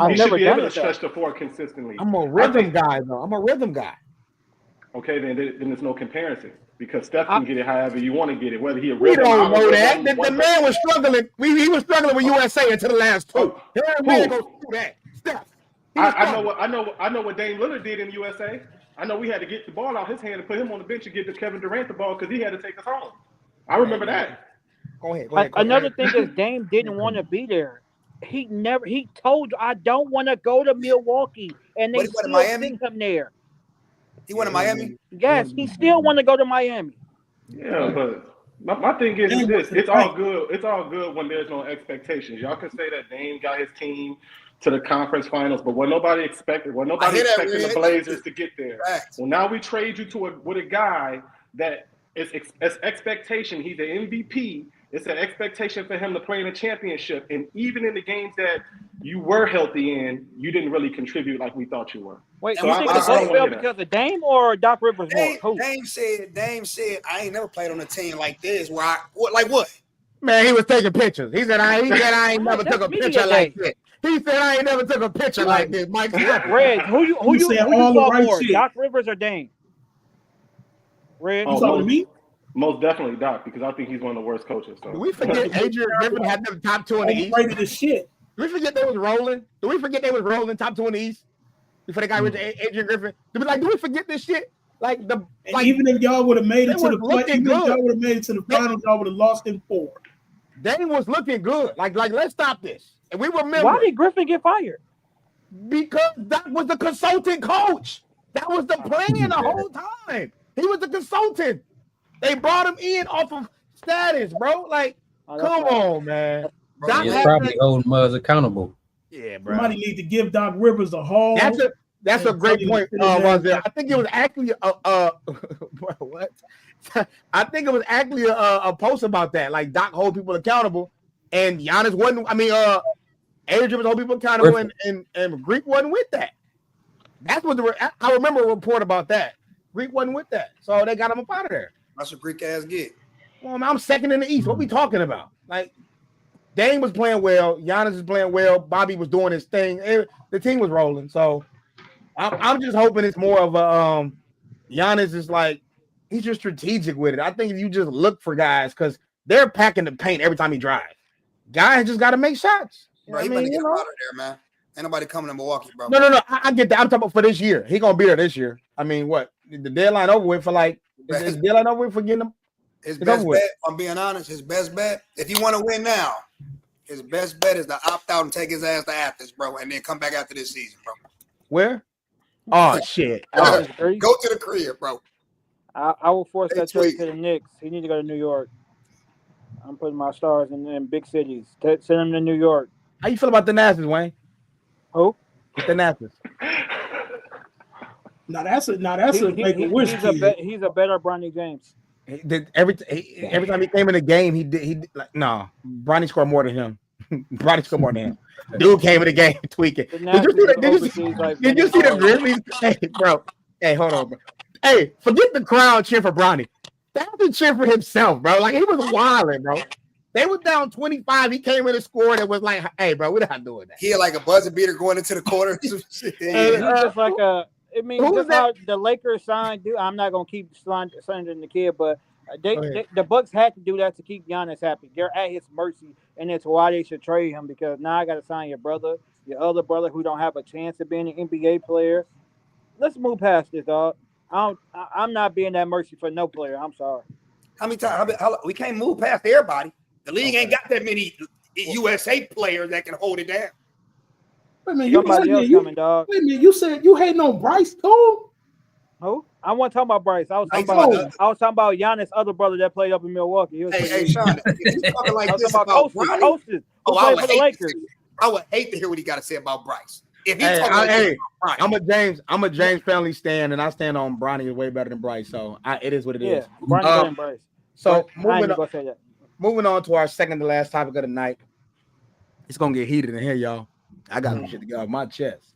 He should be able to stretch the floor consistently. I'm a rhythm guy, though. I'm a rhythm guy. Okay, then there's no comparison because Steph can get it however you want to get it. Whether he we don't know that. The man was struggling. He was struggling with USA until the last two. Man goes through that. Steph. I know what Dame Lillard did in USA. I know we had to get the ball out his hand and put him on the bench and give Kevin Durant the ball because he had to take us home. I remember that. Go ahead. Another thing is Dame didn't want to be there. He told you I don't want to go to Milwaukee, and they still sent him there. He went to Miami? Yes, he still want to go to Miami. Yeah, but my thing is this: it's all good. It's all good when there's no expectations. Y'all can say that Dame got his team to the conference finals, but nobody expected the Blazers to get there. Right. Well, now we trade you with a guy that it's expectation. He's an MVP. It's an expectation for him to play in a championship, and even in the games that you were healthy in, you didn't really contribute like we thought you were. Wait, so you think the Bucks fell because of Dame or Doc Rivers? Dame said, I ain't never played on a team like this. What? Man, he was taking pictures. He said, I ain't never took a picture like this. He said, I ain't never took a picture like this. Mike, Reg, who you saw more, Doc Rivers or Dame? Reg, you talking to me? Most definitely Doc, because I think he's one of the worst coaches. So. Do we forget Adrian Griffin had the top two in the East? Overrated as shit. Do we forget they was rolling? Do we forget they was rolling top two in the East? Before they got rid of Adrian Griffin? Do we forget this shit? Even if y'all would have made it to the play, even if y'all would have made it to the finals, y'all would have lost in 4. Dame was looking good. Like let's stop this. And we remember. Why did Griffin get fired? Because that was the consultant coach. That was the plan the whole time. He was the consultant. They brought him in off of status, bro. Like, come on, man. He's probably holding us accountable. Yeah, bro. Somebody need to give Doc Rivers a haul. That's a great point. I think it was actually what? I think it was actually a post about that. Like Doc hold people accountable, and Giannis wasn't. I mean, Adrian was hold people accountable, and Greek wasn't with that. That's what I remember a report about that. Greek wasn't with that, so they got him up out of there. That's a Greek ass gig. Well, I'm second in the East. What we talking about? Like, Dame was playing well. Giannis is playing well. Bobby was doing his thing. The team was rolling. So I'm just hoping it's more of a Giannis is like he's just strategic with it. I think if you just look for guys because they're packing the paint every time he drives. Guys just got to make shots. Bro, he better get him out of there, man. Ain't nobody coming to Milwaukee, bro. No. I get that. I'm talking about for this year. He gonna be there this year. I mean, what the deadline over with for like? Is the deadline over with for getting him? His best bet, I'm being honest, his best bet, if you want to win now, his best bet is to opt out and take his ass to Athens, bro, and then come back after this season, bro. Where? Oh, shit. Go to the crib, bro. I will force that trade to the Knicks. He needs to go to New York. I'm putting my stars in big cities. Send him to New York. How you feel about the Nazis, Wayne? Who? The Nazis. Now that's a make a wish. He's a better Bronny James. Every time he came in the game, he did like no. Bronny scored more than him. Bronny scored more than him. Dude came in the game tweaking. Did you see the Grizzlies? Hey, bro. Hey, hold on, bro. Hey, forget the crowd cheer for Bronny. That's the cheer for himself, bro. Like he was wilding, bro. They were down 25. He came in and scored and was like, "Hey, bro, we're not doing that." He had like a buzzer beater going into the corner. Just like I mean, just how the Lakers signed. Dude, I'm not gonna keep slandering the kid, but the Bucks had to do that to keep Giannis happy. They're at his mercy, and it's why they should trade him because now I got to sign your brother, your other brother who don't have a chance of being an NBA player. Let's move past this, dog. I'm not being that mercy for no player. I'm sorry. How many times? We can't move past everybody. The league ain't got that many USA players that can hold it down. Wait a minute, you said you hating on Bryce too? Who? I wasn't talking about Bryce. I was Hey, talking about Giannis' other brother that played up in Milwaukee. He was hey, Sean, if he's talking like I was this talking about about Bronny, Coasted, who played for the Lakers. I would hate to hear what he got to say about Bryce. If he's Hey, talking like this about Bronny, I'm a James family stand, and I stand on Bronny is way better than Bryce. So it is what it is. Yeah, Bronny better than Bryce. So But I ain't gonna say that. moving on to our second to last topic of the night. It's gonna get heated in here, y'all. I got some shit to get off my chest.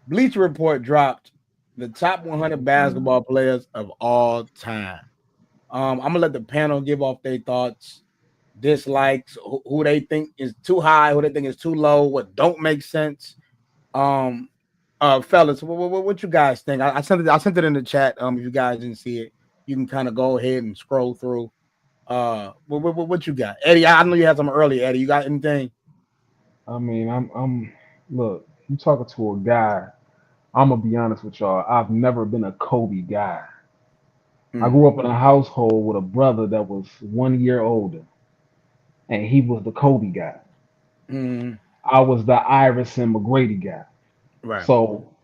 Bleacher Report dropped the top 100 basketball players of all time. I'm gonna let the panel give off their thoughts, dislikes, who they think is too high, who they think is too low, what don't make sense. Fellas, what you guys think? I sent it in the chat. If you guys didn't see it, you can kind of go ahead and scroll through. What you got, Eddie? I know you had some early. Eddie, you got anything? I mean, I'm look, you talking to a guy. I'm gonna be honest with y'all. I've never been a Kobe guy. I grew up in a household with a brother that was 1 year older, and he was the Kobe guy. I was the Iverson McGrady guy. Right. So,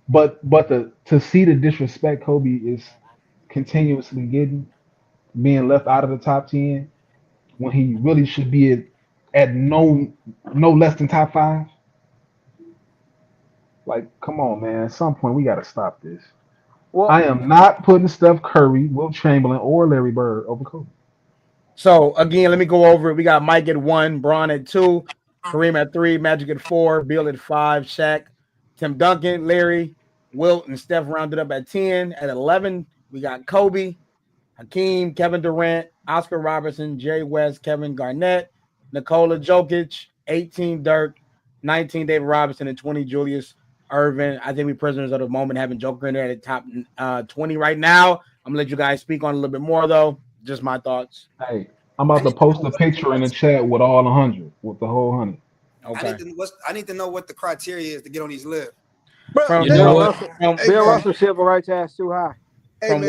but to see the disrespect Kobe is continuously getting, being left out of the top 10 when he really should be at no less than top 5. Like, come on, man. At some point, we got to stop this. Well, I am not putting Steph Curry, Wilt Chamberlain, or Larry Bird over Kobe. So, again, let me go over it. We got Mike at 1, Bron at 2, Kareem at 3, Magic at 4, Bill at 5, Shaq, Tim Duncan, Larry, Wilt, and Steph rounded up at 10. At 11, we got Kobe, Hakeem, Kevin Durant, Oscar Robertson, Jerry West, Kevin Garnett, Nikola Jokic, 18, Dirk, 19, David Robinson, and 20, Julius Irvin. I think we prisoners of the moment having Joker in there at the top 20 right now. I'm going to let you guys speak on it a little bit more, though. Just my thoughts. Hey, I'm about to post a picture in the chat with all 100, with the whole 100. Okay. I need to know what the criteria is to get on these lists. Bill Russell should have right to ass too high. From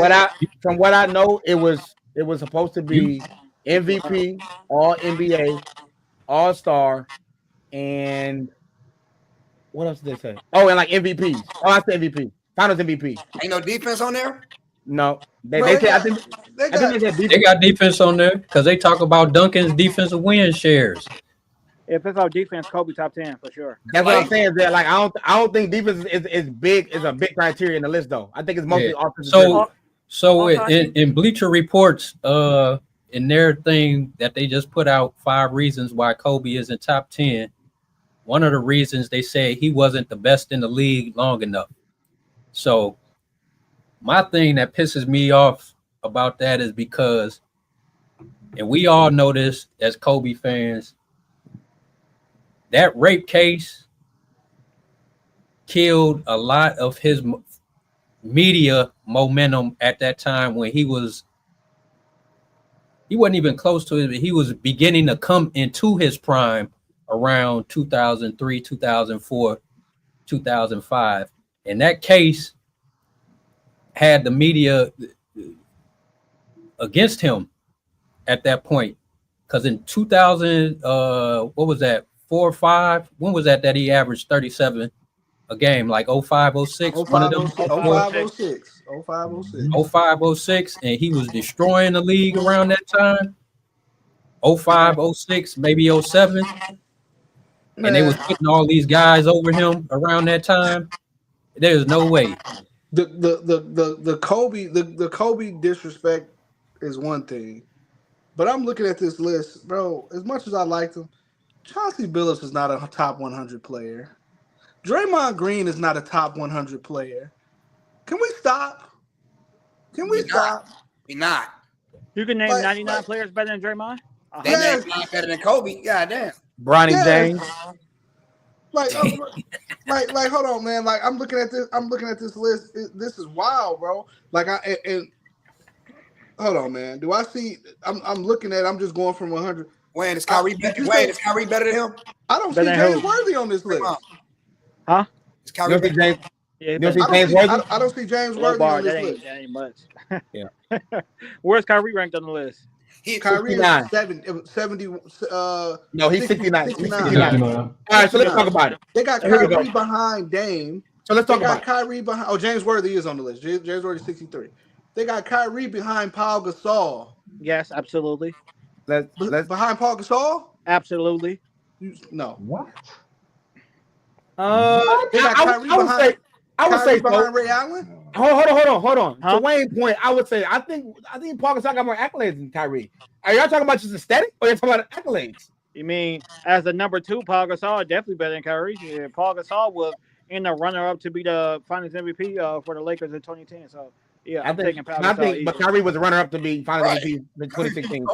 what I know, it was supposed to be MVP, All NBA, All Star, and what else did they say? Oh, and like MVPs. Oh, I said MVP. Finals MVP. Ain't no defense on there? No. They got defense on there because they talk about Duncan's defensive win shares. If it's on defense, Kobe top 10 for sure. That's what I'm saying. That like I don't think defense is a big criteria in the list though. I think it's mostly offensive. So in Bleacher Reports, in their thing that they just put out 5 reasons why Kobe isn't top 10. One of the reasons they say he wasn't the best in the league long enough. So my thing that pisses me off about that is because, and we all know this as Kobe fans, that rape case killed a lot of his media momentum at that time when he wasn't even close to it. He was beginning to come into his prime around 2003, 2004, 2005. And that case had the media against him at that point. Because in 2000, what was that, 4 or 5? When was that he averaged 37 a game? Like 05, 06? 05, 06, and he was destroying the league around that time. 05, 06, maybe 07. And they was putting all these guys over him around that time. There's no way. The Kobe disrespect is one thing, but I'm looking at this list, bro. As much as I liked him, Chauncey Billups is not a top 100 player. Draymond Green is not a top 100 player. Can we stop? We're not. You can name 99 players better than Draymond? Yes. Not better than Kobe. God damn. Bronny James. Like, hold on, man. Like, I'm looking at this list. This is wild, bro. Like, hold on, man. Do I see? I'm looking at. I'm just going from 100. Wayne, is Kyrie better than him? I don't see James Worthy on this list. Huh? Is Kyrie better? James? I don't see James Worthy on this list. That ain't much. Yeah. Where's Kyrie ranked on the list? Kyrie is 70. No, he's 69. 69. All right, so let's talk about it. They got Kyrie behind Dame. So let's They talk got about it. Kyrie behind. Oh, James Worthy is on the list. James Worthy 63. They got Kyrie behind Paul Gasol. Yes, absolutely. Let's Behind Paul Gasol? Absolutely. No. What? They got Kyrie I would say Kyrie so. behind Ray Allen. Hold on. Huh? To Wayne's point, I would say I think Paul Gasol got more accolades than Kyrie. Are y'all talking about just aesthetic or you talking about accolades? You mean as the number 2, Paul Gasol definitely better than Kyrie. Yeah, Paul Gasol was in the runner-up to be the Finals MVP for the Lakers in 2010. So yeah, I'm taking Paul Gasol. But Kyrie was a runner-up to be Finals MVP in 2016.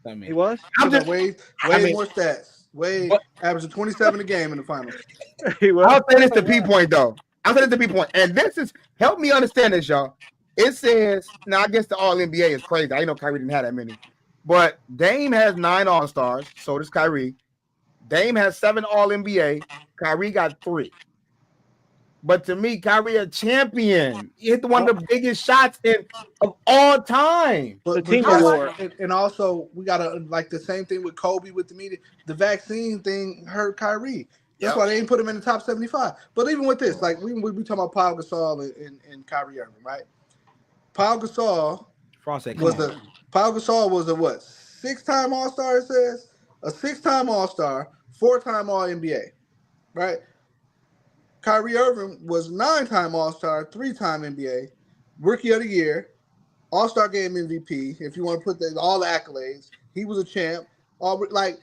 I mean, He was. I'm just way more stats. Averaging 27 a game in the finals. He was. I'll say this to P point though. And this is help me understand this, y'all. It says now I guess the All NBA is crazy. I know Kyrie didn't have that many, but Dame has 9 All-Stars. So does Kyrie. Dame has 7 All NBA. Kyrie got 3. But to me, Kyrie a champion. He hit one of the biggest shots of all time. The team award. And also we gotta like the same thing with Kobe with the media. The vaccine thing hurt Kyrie. That's why they didn't put him in the top 75. But even with this, like we talking about Paul Gasol and Kyrie Irving, right? Paul Gasol was a what? 6-time All-Star, it says? A 6-time All-Star, 4-time All-NBA, right? Kyrie Irving was 9-time All-Star, 3-time NBA, Rookie of the Year, All-Star Game MVP. If you want to put all the accolades, he was a champ. Like,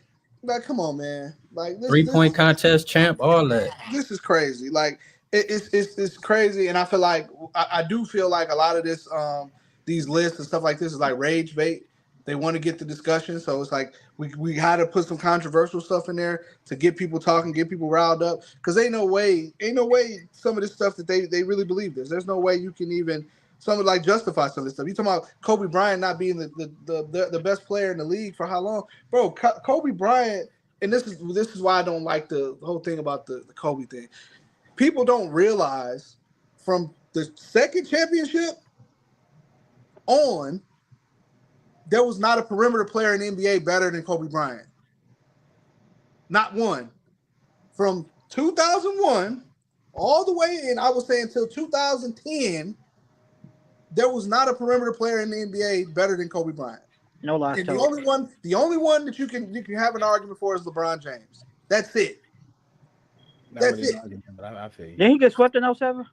come on, man. Like 3-point contest champ, all that. This is crazy. Like, it's crazy, and I feel like I do feel like a lot of this these lists and stuff like this is like rage bait. They want to get the discussion, so it's like we had to put some controversial stuff in there to get people talking, get people riled up. Because ain't no way some of this stuff that they really believe this. There's no way you can even like justify some of this stuff. You talking about Kobe Bryant not being the best player in the league for how long, bro? Kobe Bryant, and this is why I don't like the whole thing about the Kobe thing. People don't realize from the second championship on, there was not a perimeter player in the NBA better than Kobe Bryant. Not one. From 2001 all the way in, I would say until 2010, there was not a perimeter player in the NBA better than Kobe Bryant. No lie. And the only one that you can have an argument for is LeBron James. That's it. That's it. But I feel you. Did he get swept in 07?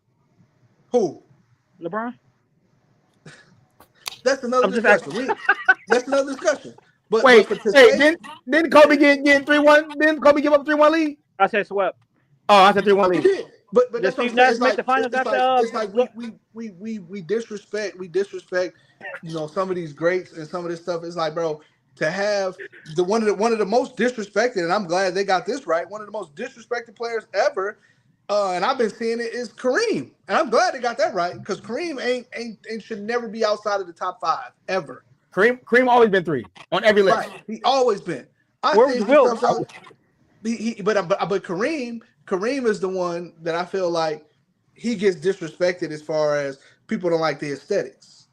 Who? LeBron? That's another discussion. That's another discussion. But wait, didn't Kobe get 3-1? Didn't Kobe give up 3-1 lead? I said swept. Oh, I said 3-1 lead. He did. But that's what I'm saying. It's like we disrespect, some of these greats and some of this stuff. It's like, bro, to have one of the most disrespected, and I'm glad they got this right, one of the most disrespected players ever, and I've been seeing it, is Kareem. And I'm glad they got that right, because Kareem ain't should never be outside of the top 5 ever. Kareem always been 3 on every list. Right. He always been. But Kareem is the one that I feel like he gets disrespected as far as people don't like the aesthetics.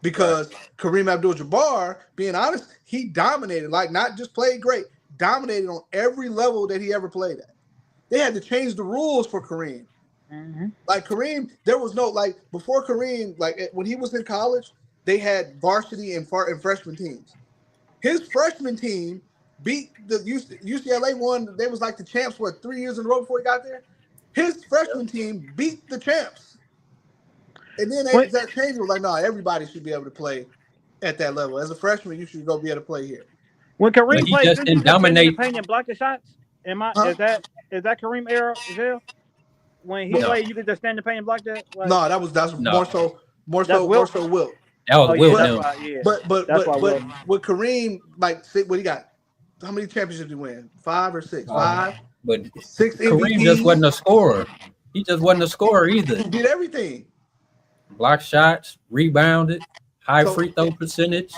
Because Kareem Abdul-Jabbar, being honest, he dominated, like not just played great, dominated on every level that he ever played at. They had to change the rules for Kareem. Mm-hmm. Like Kareem, there was no, like before Kareem, like when he was in college, they had varsity and freshman teams. His freshman team beat the UCLA one. They was like the champs, 3 years in a row before he got there? His freshman team beat the champs. And then that change was like, no, everybody should be able to play at that level. As a freshman, you should go be able to play here. When Kareem played, just didn't dominate. Paint and block the shots. Is that Kareem era? When he played, you could just stand in the paint and block that. Like, no, that's more so Wilt. That was Wilt. But with Kareem, like, what he got? How many championships did he win? 5 or 6? 5. But 6 Kareem MVPs. just wasn't a scorer. He just wasn't a scorer either. He did everything. Block shots, rebounded, high free throw percentage.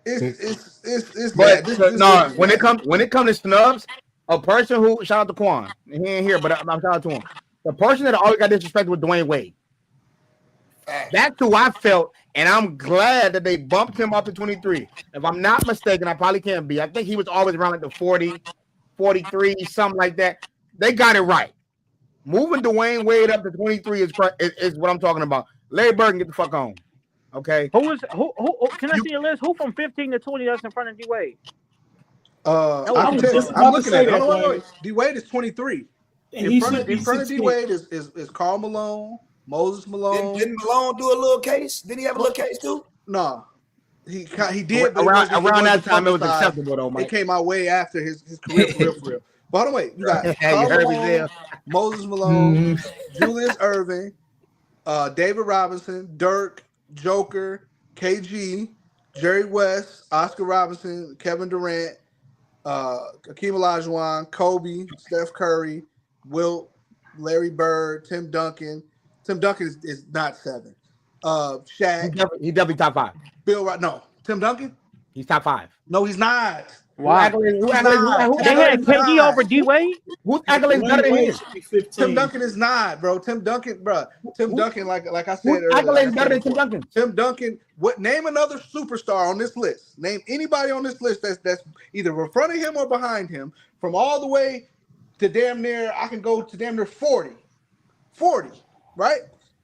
It's but bad. When it comes to snubs, a person who, shout out to Quan, he ain't here, but I'm shout out to him. The person that always got disrespected was Dwayne Wade. That's who I felt, and I'm glad that they bumped him up to 23. If I'm not mistaken, I probably can't be. I think he was always around like the 40, 43, something like that. They got it right. Moving Dwayne Wade up to 23 is what I'm talking about. Larry Bird, get the fuck on. Okay. Who can I see a list? Who from 15 to 20 that's in front of D Wade? I was can just tell you. about I'm to looking say at it. that, Hold on, Flagg. wait. D Wade is 23. And In he front should of be D 16. Wade is Karl Malone, Moses Malone. Didn't Malone do a little case? Didn't he have a little case too? No, he did, but Around it that wasn't time, it was publicized. acceptable though, It Mike. came out way after his career for real. But hold on, wait. You got You Karl heard me Malone, there. Moses Malone, Julius Erving, David Robinson, Dirk, Joker, KG, Jerry West, Oscar Robinson, Kevin Durant, Hakeem Olajuwon, Kobe, Steph Curry, Wilt, Larry Bird, Tim Duncan. Tim Duncan is not 7. Shaq. He definitely top 5. Bill Russell. No. Tim Duncan? He's top 5. No, he's not. Why? Who They had KD over D Wade. Who's accolades better than his? Tim Duncan is not, bro. Tim Duncan, like I said Who's earlier. accolades better than Tim Duncan? Tim Duncan. Name another superstar on this list. Name anybody on this list that's either in front of him or behind him, from all the way to damn near. I can go to damn near 40, right?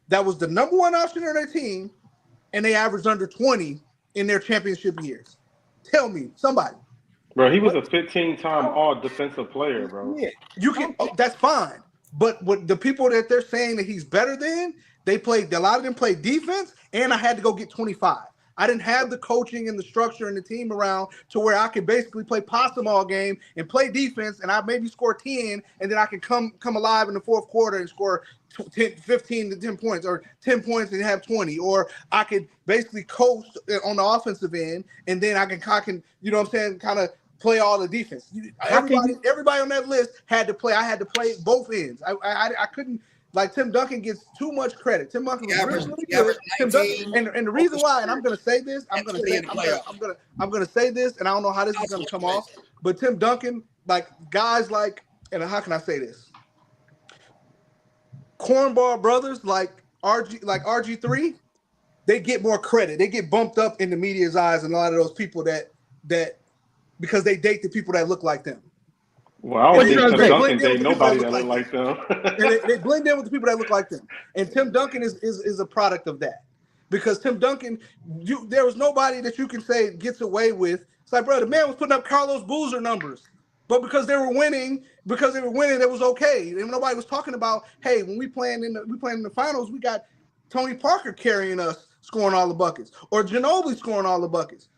That was the number 1 option on their team, and they averaged under 20 in their championship years. Tell me, somebody. Bro, he was a 15-time all defensive player, bro. Yeah, you can. That's fine. But what the people that they're saying that he's better than, a lot of them played defense, and I had to go get 25. I didn't have the coaching and the structure and the team around to where I could basically play possum all game and play defense, and I maybe score 10, and then I can come alive in the fourth quarter and score 15 to 10 points, or 10 points and have 20, or I could basically coast on the offensive end, and then I can you know what I'm saying, kind of play all the defense. Everybody on that list had to play. I had to play both ends. I couldn't. Like, Tim Duncan gets too much credit. Tim Duncan was really good. Tim Duncan, and the reason why, and I'm going to say this, I'm going to say this, and I don't know how this is going to come off, but Tim Duncan, like guys like, and how can I say this? Cornball brothers like RG3, they get more credit. They get bumped up in the media's eyes, and a lot of those people that because they date the people that look like them. Well, I don't think Tim Duncan date nobody that look like them. And they blend in with the people that look like them. And Tim Duncan is a product of that. Because Tim Duncan, there was nobody that you can say gets away with. It's like, bro, the man was putting up Carlos Boozer numbers. But because they were winning, it was okay. And nobody was talking about, hey, when we playing in the finals, we got Tony Parker carrying us, scoring all the buckets, or Ginobili scoring all the buckets.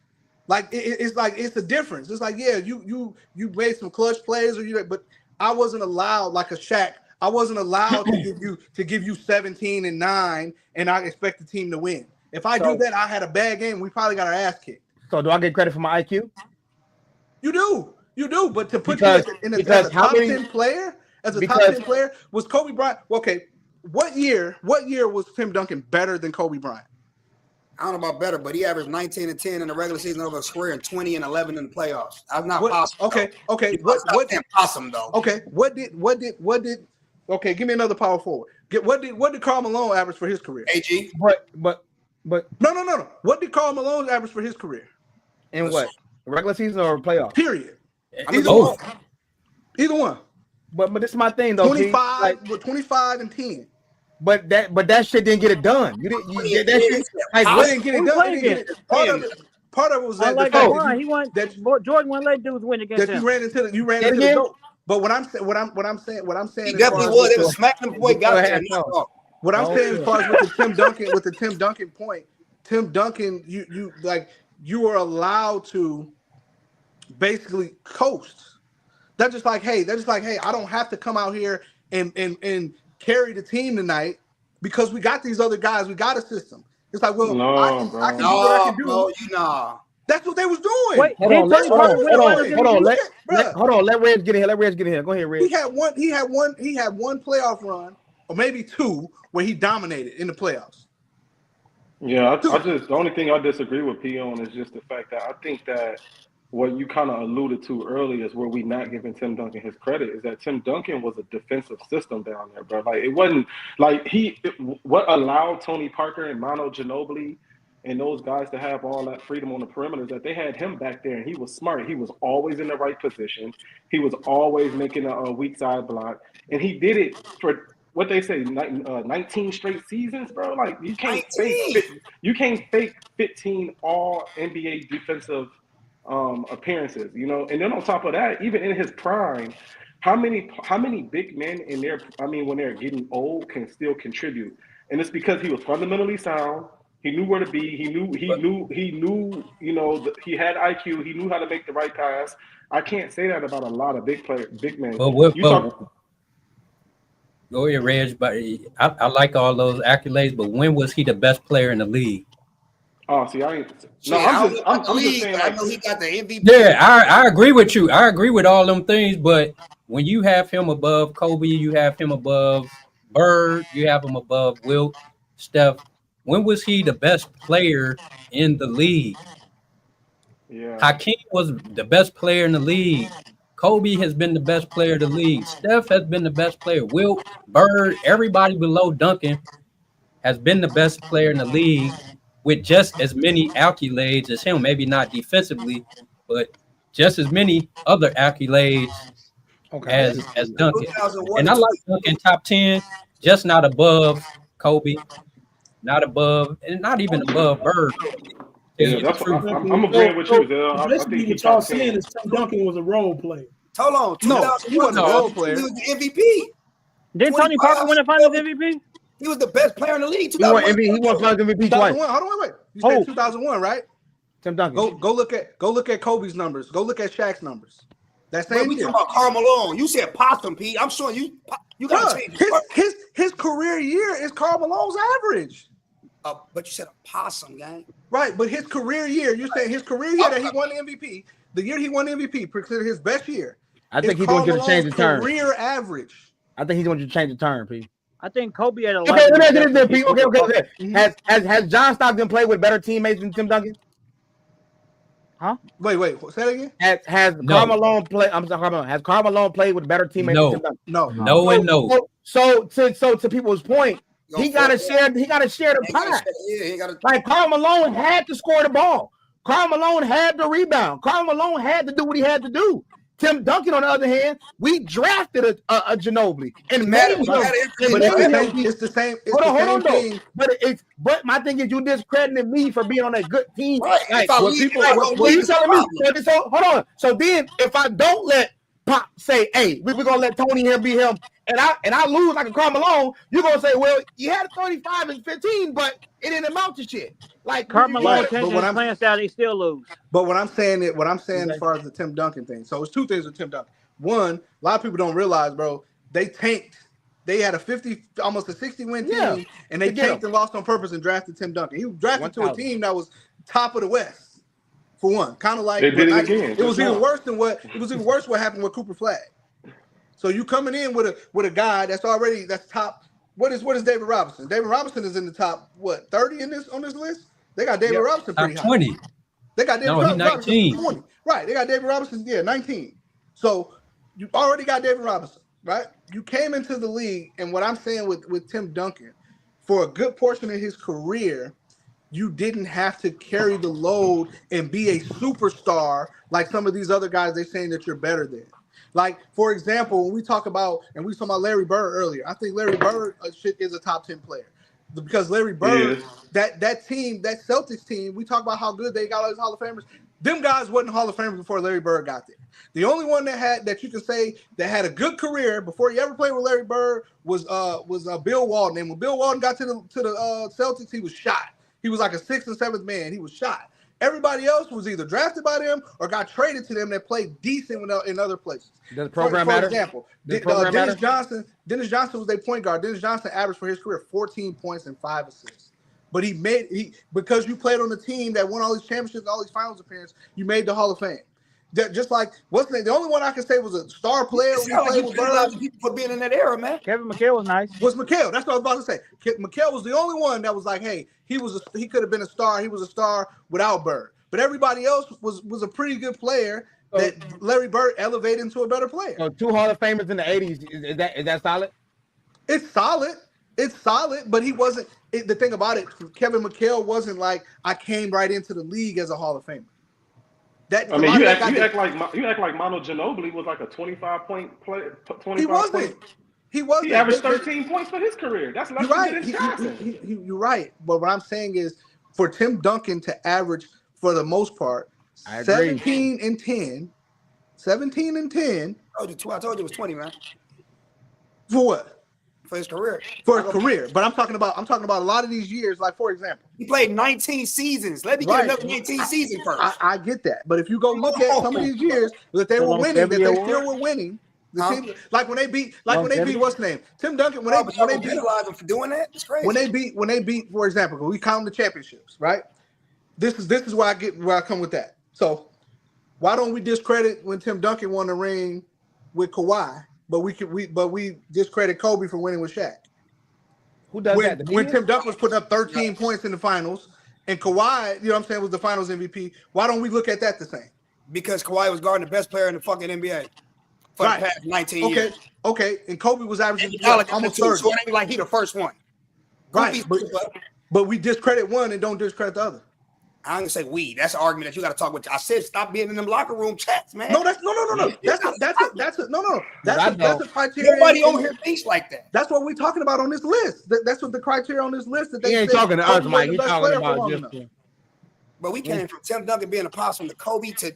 Like it's a difference. It's like, yeah, you made some clutch plays, but I wasn't allowed, like a Shaq. I wasn't allowed to give you 17 and 9, and I expect the team to win. If I do that, I had a bad game. We probably got our ass kicked. So do I get credit for my IQ? You do. But to put you as a top 10 player, was Kobe Bryant? Okay, what year was Tim Duncan better than Kobe Bryant? I don't know about better, but he averaged 19 and 10 in the regular season over a square and 20 and 11 in the playoffs. That's not possible. Okay. What awesome though? Okay. What did? Okay, give me another power forward. What did Karl Malone average for his career? AG. But no. What did Karl Malone average for his career? In what? Regular season or playoffs? Period. Either one. But this is my thing though. 25 and 10. But that shit didn't get it done. You didn't that shit. Like, didn't get it done. Part of it was that he won. Jordan won't let dudes win against him. You ran into the goal. But what I'm saying, he definitely was. It was smacking him before he got there. What I'm saying as far as with the Tim Duncan point, Tim Duncan, you were allowed to basically coast. That's just like, hey, I don't have to come out here and carry the team tonight because we got these other guys. We got a system. It's like, well, I can do what I can do. No, that's what they was doing. Wait, hold on. Let Reg get in here. Go ahead, Reg. He had one playoff run, or maybe 2, where he dominated in the playoffs. Yeah, the only thing I disagree with P on is just the fact that I think that what you kind of alluded to earlier is where we not giving Tim Duncan his credit is that Tim Duncan was a defensive system down there, bro. Like, it wasn't like what allowed Tony Parker and Manu Ginobili and those guys to have all that freedom on the perimeters, that they had him back there and he was smart. He was always in the right position. He was always making a weak side block. And he did it for what they say, 19 straight seasons, bro. Like you can't 19. fake 15 all NBA defensive appearances, you know. And then on top of that, even in his prime, how many big men in their, I mean, when they're getting old, can still contribute? And it's because he was fundamentally sound. He knew where to be. He knew. You know, he had IQ. He knew how to make the right pass. I can't say that about a lot of big men. Go ahead, Reg. But I like all those accolades. But when was he the best player in the league? Oh, see, I'm just saying. I know he got the MVP. Yeah, I agree with you. I agree with all them things. But when you have him above Kobe, you have him above Bird, you have him above Wilt, Steph. When was he the best player in the league? Yeah. Hakeem was the best player in the league. Kobe has been the best player in the league. Steph has been the best player. Wilt, Bird, everybody below Duncan has been the best player in the league with just as many accolades as him. Maybe not defensively, but just as many other accolades as Duncan. And I like Duncan top 10, just not above Kobe, not above, and not even above Bird. Yeah, that's what I'm agreeing with you, Zell. Basically, what y'all saying is Tim Duncan was a role player. Hold on, No, he wasn't a role player. He was the MVP. Didn't Tony Parker win the Finals MVP? He was the best player in the league. He won MVP twice. 2001. Hold on, wait. You said 2001, right? Tim Duncan. Go look at Kobe's numbers. Go look at Shaq's numbers. That same we year. talking about Karl Malone. You said Possum, Pete. I'm showing you. You got to change his career year is Karl Malone's average. But you said a possum, gang. Right, but his career year, you're saying his career year that he won the MVP, the year he won the MVP, considered his best year. I think he's going to change the term. Career average. I think he's going to change the term, Pete. I think Kobe had a lot. Okay. Has John Stockton played with better teammates than Tim Duncan? Huh? Wait. Say that again. Has Karl Malone played? I'm sorry, has Karl Malone played with better teammates than Tim Duncan? No. So to people's point, he got to share. He got to share the pie. Like Karl Malone had to score the ball. Karl Malone had to rebound. Karl Malone had to do what he had to do. Tim Duncan, on the other hand, we drafted a Ginobili and made him. It's the same. Hold on. But my thing is, you discrediting me for being on a good team. Right. Like, what you telling me? So hold on. So then, if I don't let Pop say, "Hey, we're gonna let Tony here be him," and I lose like a Karl Malone, you're gonna say, "Well, you had 35 and 15, but it didn't amount to shit." Like Karl Malone changed his playing style, they still lose. But what I'm saying as far as the Tim Duncan thing, so it's two things with Tim Duncan. One, a lot of people don't realize, bro, they tanked. They had almost a 60-win team, and they tanked and lost on purpose and drafted Tim Duncan. He was drafted to a team that was top of the West. For one, kind of like they did it again. It was even worse what happened with Cooper Flagg. So you coming in with a guy that's top. What is David Robinson? David Robinson is in the top 30 on this list. They got David Robinson pretty high. 20. They got David Robinson 19. 20. Right. They got David Robinson 19. So you already got David Robinson, right? You came into the league, and what I'm saying with Tim Duncan, for a good portion of his career, you didn't have to carry the load and be a superstar like some of these other guys they're saying that you're better than. Like, for example, when we talk about Larry Bird earlier, I think Larry Bird is a top 10 player. Because Larry Bird, that team, that Celtics team, we talk about how good they got all these Hall of Famers. Them guys wasn't Hall of Famers before Larry Bird got there. The only one that you can say that had a good career before he ever played with Larry Bird was Bill Walton. And when Bill Walton got to the Celtics, he was shot. He was like a 6th and 7th man. He was shot. Everybody else was either drafted by them or got traded to them that played decent in other places. Does the program matter? For example, Dennis Johnson was their point guard. Dennis Johnson averaged for his career 14 points and 5 assists. But because you played on the team that won all these championships, all these finals appearances, you made the Hall of Fame. Just like the only one I can say was a star player. People for being in that era, man. Kevin McHale was nice. Was McHale? That's what I was about to say. McHale was the only one that was like, hey, he could have been a star. He was a star without Bird. But everybody else was a pretty good player that Larry Bird elevated into a better player. So 2 Hall of Famers in the 80s, is that solid? It's solid. It's solid, but he wasn't. The thing about it, Kevin McHale wasn't like I came right into the league as a Hall of Famer. That I mean, you act like Manu Ginobili was like a 25-point player. 25 he wasn't. Point. He wasn't. He averaged 13 points for his career. That's less than Dennis Johnson. You're right. But what I'm saying is, for Tim Duncan to average, for the most part, 17 and 10. I told you it was 20, man. For what? For his career. For his career. But I'm talking about a lot of these years. Like, for example, he played 19 seasons. Let me get another 19 season first. I get that. But if you go look at some of these years that they were winning, that they still were winning. Like when they beat what's the name? Tim Duncan. When they beat him for doing that, it's crazy. When they beat, for example, we count the championships, right? This is where I come with that. So why don't we discredit when Tim Duncan won the ring with Kawhi, but we discredit Kobe for winning with Shaq? Who does that? When Tim Duncan was putting up 13 points in the finals and Kawhi, you know what I'm saying, was the finals MVP, why don't we look at that the same? Because Kawhi was guarding the best player in the fucking NBA for the past 19 years. Okay, and Kobe was averaging almost 30. So it ain't like he the first one. Right, but we discredit one and don't discredit the other. I ain't gonna say we. That's an argument that you got to talk with. I said stop being in them locker room chats, man. No. That's a criteria. Nobody on here thinks like that. That's what we're talking about on this list. That's what the criteria on this list that they. He ain't talking to us, Mike. He's talking about just. But we came from Tim Duncan being a possum to Kobe to.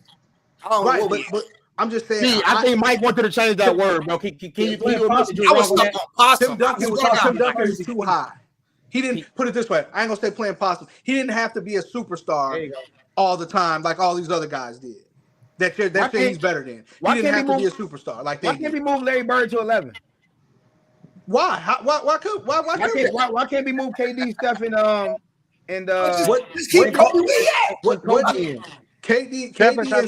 I don't know what but I'm just saying. See, I think Mike wanted to change that word, bro. Can you admit that I was stuck on possum. Tim Duncan was too high. He didn't put it this way. I ain't gonna say playing possum. He didn't have to be a superstar all the time like all these other guys did. That he's better than. He didn't have to be a superstar like they did. Why can't we move Larry Bird to 11? Why? Why can't we move KD, Steph, KD and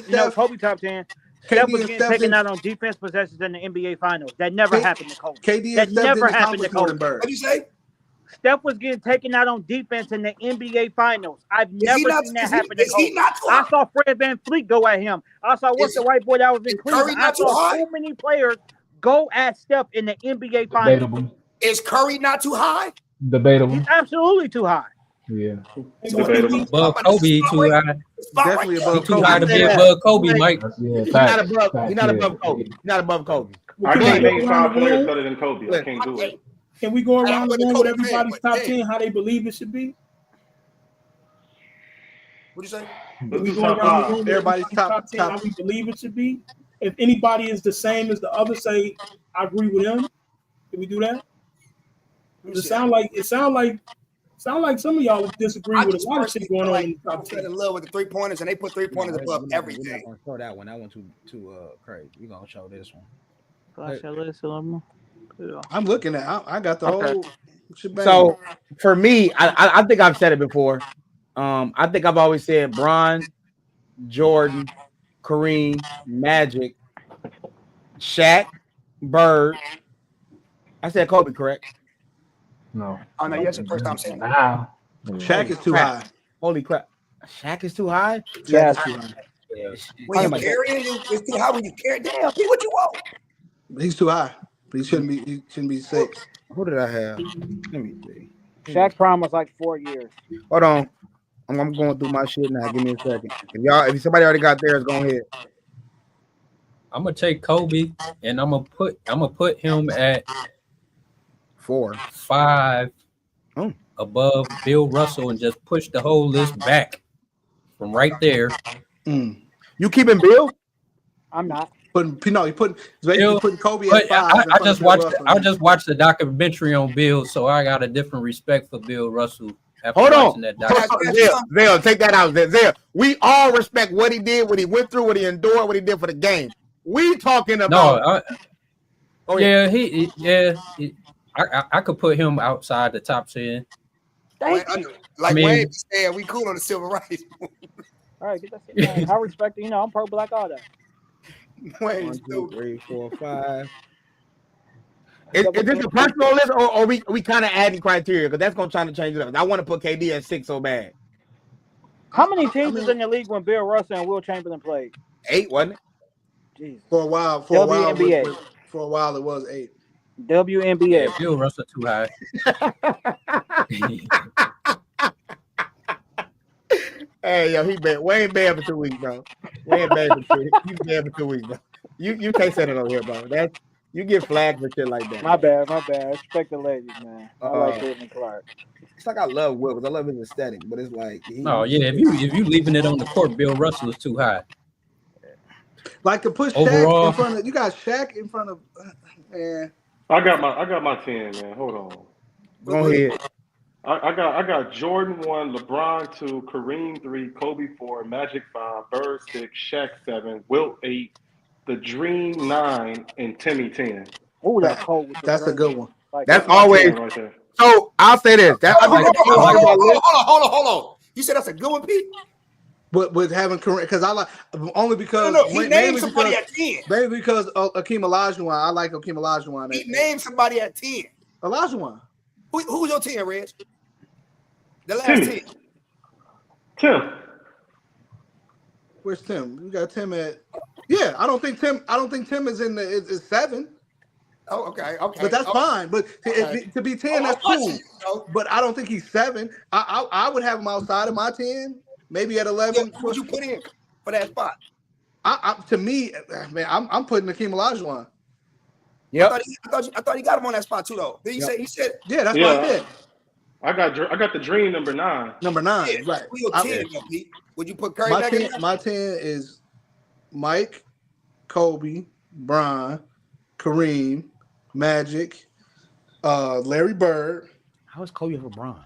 Steph? Kobe top 10. Steph was getting taken out on defense possessions in the NBA Finals. That never happened to Kobe. That never happened to Kobe. What did you say? Steph was getting taken out on defense in the NBA Finals. I've never seen that happen to Kobe. I saw Fred VanVleet go at him. I saw what's the white boy that was in Cleveland. I saw so many players go at Steph in the NBA Finals. Debatable. Is Curry not too high? Debatable. He's absolutely too high. Yeah. Above Kobe, too high. Definitely above Too high to be above Kobe, Mike. He's not above Kobe. He's not above Kobe. I can't name 5 players better than Kobe. I can't do it. Can we go around the room with everybody's top 10, how they believe it should be? What'd you say? Can we go around the room with everybody's top 10, how we believe it should be? If anybody is the same as the other, say, I agree with them. Can we do that? It sound like some of y'all disagree with a lot of shit going on in the top 10. In love with the 3-pointers, and they put 3-pointers above everything. We're not gonna show that one. That one too crazy. We're gonna show this one. I'm looking at. I got the whole shebang. So for me, I think I've said it before. I think I've always said Bron, Jordan, Kareem, Magic, Shaq, Bird. I said Kobe, correct? No. Oh no, that's the first time saying that. Nah. Shaq is too high. Holy crap! Shaq is too high. Shaq is too high. When you carrying, it's too high. When you carry, damn, see what you want. He's too high. He shouldn't be 6. Who did I have? Let me see. Shaq prime was like 4 years. Hold on. I'm going through my shit now. Give me a second. If somebody already got theirs, go ahead. I'm gonna take Kobe and I'm gonna put him at 4, 5 above Bill Russell and just push the whole list back from right there. You keeping Bill? I'm not. You're putting Kobe at 5. I just watched the documentary on Bill, so I got a different respect for Bill Russell. Hold on, Zell, take that out. Zell, we all respect what he did, what he went through, what he endured, what he did for the game. We talking about. I could put him outside the top 10. Wayne said, we cool on the civil rights. All right, get that shit. I respect it. I'm pro black all that. 1, 2, 3, 4, 5. Is this a personal list, or we kind of adding criteria? Because that's gonna try to change it up. I want to put KD at 6 so bad. How many teams was in the league when Bill Russell and Will Chamberlain played? 8, wasn't it? Jeez. For a while, it was 8. WNBA. Yeah, Bill Russell too high. Hey, yo, he bad. Wayne bad for 2 weeks, bro. Wayne bad for 2 weeks. He's bad for 2 weeks, bro. You can't say that over here, bro. That's you get flagged for shit like that. My bro. bad. Respect the ladies, man. I like Caitlin Clark. It's like I love Will because I love his aesthetic, but it's like Oh yeah, if you leaving it on the court, Bill Russell is too high. Like to put Shaq Overall- in front of you got Shaq in front of man. I got my 10, man. Hold on. Go ahead. I got Jordan 1, LeBron 2, Kareem 3, Kobe 4, Magic 5, Bird 6, Shaq 7, Wilt 8, The Dream 9, and Timmy 10. Oh, that's cold. With the That's a ring. good one. Like, That's my always 10 right there. so. I'll say this. That I think Hold on. You said that's a good one, Pete? But with having Kareem, because I like only because No, he mainly named somebody because- at 10. Maybe because Akeem Olajuwon. I like Akeem Olajuwon. He named somebody at 10. Olajuwon. Who's your 10, Reg? The last Timmy. 10. Tim. Where's Tim? You got Tim at. Yeah, I don't think Tim is in the is 7. Oh, okay. But that's fine. But to be 10, that's cool. So, But I don't think he's 7. I would have him outside of my 10, maybe at 11. who would you put in for that spot? To me, man, I'm putting Akeem Olajuwon. Yep. I thought he got him on that spot too, though. Then he said, Yeah, that's what I said. I got the Dream number 9. Number 9, yeah, right? who your 10, though, Pete? Would you put Curry My back 10, in there? my 10 is Mike, Kobe, Bron, Kareem, Magic, Larry Bird. How is Kobe over Bron?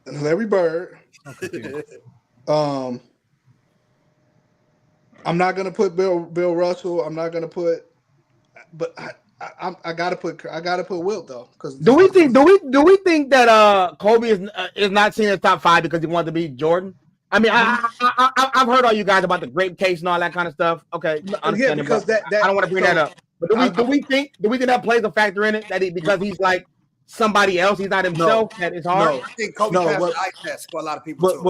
Larry Bird. I'm not gonna put Bill Russell. I'm not gonna put, but I gotta put Wilt though. Because Do we think that Kobe is not seen as top 5 because he wanted to be Jordan? I mean, I've heard all you guys about the grape case and all that kind of stuff. Okay, yeah, because that I don't want to bring that up. But do we think that plays a factor in it? That because he's like somebody else, he's not himself. That it's hard. No. I think Kobe passed the eye test for a lot of people too.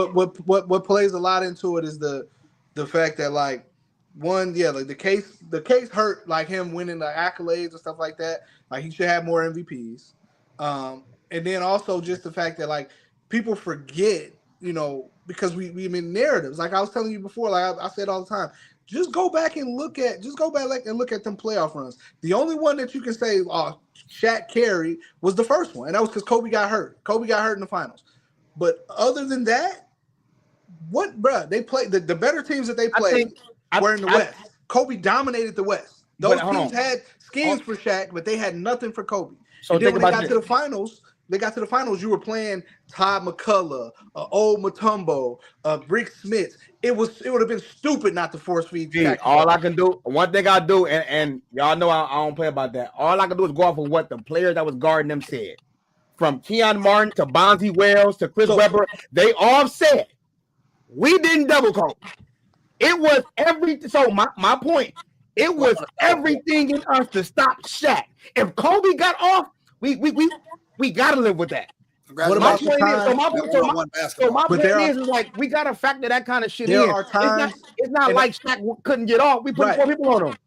What plays a lot into it is the fact that like like the case hurt like him winning the accolades and stuff like that. Like he should have more MVPs. And then also just the fact that like people forget, because we in narratives. Like I was telling you before, like I said all the time, just go back and look at them playoff runs. The only one that you can say, Shaq carried was the first one, and that was because Kobe got hurt. Kobe got hurt in the finals. But other than that, they played the better teams that they played were in the West. Kobe dominated the West. Those teams had skins for Shaq, but they had nothing for Kobe. So and then when they got to the finals, you were playing Todd McCullough, Old Mutombo, Brick Smith. It would have been stupid not to force feed Shaq. All I can do, one thing I do, and y'all know I don't play about that. All I can do is go off of what the players that was guarding them said. From Keon Martin to Bonzi Wells to Chris Webber, they all said, we didn't double coach. It was my point, it was everything in us to stop Shaq. If Kobe got off, we got to live with that. What about the time? My point is like we got to factor that kind of shit in. It's not like Shaq couldn't get off. We put 4 people on him.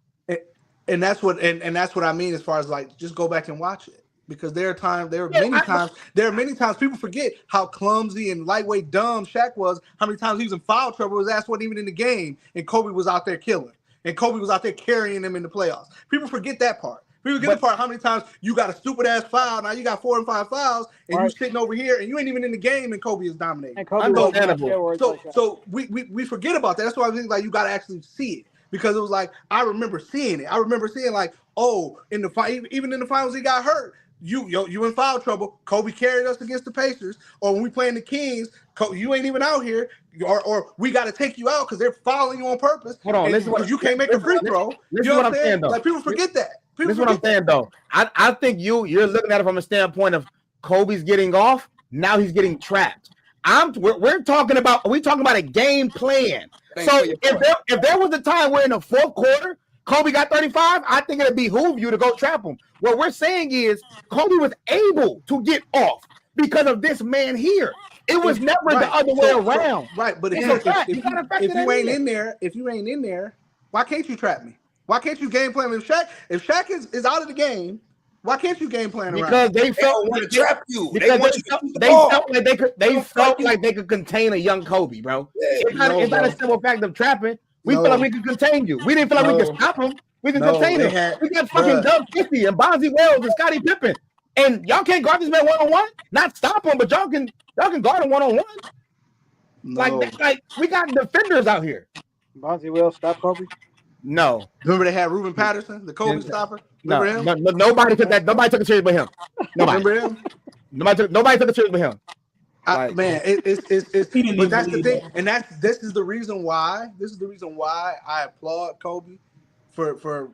And that's what I mean as far as like just go back and watch it. Because there are many times people forget how clumsy and lightweight dumb Shaq was, how many times he was in foul trouble, his ass wasn't even in the game, and Kobe was out there killing. And Kobe was out there carrying them in the playoffs. People forget that part. People forget the part how many times you got a stupid ass foul, now you got 4 and 5 fouls, and you sitting over here and you ain't even in the game and Kobe is dominating. And Kobe so we forget about that. That's why I think like you gotta actually see it. Because it was like I remember seeing it. I remember seeing like, even in the finals he got hurt. You in foul trouble. Kobe carried us against the Pacers, or when we playing the Kings, you ain't even out here, or we got to take you out because they're fouling you on purpose. Hold on, listen, you can't make a free throw. This is what I'm saying, though. Like people forget that. This is what I'm saying, though. I think you're looking at it from a standpoint of Kobe's getting off. Now he's getting trapped. We're talking about a game plan. So if there was a time where in the fourth quarter Kobe got 35, I think it'd behoove you to go trap him. What we're saying is Kobe was able to get off because of this man here. It was never the other way around. Right, but if you ain't in there, why can't you trap me? Why can't you game plan if Shaq is out of the game? Why can't you game plan around? Because they felt want to trap you. Because they felt like they could. They felt you. like they could contain a young Kobe, bro. Yeah, It's not a simple fact of trapping. We feel like we could contain you. We didn't feel like we could stop him. We could contain him. We got fucking Doug 50 and Bonzi Wells and Scottie Pippen, and y'all can't guard this man 1-on-1. Not stop him, but y'all can guard him 1-on-1. Like we got defenders out here. Bonzi Wells stop Kobe. No. Remember they had Ruben Patterson, the Kobe stopper. No, Remember him? nobody took that. Nobody took it serious but him. Nobody. Remember him? Nobody took it serious but him. Man, it's but that's the thing, and this is the reason why. This is the reason why I applaud Kobe for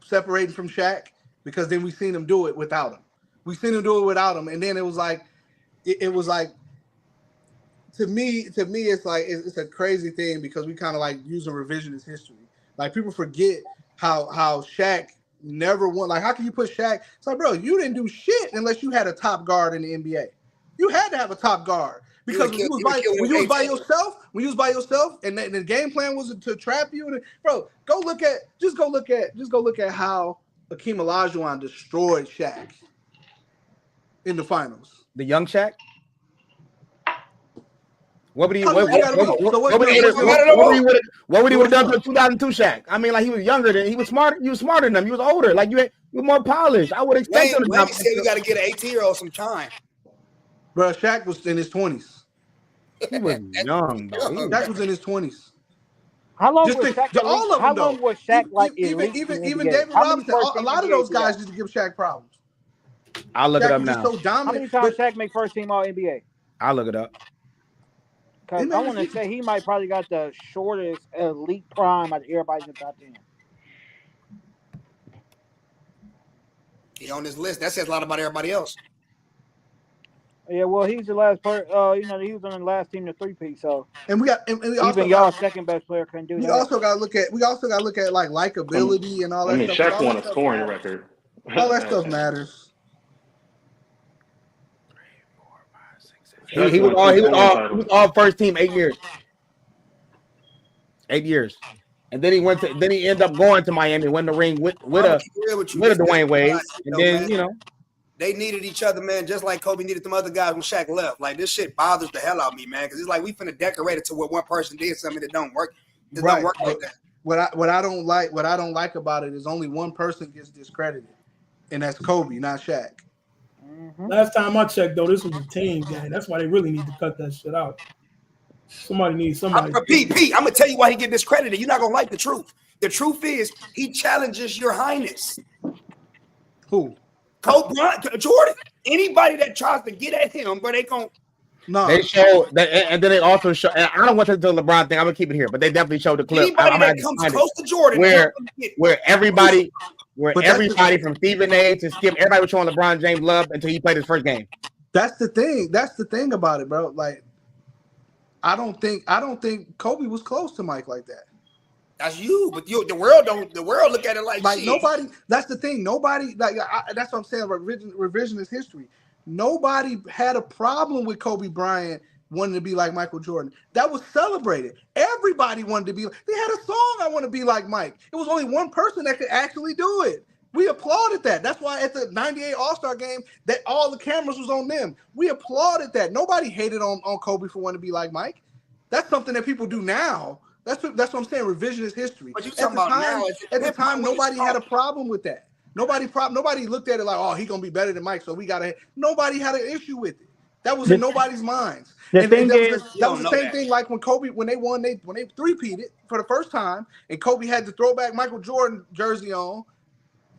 separating from Shaq, because then we seen him do it without him. We seen him do it without him, and then it was like to me it's like it's a crazy thing because we kind of like using revisionist history. Like people forget how Shaq never won. Like how can you put Shaq? It's like, bro, you didn't do shit unless you had a top guard in the NBA. You had to have a top guard because when you was by yourself, and the game plan was to trap you. Bro, go look at how Akeem Olajuwon destroyed Shaq in the finals. The young Shaq. What would he have done for 2002 Shaq? I mean, like he was younger than he was smarter. You were smarter than him. You was older. Like you were more polished. I would expect him to. Wayne said we got to get an 18-year-old some time. Bro, Shaq was in his 20s. He was young, bro. Shaq was in his 20s. How long was Shaq? All of them, was Shaq like even David Robinson? A lot of those guys used to give Shaq problems. I'll look it up now. So how many times Shaq make first team All NBA? I'll look it up. Because I want to say he might probably got the shortest elite prime out of everybody in the top 10. He on this list. That says a lot about everybody else. Yeah, well, he's the last player. He was on the last team to three-peat. So, and we also even y'all second best player couldn't do that. We also got to look at like likability and all that. I mean, stuff. Shaq won a scoring record. All that stuff matters. He was all first team 8 years. 8 years. And then he ended up going to Miami, win the ring with a Dwayne Wade. And then, they needed each other, man, just like Kobe needed them other guys when Shaq left. Like, this shit bothers the hell out of me, man, because it's like we finna decorate it to what one person did something that don't work. It don't work like that. What I don't like about it is only one person gets discredited, and that's Kobe, not Shaq. Mm-hmm. Last time I checked, though, this was a team game. That's why they really need to cut that shit out. Somebody needs somebody. Pete, I'm gonna tell you why he get discredited. You're not gonna like the truth. The truth is he challenges your highness. Who? Kobe Bryant, Jordan. Anybody that tries to get at him, but they gon' no. They show that, and then they also show. And I don't want to do the LeBron thing. I'm gonna keep it here, but they definitely showed the clip. Anybody that comes close to Jordan, where everybody from Stephen A. to Skip, everybody was showing LeBron James love until he played his first game. That's the thing. That's the thing about it, bro. Like, I don't think Kobe was close to Mike like that. That's you, but the world look at it like nobody. That's the thing. Nobody that's what I'm saying about revisionist history. Nobody had a problem with Kobe Bryant wanting to be like Michael Jordan. That was celebrated. Everybody wanted to be. They had a song, "I Want to Be Like Mike." It was only one person that could actually do it. We applauded that. That's why at the '98 All-Star game, that all the cameras was on them. We applauded that. Nobody hated on Kobe for wanting to be like Mike. That's something that people do now. That's what I'm saying. Revisionist history. But at the time, nobody had a problem with that. Nobody looked at it like, oh, he gonna be better than Mike, so we gotta. Nobody had an issue with it. That was in nobody's minds. That was the same thing like when Kobe, when they three-peated for the first time, and Kobe had the throwback Michael Jordan jersey on.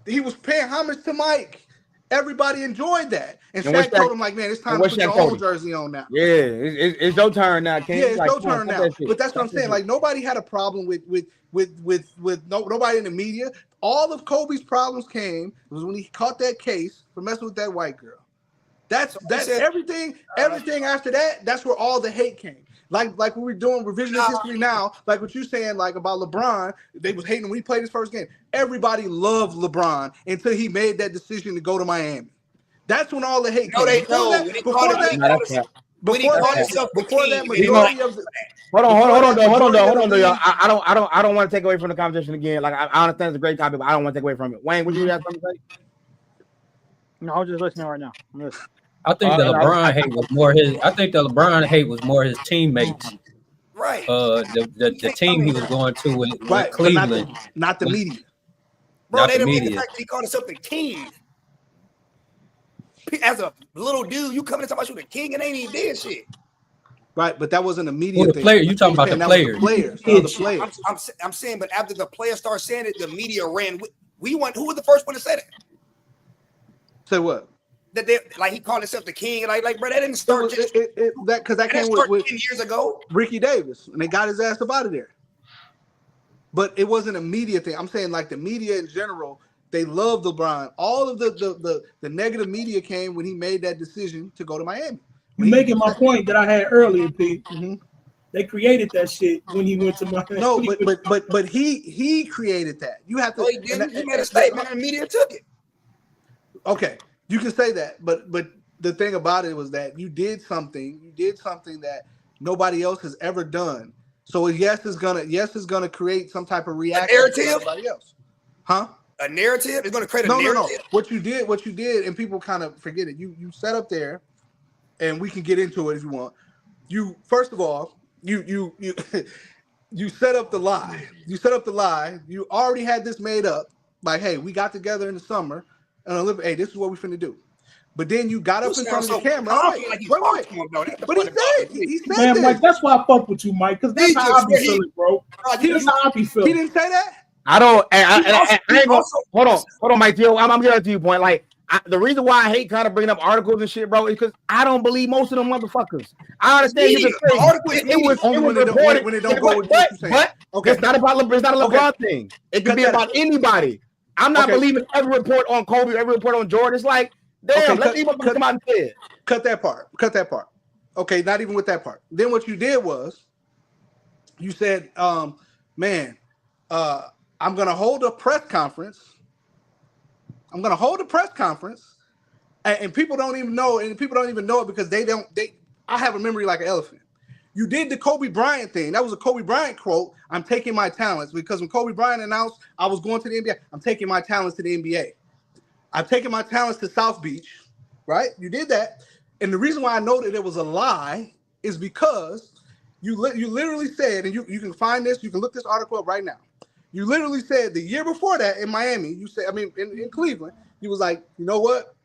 He was paying homage to Mike. Everybody enjoyed that. And Shaq told him, like, man, it's time to put your own jersey on now. Yeah, it's your turn now, King. Yeah, it's your turn now. But that's what I'm saying. Like, nobody had a problem with nobody in the media. All of Kobe's problems was when he caught that case for messing with that white girl. That's everything after that, that's where all the hate came. Like when we're doing revisionist history now, like what you're saying, like about LeBron, they was hating when he played his first game. Everybody loved LeBron until he when he called himself before that, king, majority of the hold on, y'all. I don't want to take away from the conversation again. Like I understand it's a great topic, but I don't want to take away from it. Wayne, would you have something to say? No, I was just listening right now. I think the LeBron hate was more his. I think the LeBron hate was more his teammates. Right. The team he was going to with Cleveland, not the media. Bro, they didn't like the fact that he called himself the king. As a little dude, you coming to talk about you the king and ain't even did shit. Right, but that wasn't a media thing. Player, you talking about the players? The players. I'm saying, but after the players started saying it, the media ran. Who was the first one to say that? Say what? That they like he called himself the king, and like bro, that didn't start that came with 10 years ago. Ricky Davis, and they got his ass up out of there. But it wasn't a media thing. I'm saying like the media in general, they love LeBron. All of the negative media came when he made that decision to go to Miami. You're making my point that I had earlier, Pete. Mm-hmm. They created that shit when he went to Miami. No, but he created that. You have to. No, he didn't. He made a statement, and the media took it. Okay, you can say that, but the thing about it was that you did something that nobody else has ever done. So yes, it's gonna create some type of reaction. A narrative? To everybody else, huh? A narrative? It's gonna create a narrative. No. What you did, and people kind of forget it. You set up there, and we can get into it if you want. You first of all, you set up the lie. You set up the lie. You already had this made up. Like, hey, we got together in the summer, and hey, this is what we finna do. But then you got up in front of the camera. But he said man, this. Mike, that's why I fuck with you, Mike, because that's how I be feeling, bro. That's how I be feeling. He didn't say that? I don't. I ain't gonna, hold on, Mike. I'm getting to you point. Like the reason why I hate kind of bringing up articles and shit, bro, is because I don't believe most of them motherfuckers. I understand you can say it was reported when it don't go with what you're saying. But okay. It's not about it's not a LeBron thing. It can be about anybody. I'm not believing every report on Kobe, every report on Jordan. It's like. Damn, let's even come out and say it. Cut that part. Okay, not even with that part. Then what you did was you said, I'm gonna hold a press conference. And people don't even know, it because I have a memory like an elephant. You did the Kobe Bryant thing. That was a Kobe Bryant quote. I'm taking my talents because when Kobe Bryant announced I was going to the NBA, I'm taking my talents to the NBA. I've taken my talents to South Beach, right? You did that. And the reason why I know that it was a lie is because you literally said, and you can find this, you can look this article up right now. You literally said the year before that in Miami, you said, in Cleveland, you was like, you know what?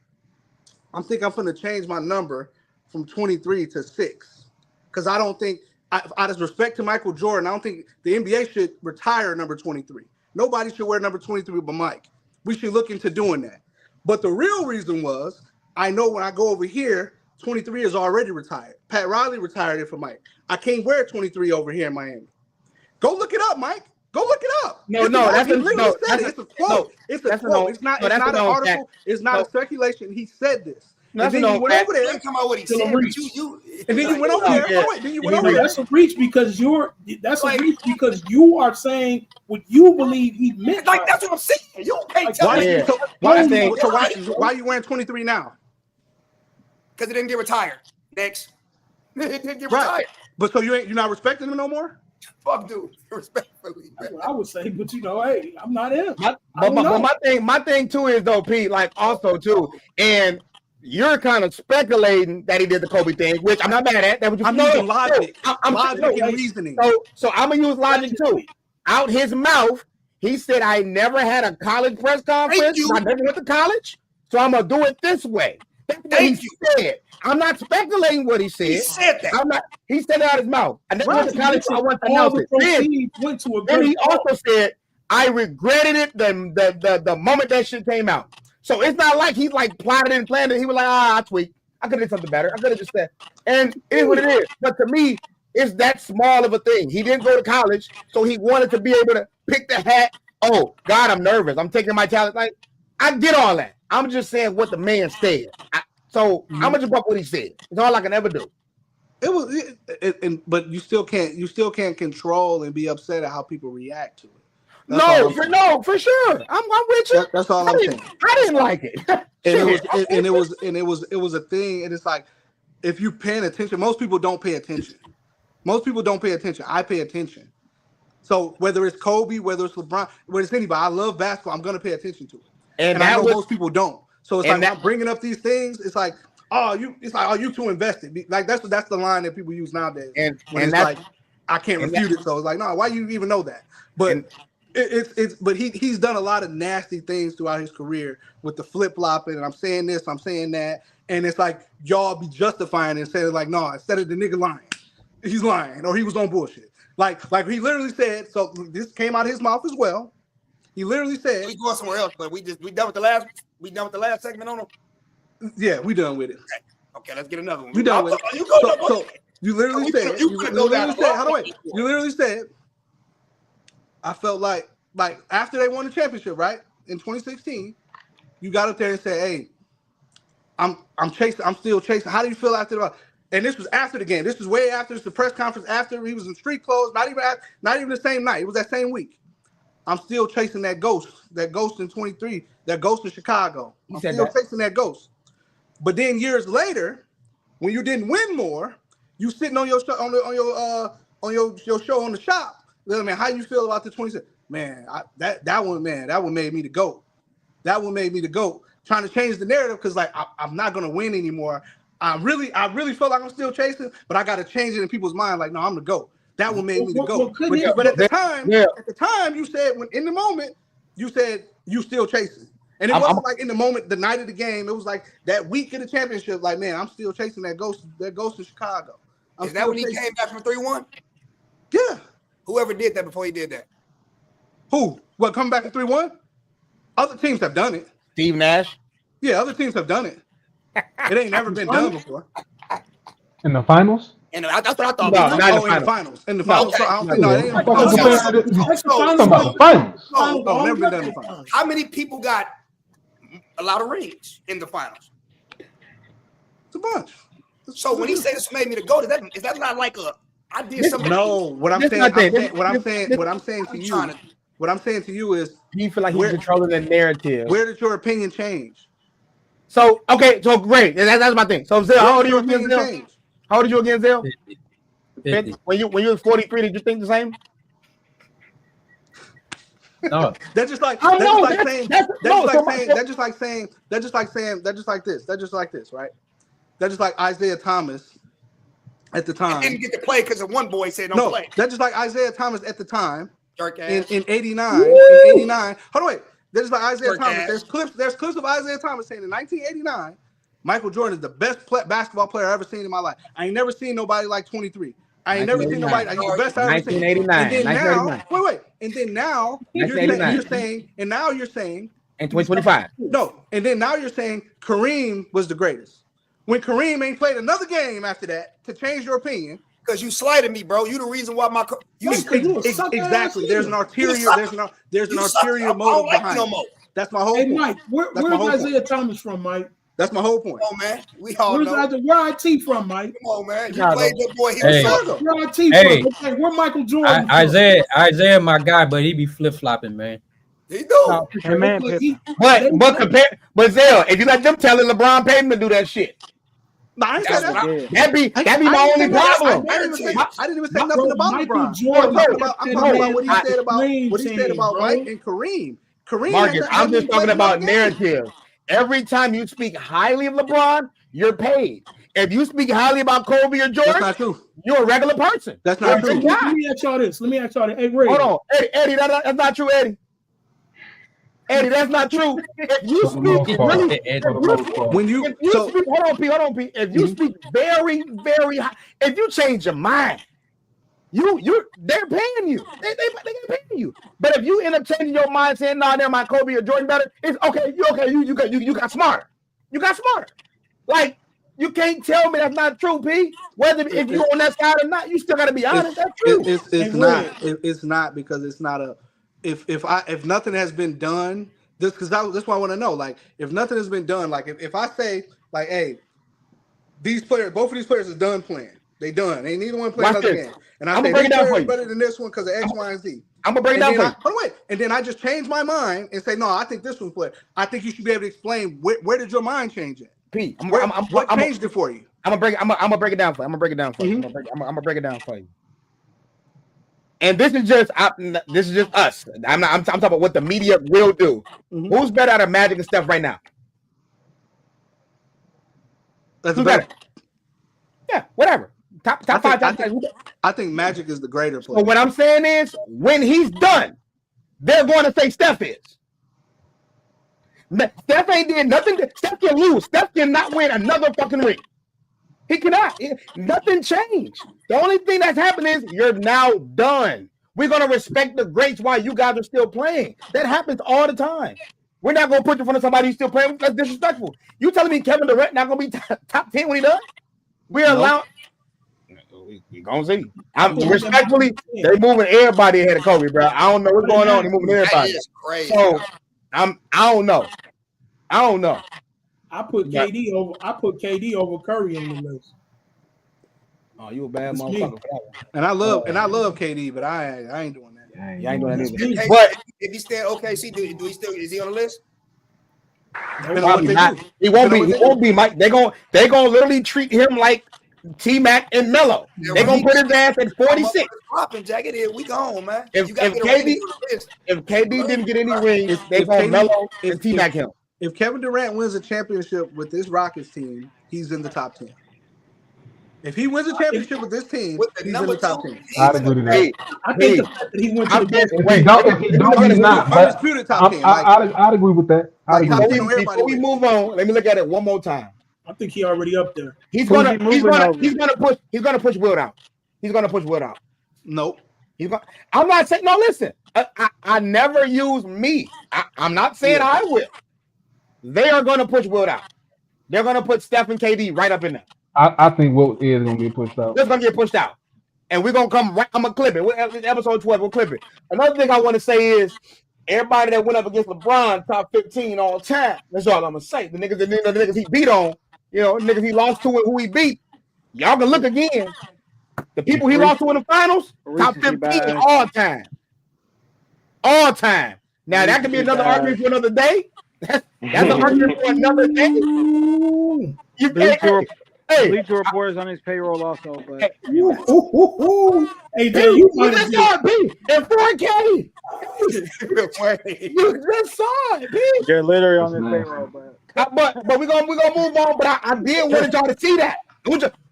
I'm going to change my number from 23 to 6. Because I don't think, out of respect to Michael Jordan, I don't think the NBA should retire number 23. Nobody should wear number 23 but Mike. We should look into doing that. But the real reason was, I know when I go over here, 23 is already retired. Pat Riley retired it for Mike. I can't wear 23 over here in Miami. Go look it up, Mike. Go look it up. It's a quote. It's a quote. It's not an article. It's not a speculation. He said this. And then you went over there. Come out what he said. And then you went over there. Then you went over there. That's a reach because you are saying what you believe he meant. Like that's what I'm saying. You can't tell me. Why are you wearing 23 now? Because it didn't get retired. Next. It didn't get retired. But so you're not respecting him no more? Fuck, dude. Respectfully. That's what I would say, but hey, I'm not him. My thing too is though, Pete, like also too, and you're kind of speculating that he did the Kobe thing, which I'm not mad at. That I'm using logic. Logic and reasoning. So I'm gonna use logic too. Out his mouth, he said, "I never had a college press conference. I never went to college, so I'm gonna do it this way." That's what he said. I'm not speculating what he said. He said that. He said it out of his mouth. I never went to college, so I want to announce it. Then he also said, "I regretted it the moment that shit came out." So it's not like he's like plotted and planned it. He was like, I tweaked. I could have done something better. I could have just said, and it is what it is. But to me, it's that small of a thing. He didn't go to college, so he wanted to be able to pick the hat. Oh, God, I'm nervous. I'm taking my talent. Like, I get all that. I'm just saying what the man said. I'm gonna just up what he said. It's all I can ever do. But you still can't control and be upset at how people react to it. For sure. I'm with you. That's all I'm saying. I didn't like it. It was a thing, and it's like if you're paying attention, most people don't pay attention. Most people don't pay attention. I pay attention. So whether it's Kobe, whether it's LeBron, whether it's anybody, I love basketball. I'm gonna pay attention to it. And I know most people don't. So it's like when I'm bringing up these things, it's like, you too invested. Like that's the line that people use nowadays. And it's like, I can't refute it. So it's like, no, why you even know that? But but he's done a lot of nasty things throughout his career with the flip flopping, and I'm saying this, I'm saying that, and it's like y'all be justifying it and saying like, no, instead of the nigga lying, he's lying or he was on bullshit. Like he literally said. So this came out of his mouth as well. He literally said, "We going somewhere else, but we done with the last. We done with the last segment on them. Yeah, we done with it. Okay, let's get another one. We done with it. So you literally said, you literally said, I felt like after they won the championship, right, in 2016, you got up there and said, hey, I'm still chasing. How do you feel after that? And this was after the game. This was way after the press conference, after he was in street clothes, not even the same night. It was that same week. I'm still chasing that ghost in 23, that ghost in Chicago. I'm still chasing that ghost. But then years later, when you didn't win more, you sitting on your show on your show on the shop. Man, how you feel about the 26? Man, that one made me the GOAT. That one made me the GOAT. Trying to change the narrative because like I'm not gonna win anymore. I really felt like I'm still chasing, but I gotta change it in people's mind. Like, no, I'm the GOAT. That one made me the GOAT. But at the time, you said in the moment, you said you still chasing. And it wasn't like in the moment, the night of the game. It was like that week of the championship. Like, man, I'm still chasing that ghost in Chicago. Is that when he came back from 3-1? Yeah. Whoever did that before he did that. Who? What, coming back to 3-1? Other teams have done it. Steve Nash? Yeah, other teams have done it. It ain't never been done before. In the finals? And that's what I thought. No, in the finals. In the finals. Okay. So I don't think it ain't the finals. No, never been done in the finals. How many people got a lot of rings in the finals? It's a bunch. So when he said this made me the GOAT, is that not like I did something? No, what I'm saying to you is, do you feel like he's controlling the narrative? Where did your opinion change? So okay, so great. That's my thing. So Zell, how old are you again, Zell? How old are you again, Zell? 50. When you were 43, did you think the same? No. That's just like this, right? That's just like Isaiah Thomas at the time. I didn't get to play because of one boy said don't play. That's just like Isaiah Thomas at the time. In 89. Woo! In 89. Hold on, wait. That's just like Isaiah Thomas. There's clips of Isaiah Thomas saying in 1989, Michael Jordan is the best basketball player I've ever seen in my life. I ain't never seen nobody like 23. I ain't never seen nobody. He's the best I've ever seen. 1989. And then now, you're saying, in 2025. No, and then now you're saying Kareem was the greatest. When Kareem ain't played another game after that to change your opinion. Because you slighted me, bro. You the reason why my exactly. There's an ulterior motive behind it. That's my whole point. Hey, Mike, where's Isaiah Thomas from, Mike? That's my whole point. Come on, man. We all know. Where IT from, Mike? Come on, man. You played that boy. Where IT from? Okay, where Michael Jordan from? Isaiah, my guy, but he be flip flopping, man. He do. Hey, man, but Zell, if you let them telling LeBron pay him to do that shit. No, I didn't say that. That'd be my only problem. I didn't even say nothing about LeBron. I'm talking about what he said about Mike and Kareem. Marcus, I'm just talking about narrative. Every time you speak highly of LeBron, you're paid. If you speak highly about Kobe or Jordan, that's not true. You're a regular person. That's not true. Let me ask y'all this. Hey, Ray. Hold on. Eddie, that's not true, Eddie. Eddie, that's not true. If you speak hold on, Pete. If you speak very, very high, if you change your mind, they're paying you. They're paying you. But if you end up changing your mind, saying, "No, they're my Kobe or Jordan better," it's okay. You got smarter. You got smarter. Like you can't tell me that's not true, P. Whether if you're on that side or not, you still got to be honest. That's true. It's not because it's not a. If nothing has been done, that's why I want to know. Like, if nothing has been done, like if I say, like, hey, both of these players is done playing. They done. They neither one play another game. And I'm gonna break it down for you. Better than this one because of X, Y, and Z. I'm gonna break it down for you. Hold on, wait. And then I just change my mind and say, no, I think this one play. I think you should be able to explain where did your mind change at? P. What changed it for you? I'm gonna break it down for you. I'm gonna break it down for you. I'm gonna break it down for you. And this is just us. I'm talking about what the media will do. Who's better out of Magic and Steph right now? That's Who's better. Yeah, whatever. Top five. I think Magic is the greater player. So what I'm saying is, when he's done, they're going to say Steph is. Steph ain't did nothing. Steph can lose. Steph cannot win another fucking ring. He cannot. Nothing changed. The only thing that's happened is you're now done. We're going to respect the greats while you guys are still playing. That happens all the time. We're not going to put you in front of somebody who's still playing. That's disrespectful. You telling me Kevin Durant not going to be top 10 when he does? We're allowed. We're going to see. I'm respectfully, they moving everybody ahead of Kobe, bro. I don't know what's going on. They're moving everybody. That is crazy. So I don't know. I put KD over Curry on the list. Oh, you a bad motherfucker for that one. And I love KD, but I ain't doing that. You ain't doing that either. Hey, But if he stay at OKC, do he still is he on the list? probably not. He won't be Mike. They gonna literally treat him like T-Mac and Melo. They gonna put his ass at 46. Dropping jacket here, we gone, man. If KD didn't get any rings, they gonna Melo and T-Mac him. If Kevin Durant wins a championship with this Rockets team, he's in the top 10. If he wins a championship with this team, he's in the top 10. I'd agree to that. I think the fact that he went to the best. If he don't, he's not. Undisputed top 10. I'd agree with that. Before we move on, let me look at it one more time. I think he already up there. He's gonna push Wilt out. He's gonna push Wilt out. Nope. I'm not saying no. Listen, I never use me. I'm not saying I will. They are gonna push Wilt out. They're gonna put Steph and KD right up in there. I think Wilt is gonna get pushed out. It's gonna get pushed out, and we're gonna come right. I'm gonna clip it. Episode 12, we'll clip it. Another thing I want to say is everybody that went up against LeBron, top 15 all time. That's all I'm gonna say. The niggas he beat on, niggas he lost to and who he beat. Y'all can look again. The people he lost to in the finals, top 15 all time. All time. Now that could be another argument for another day. That's an argument for another day. Bleacher Report is on his payroll also, but Hey, you just saw it, B. And 4K. You just saw it, B. they're literally on his payroll. But we're gonna move on. But I did want y'all to see that.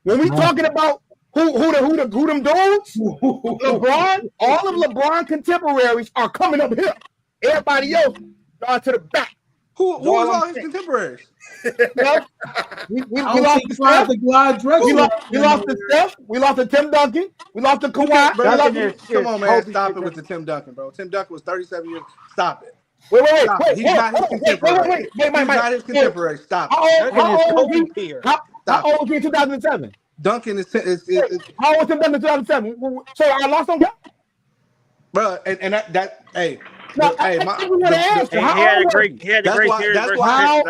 When we talking about who them dudes, LeBron, all of LeBron contemporaries are coming up here. Everybody else are to the back. Who was all his contemporaries? We lost to Steph. We lost to Steph. We lost to Tim Duncan. We lost to Kawhi. Come on, man. Stop it with the Tim Duncan, bro. Tim Duncan was 37 years. Stop it. Wait. He's not his contemporary. He's not his contemporary. Stop it. How old was he in 2007? Duncan is how old was Tim Duncan in 2007? So I lost on him? Bro, and that hey. No, hey, he had a great series. How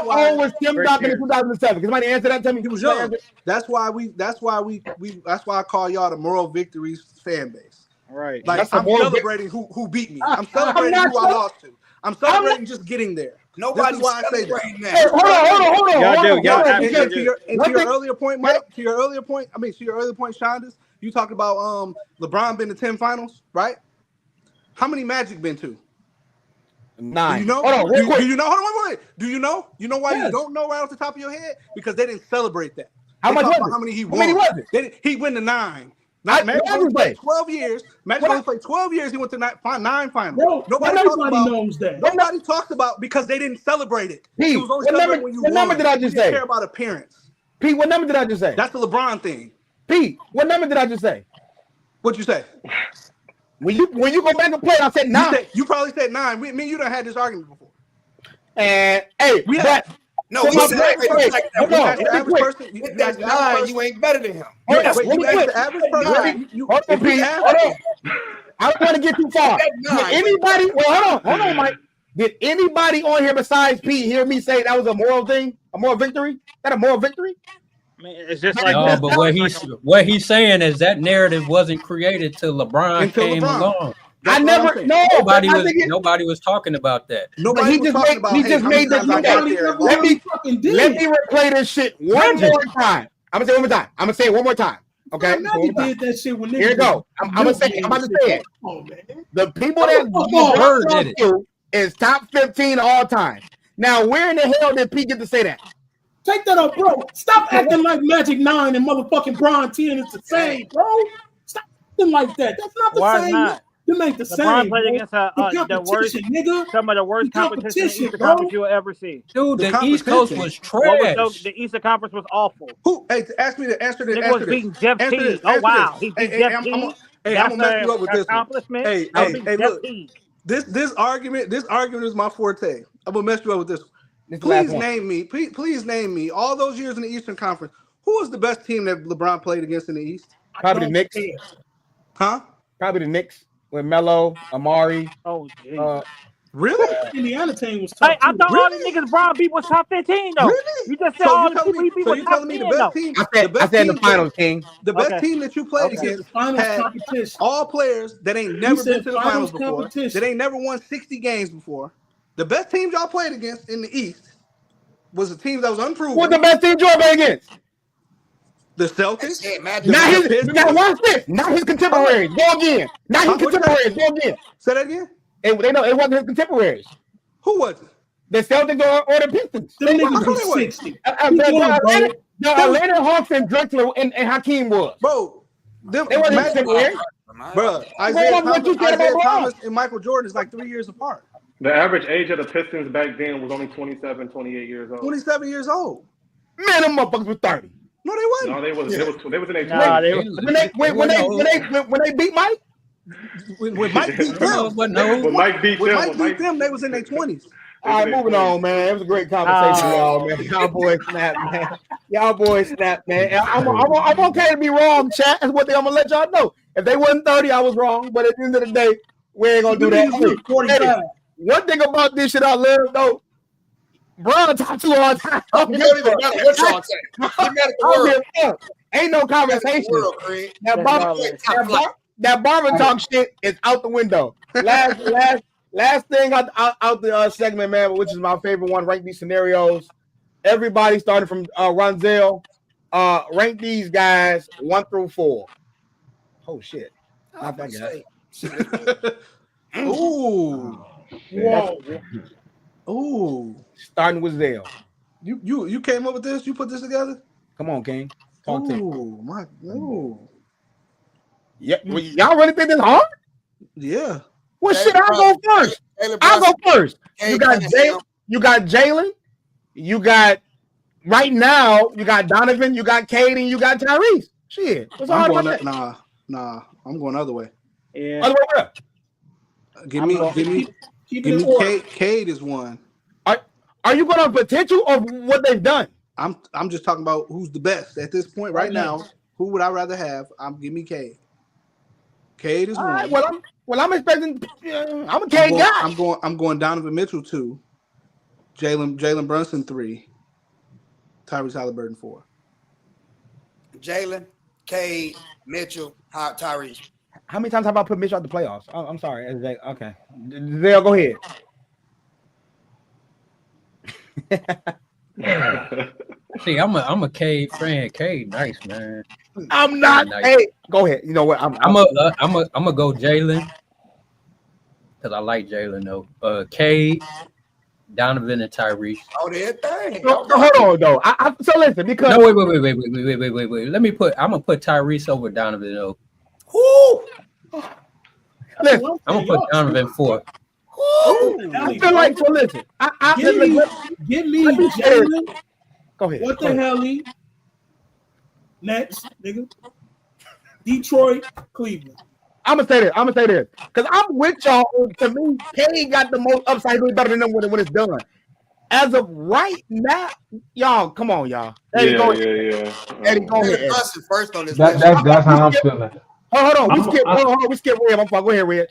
old was Tim Duncan in 2007? Can somebody answer that to me? He was young. That's why I call y'all the moral victories fan base. Right. Like I'm celebrating who beat me. I'm celebrating who I lost to. I'm celebrating just getting there. Nobody's celebrating that. Hey, hold on. To your earlier point, Mike. To your earlier point, Shondas. You talked about LeBron been to 10 finals, right? How many Magic been to? 9. Do you know? Hold on, real quick. Do you know? Hold on, wait. Do you know? You know why you don't know right off the top of your head? Because they didn't celebrate that. How much was it? How many he won? How many was it? He went to 9. Magic only played 12 years. Magic only played 12 years. He went to 9 finals. Bro, nobody knows that. Nobody talks about because they didn't celebrate it. Pete, what number did I just say? Care about appearance. Pete, what number did I just say? That's the LeBron thing. Pete, what number did I just say? What'd you say? When you go back and play, I said 9. You probably said 9. Me and you done had this argument before. And hey, we said that's 9. You ain't better than him. You asked the average person. I don't want to get too far. Did anybody? Well, hold on, Mike. Did anybody on here besides Pete hear me say that was a moral thing, a moral victory? That a moral victory? I mean, it's just like no, but what he's saying is that narrative wasn't created till LeBron came along. That's I all never I'm saying. no. Nobody was talking about that. Nobody was talking about. He Hey, just how many made times I got there and Let me did. replay this shit one more time. I'm gonna say it one more time. I'm gonna say it one more time. Okay. Now he did that shit when Here you go. I'm about to say it. Oh, man. The people that LeBron did it is top 15 all time. Now, where in the hell did Pete get to say that? Take that up, bro. Stop acting like Magic 9 and motherfucking Bron 10 is the same, bro. Stop acting like that. That's not the Why same. not? Them ain't the LeBron same. played Bro. against the worst, nigga. some of the worst competition in the Eastern Conference you'll ever see. Dude, the East Coast was trash. The Eastern Conference was awful. Who? Hey, ask me to answer this. Nigga was beating Jeff Teague. Oh wow, he beat Jeff Teague. I'm gonna mess you up with this accomplishment. Hey, look. This argument is my forte. I'm gonna mess you up with this. Please name me all those years in the Eastern Conference. Who was the best team that LeBron played against in the East? Probably the Knicks. Huh? Probably the Knicks with Melo, Amari. Oh, geez. Really? Indiana team was top. Hey, I thought all the niggas Bron beat was top 15 though. Really? You just said all the people he beat was top 10 the best team? I said in the finals, King. The best team that you played against had all players that ain't never been to the finals before. That ain't never won 60 games before. The best teams y'all played against in the East was a team that was unproven. What's the best team you played against? The Celtics. Now watch this. Not his contemporaries. Go again. Not his contemporaries. Go again. Say that again. It wasn't his contemporaries. Who was it? The Celtics or the Pistons. Them niggas was 60. The Atlanta Hawks and Drexler and Hakeem was. Bro, they wasn't contemporaries. Bro, Isaiah Thomas and Michael Jordan is like 3 years apart. The average age of the Pistons back then was only 27, 28 years old. 27 years old. Man, them motherfuckers were 30. No, they wasn't. No, they was in their 20s. Nah, when they beat Mike. When Mike beat them, when Mike beat them, they was in their 20s. All right, moving on, man. It was a great conversation, y'all, man. Y'all boys snap, man. Y'all boys snap, man. I'm okay to be wrong, chat. That's one thing I'm gonna let y'all know. If they wasn't 30, I was wrong. But at the end of the day, we ain't gonna do that. Hey, one thing about this shit I love though, Bron top 2 all time. You don't even matter what y'all say. You matter the world. Ain't no conversation. That barber talk shit is out the window. Last thing out the segment, man, which is my favorite one. Rank these scenarios. Everybody starting from Ronzel. Rank these guys 1 through 4. Oh shit! Not that guy. Ooh. Whoa. Ooh. Starting with Zell. You came up with this? You put this together? Come on, King. Talk to me. Ooh. Yeah, well, y'all really think this hard? Yeah. Well, shit, I'll go first. You got Jalen. You got right now. You got Donovan. You got Cade, and you got Tyrese. Shit. What's hard about that? Nah. I'm going the other way. Yeah. Other way up. Give me Cade is one. Are you going on potential or what they've done? I'm just talking about who's the best at this point right now. Who would I rather have? Give me Cade. Cade is one. Right, well, I'm expecting. I'm a Cade guy. I'm going Donovan Mitchell 2. Jalen Brunson 3. Tyrese Halliburton 4. Jalen, Cade, Mitchell, Tyrese. How many times have I put Mitchell out the playoffs? I'm sorry. Okay. Zell, go ahead. See, I'm a Cade fan. Cade, nice man. I'm not. Nice. Hey, go ahead. You know what? I'm gonna go Jalen because I like Jalen though. Cade, Donovan, and Tyrese. Oh, that thing. Hold on though. So listen, because no, wait. I'm gonna put Tyrese over Donovan though. Whoo! Listen, I'm gonna put Donovan 4. I feel like so. Listen, give me Jalen. Go ahead. What the hell? Next, nigga. Detroit, Cleveland. I'm gonna say this because I'm with y'all. To me, Cade got the most upside. Really better than them when it's done. As of right now, y'all, come on, y'all. Eddie, go ahead. Eddie, go ahead. First on this. That's how I'm feeling. Hold on. We skip Red. Go ahead, Red.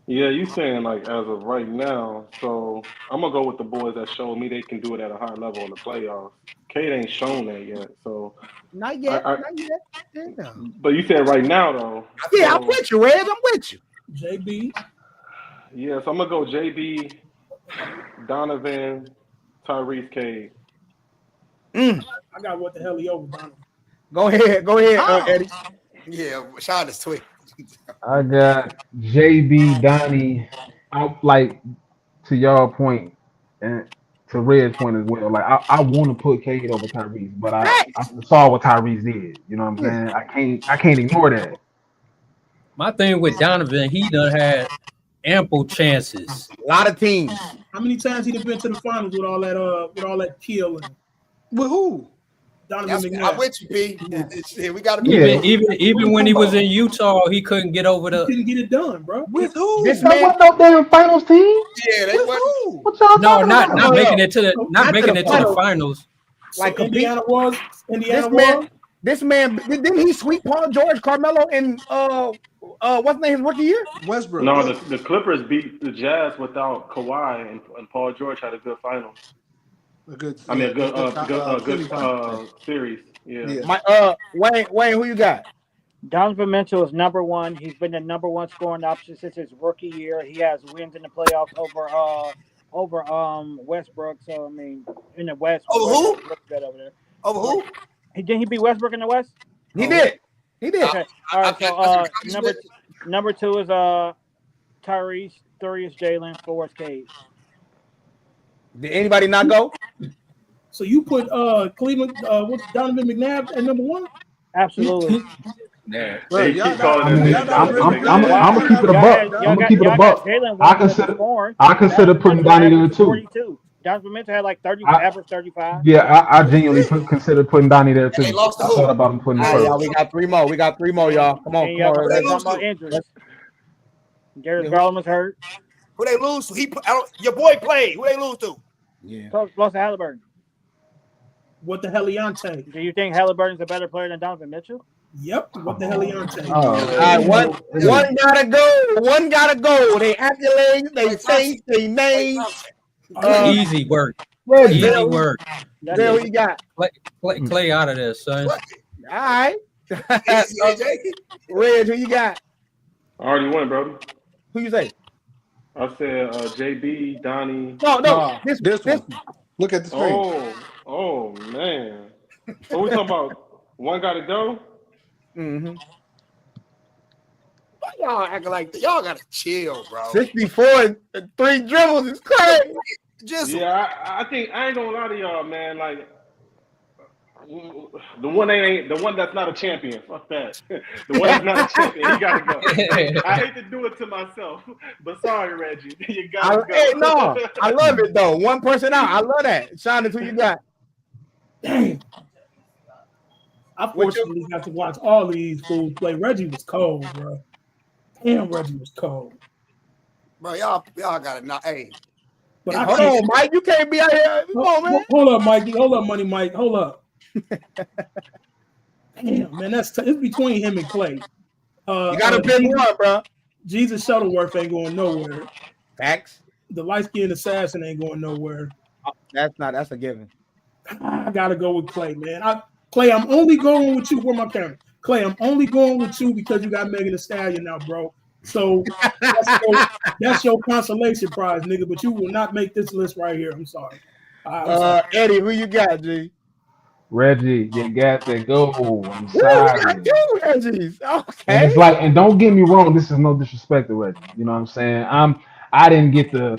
Yeah, you saying like as of right now. So I'm gonna go with the boys that showed me they can do it at a high level in the playoffs. Cade ain't shown that yet, so not yet. But you said right now though. Yeah, I'm with you, Red. I'm with you. JB. Yeah, so I'm gonna go JB, Donovan, Tyrese Cade. I got what the hell he over Donovan. Go ahead, Eddie. Yeah, Sean is tweet. I got JB, Donnie. I like to y'all point and to Red's point as well. Like I want to put Cade over Tyrese, but I saw what Tyrese did. You know what I'm saying? I can't ignore that. My thing with Donovan, he done had ample chances. A lot of teams. How many times he done been to the finals with all that kill and With who? Donovan McNabb? I'm with you, P. We got to Even when he was in Utah, he couldn't get over the. He couldn't get it done, bro. With who? This man was no damn finals team. Yeah, they who? What y'all No, talking not about? making it to the finals. Like Indiana was. This man didn't he sweep Paul George, Carmelo, and what's the name his rookie year? Westbrook. No, the Clippers beat the Jazz without Kawhi, and Paul George had a good finals. A good series. Yeah. Wayne, who you got? Donovan Mitchell is number one. He's been the number one scoring option since his rookie year. He has wins in the playoffs over Westbrook. So I mean, in the West. Over who? Good over there. Over who? Didn't he beat Westbrook in the West? He did. Okay. All right. So number two is Tyrese. 3 is Jalen. 4 is Cade. Did anybody not go? So you put Cleveland what's Donovan McNabb at number 1? Absolutely. Yeah. I'm gonna keep it a buck. I'm gonna keep it a buck. I consider putting Donnie there too. 42. Donovan Mitchell had like 30, average 35. Yeah, I genuinely consider putting Donnie there too. I thought about him putting him first. We got 3 more. We got 3 more, y'all. Come on. Let's talk about injuries. Darius Garland was hurt. Who they lose to? Your boy played. Who they lose to? Yeah. Lost to Halliburton. What the Heliante? Do you think Halliburton's a better player than Donovan Mitchell? Yep. What the Heliante? All right, one gotta go. One gotta go. They accolades, they face, they names. Easy work. Easy work. There we got. Clay out of there, son. All right. Reg, who you got? I already won, bro. Who you say? I said JB, Donnie. No. This one. Look at the screen. Oh man. What we talking about? One gotta go? Mm-hmm. Why y'all acting like y'all gotta chill, bro? 64 and 3 dribbles is crazy. I think I ain't gonna lie to y'all, man. Like the one that's not a champion. Fuck that. The one that's not a champion, he gotta go. I hate to do it to myself, but sorry, Reggie. You gotta go. Hey, no, I love it though. One person out. I love that. Sean, who you got? Dang. I fortunately got to watch all these fools play. Reggie was cold, bro. Damn, Reggie was cold. Bro, y'all gotta not. Hey, but hold on, Mike. You can't be out here. Come on, man. Hold up, Mikey. Hold up, Money Mike. Hold up. Damn, man, it's between him and Clay. You gotta pick one, bro. Jesus Shuttleworth ain't going nowhere. Facts. The light-skinned assassin ain't going nowhere. That's a given. I gotta go with Clay, man. Clay, I'm only going with you. Where my camera? Clay, I'm only going with you because you got Megan Thee Stallion now, bro. So that's your consolation prize, nigga. But you will not make this list right here. I'm sorry. Eddie, who you got, G? Reggie, you got to go. I'm sorry. Reggie. Okay. And it's like, and don't get me wrong, this is no disrespect to Reggie. You know what I'm saying? I didn't get to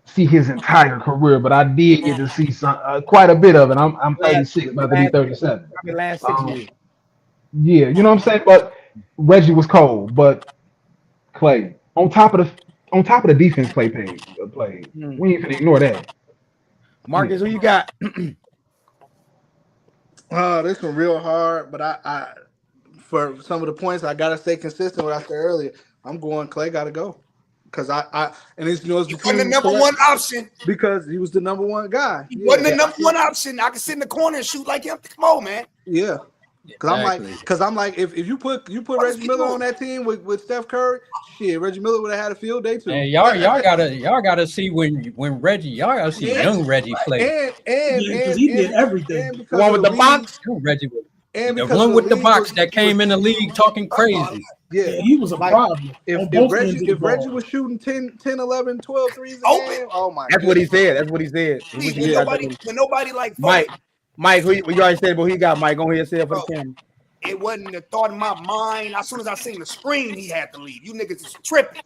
see his entire career, but I did get to see quite a bit of it. I'm 36, about to be 37. The last 6 years. Yeah, you know what I'm saying? But Reggie was cold, but Clay on top of the defense Clay played. We ain't gonna ignore that. Marcus, who you got? This one real hard, but I for some of the points I gotta stay consistent with what I said earlier. I'm going Clay gotta go. Because and it's between the number one option. Because he was the number one guy. He wasn't the number one option. I could sit in the corner and shoot like him. Come on, man. Yeah. Because I'm like, if you put Reggie Miller on that team with Steph Curry, shit, Reggie Miller would have had a field day too. And y'all gotta see when Reggie, y'all gotta see young Reggie play. And he did everything. The one with the box. Reggie And The because one of with the league box was- that came in the league talking crazy. Yeah, Yeah, he was a like, problem. if, on if both Reggie ends of the if Reggie ball. was shooting 10, 11, 12 threes a Open. game, oh my That's what he goodness. said. That's what he said. He wish he When got nobody, that. when nobody like Mike, who you already said, but he got Mike. Go ahead and say it for Bro, the camera. it wasn't the thought in my mind. As soon as I seen the screen, he had to leave. You niggas is tripping.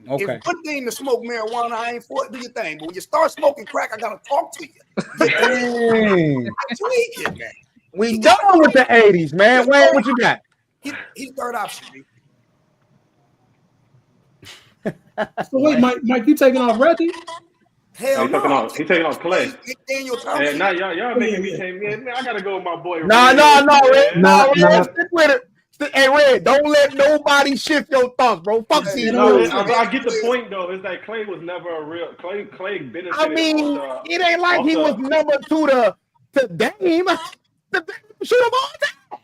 Okay. If one thing to smoke marijuana, I ain't for it. Do your thing. But when you start smoking crack, I gotta talk to you. Dang. I'm tweaking, man. We done with the 80s, man. Wayne, what you got? He's third option, B. So wait, Mike, you taking off Reggie? Hell He no. taking off Clay. Daniel And Thompson. now y'all making me yeah. change. Man, I gotta go with my boy. No, Red, Red. man. No, Red. Stick with it. Hey, Red, don't let nobody shift your thoughts, bro. Fuck these No, dudes. I get the point though. Is that Clay was never a real Clay benefited. I mean, off the, it ain't like he was number 2 to Dame. The Dame shoot him all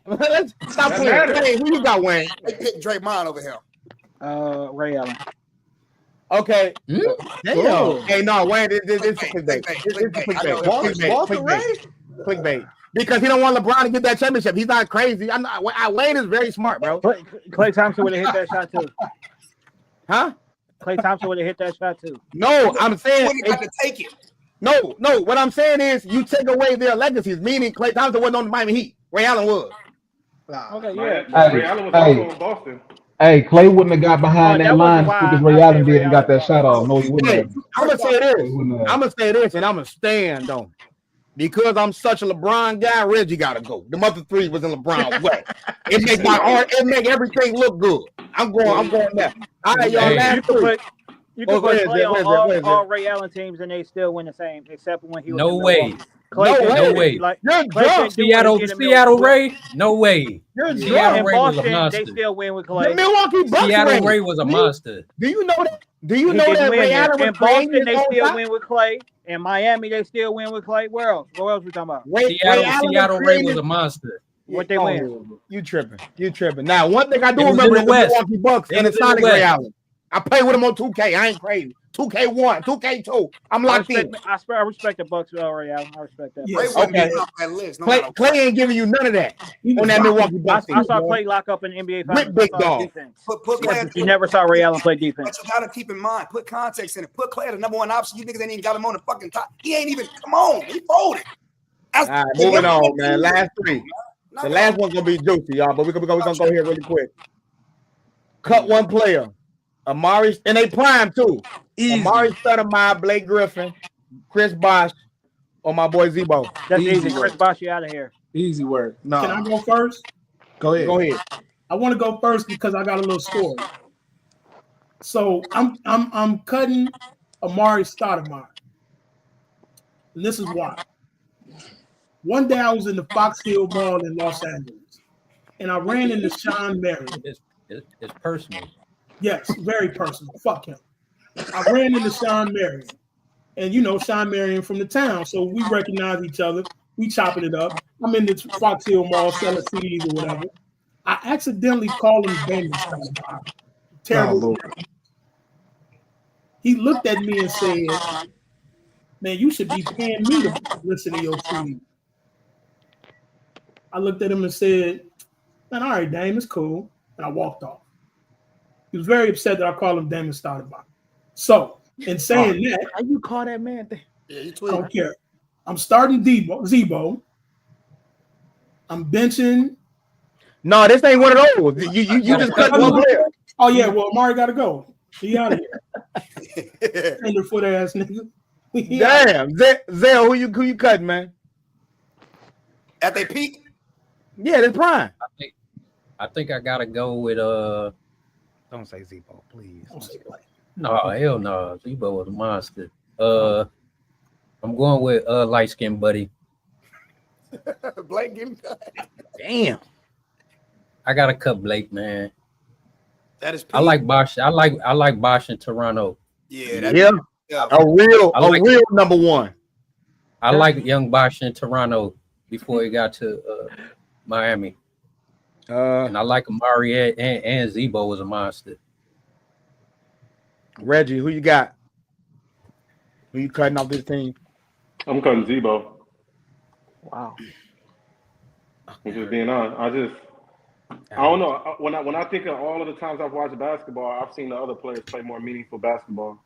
the time. Let's stop That playing. matters. Hey, who you got, Wayne? They picked Draymond over here. Ray Allen. Okay. Damn. Hey, no, Wayne, this is Clickbait. Boston Ray? Clickbait. Because he don't want LeBron to get that championship. He's not crazy. Wayne is very smart, bro. Clay Thompson would have hit that shot too. Huh? Clay Thompson would have hit that shot too. No, I'm saying He got to take it. no. What I'm saying is you take away their legacies, meaning Klay Thompson wasn't on the Miami Heat. Ray Allen was. Okay, man, yeah. Ray Allen was also in Boston. Hey, Clay wouldn't have got behind Oh, that that line wasn't as quick as why Ray I Allen said did Ray and got Allen. that shot off. No, he wouldn't Hey, have. I'm gonna say this. He wouldn't have. I'm gonna say this, and I'm gonna stand on. Because I'm such a LeBron guy, Reggie gotta go. The other 3 was in LeBron way. It make my art. It make everything look good. I'm going there. All right, y'all. Hey. Last You 3. can put where's Clay it? on Where's it? all Ray Allen teams and they still win the same, except when he was No in way. Milwaukee. Clay No couldn't way. do No way. Like, You're Clay drunk. couldn't do what he did in Seattle Milwaukee. Ray? No way. You're Seattle In Ray was a Boston, monster. they still win with The Clay. Milwaukee Bucks. Seattle Ray was a monster. Do you know that? Do you He know didn't that win Ray there. Allen was In playing Boston, they his own still shot? win with Clay. In Miami, they still win with Clay. Where else? What else we talking about? Seattle Ray was a monster. What they win? You tripping. Now, one thing I do It was remember in is the the West. Milwaukee Bucks It and was it's in the Sonic Ray West. Allen. I play with him on 2K. I ain't crazy. 2K1, 2K2. I'm I locked in. respect the Bucks Ray Allen. I respect that. Yeah. Ray wouldn't Okay. be off that list. No Clay, matter Clay what. ain't giving you none of that He was on that rocking. Milwaukee Bucks I team. saw Clay lock up in the NBA Finals. With big I saw dog. his defense. Put Clay at You never saw Ray Allen play defense. But you gotta keep in mind, put context in it. Put Clay at the number 1 option. You niggas ain't even got him on the fucking top. He ain't even come on. He folded. All right, moving on, man. Last 3. The last one's gonna be juicy, y'all, but we're gonna go here really quick. Cut one player. Amari, and they prime too. Easy. Amari Stoudemire, Blake Griffin, Chris Bosh, or my boy Zebo. That's Easy easy. work. Chris Bosh, you out of here. Easy work. No. Can I go first? Go ahead. Go ahead. I want to go first because I got a little story. So I'm cutting Amari Stoudemire. And this is why. One day I was in the Fox Hill Mall in Los Angeles, and I ran into Sean Marion. It's personal. Yes, very personal. Fuck him. I ran into Sean Marion. And you know Sean Marion from the town, so we recognize each other. We chopping it up. I'm in the Fox Hill Mall selling CDs or whatever. I accidentally called him Damon Stoudemire. Terrible. Oh, He looked at me and said, "Man, you should be paying me to listen to your CD." I looked at him and said, "Man, all right, Dame, it's cool." And I walked off. He was very upset that I called him Damon Stoudemire. So, in saying that, How you call that man? Yeah, you I tweet. don't care. I'm starting Zebo. I'm benching. No, this ain't one of those. You just cut one player. Oh yeah, well Amari got to go. He out of here. Tenderfoot ass nigga. Damn, Zell, who you cutting, man? At their peak, Yeah, that's prime. I think I gotta go with Don't say Zebo, please. no, hell no. Zebo was a monster. I'm going with light skinned buddy. Blake, give me Damn. I gotta cut Blake, man. that is peak. I like Bosh. I like Bosh in Toronto. Yeah, that, Yeah, yeah. a real like number 1. I like young Bosh in Toronto before he got to Miami. And I like Amari and Zebo was a monster. Reggie, who you got? Who you cutting off this team? I'm cutting Zebo. Wow. I'm just being honest. I don't know. When I think of all of the times I've watched basketball, I've seen the other players play more meaningful basketball.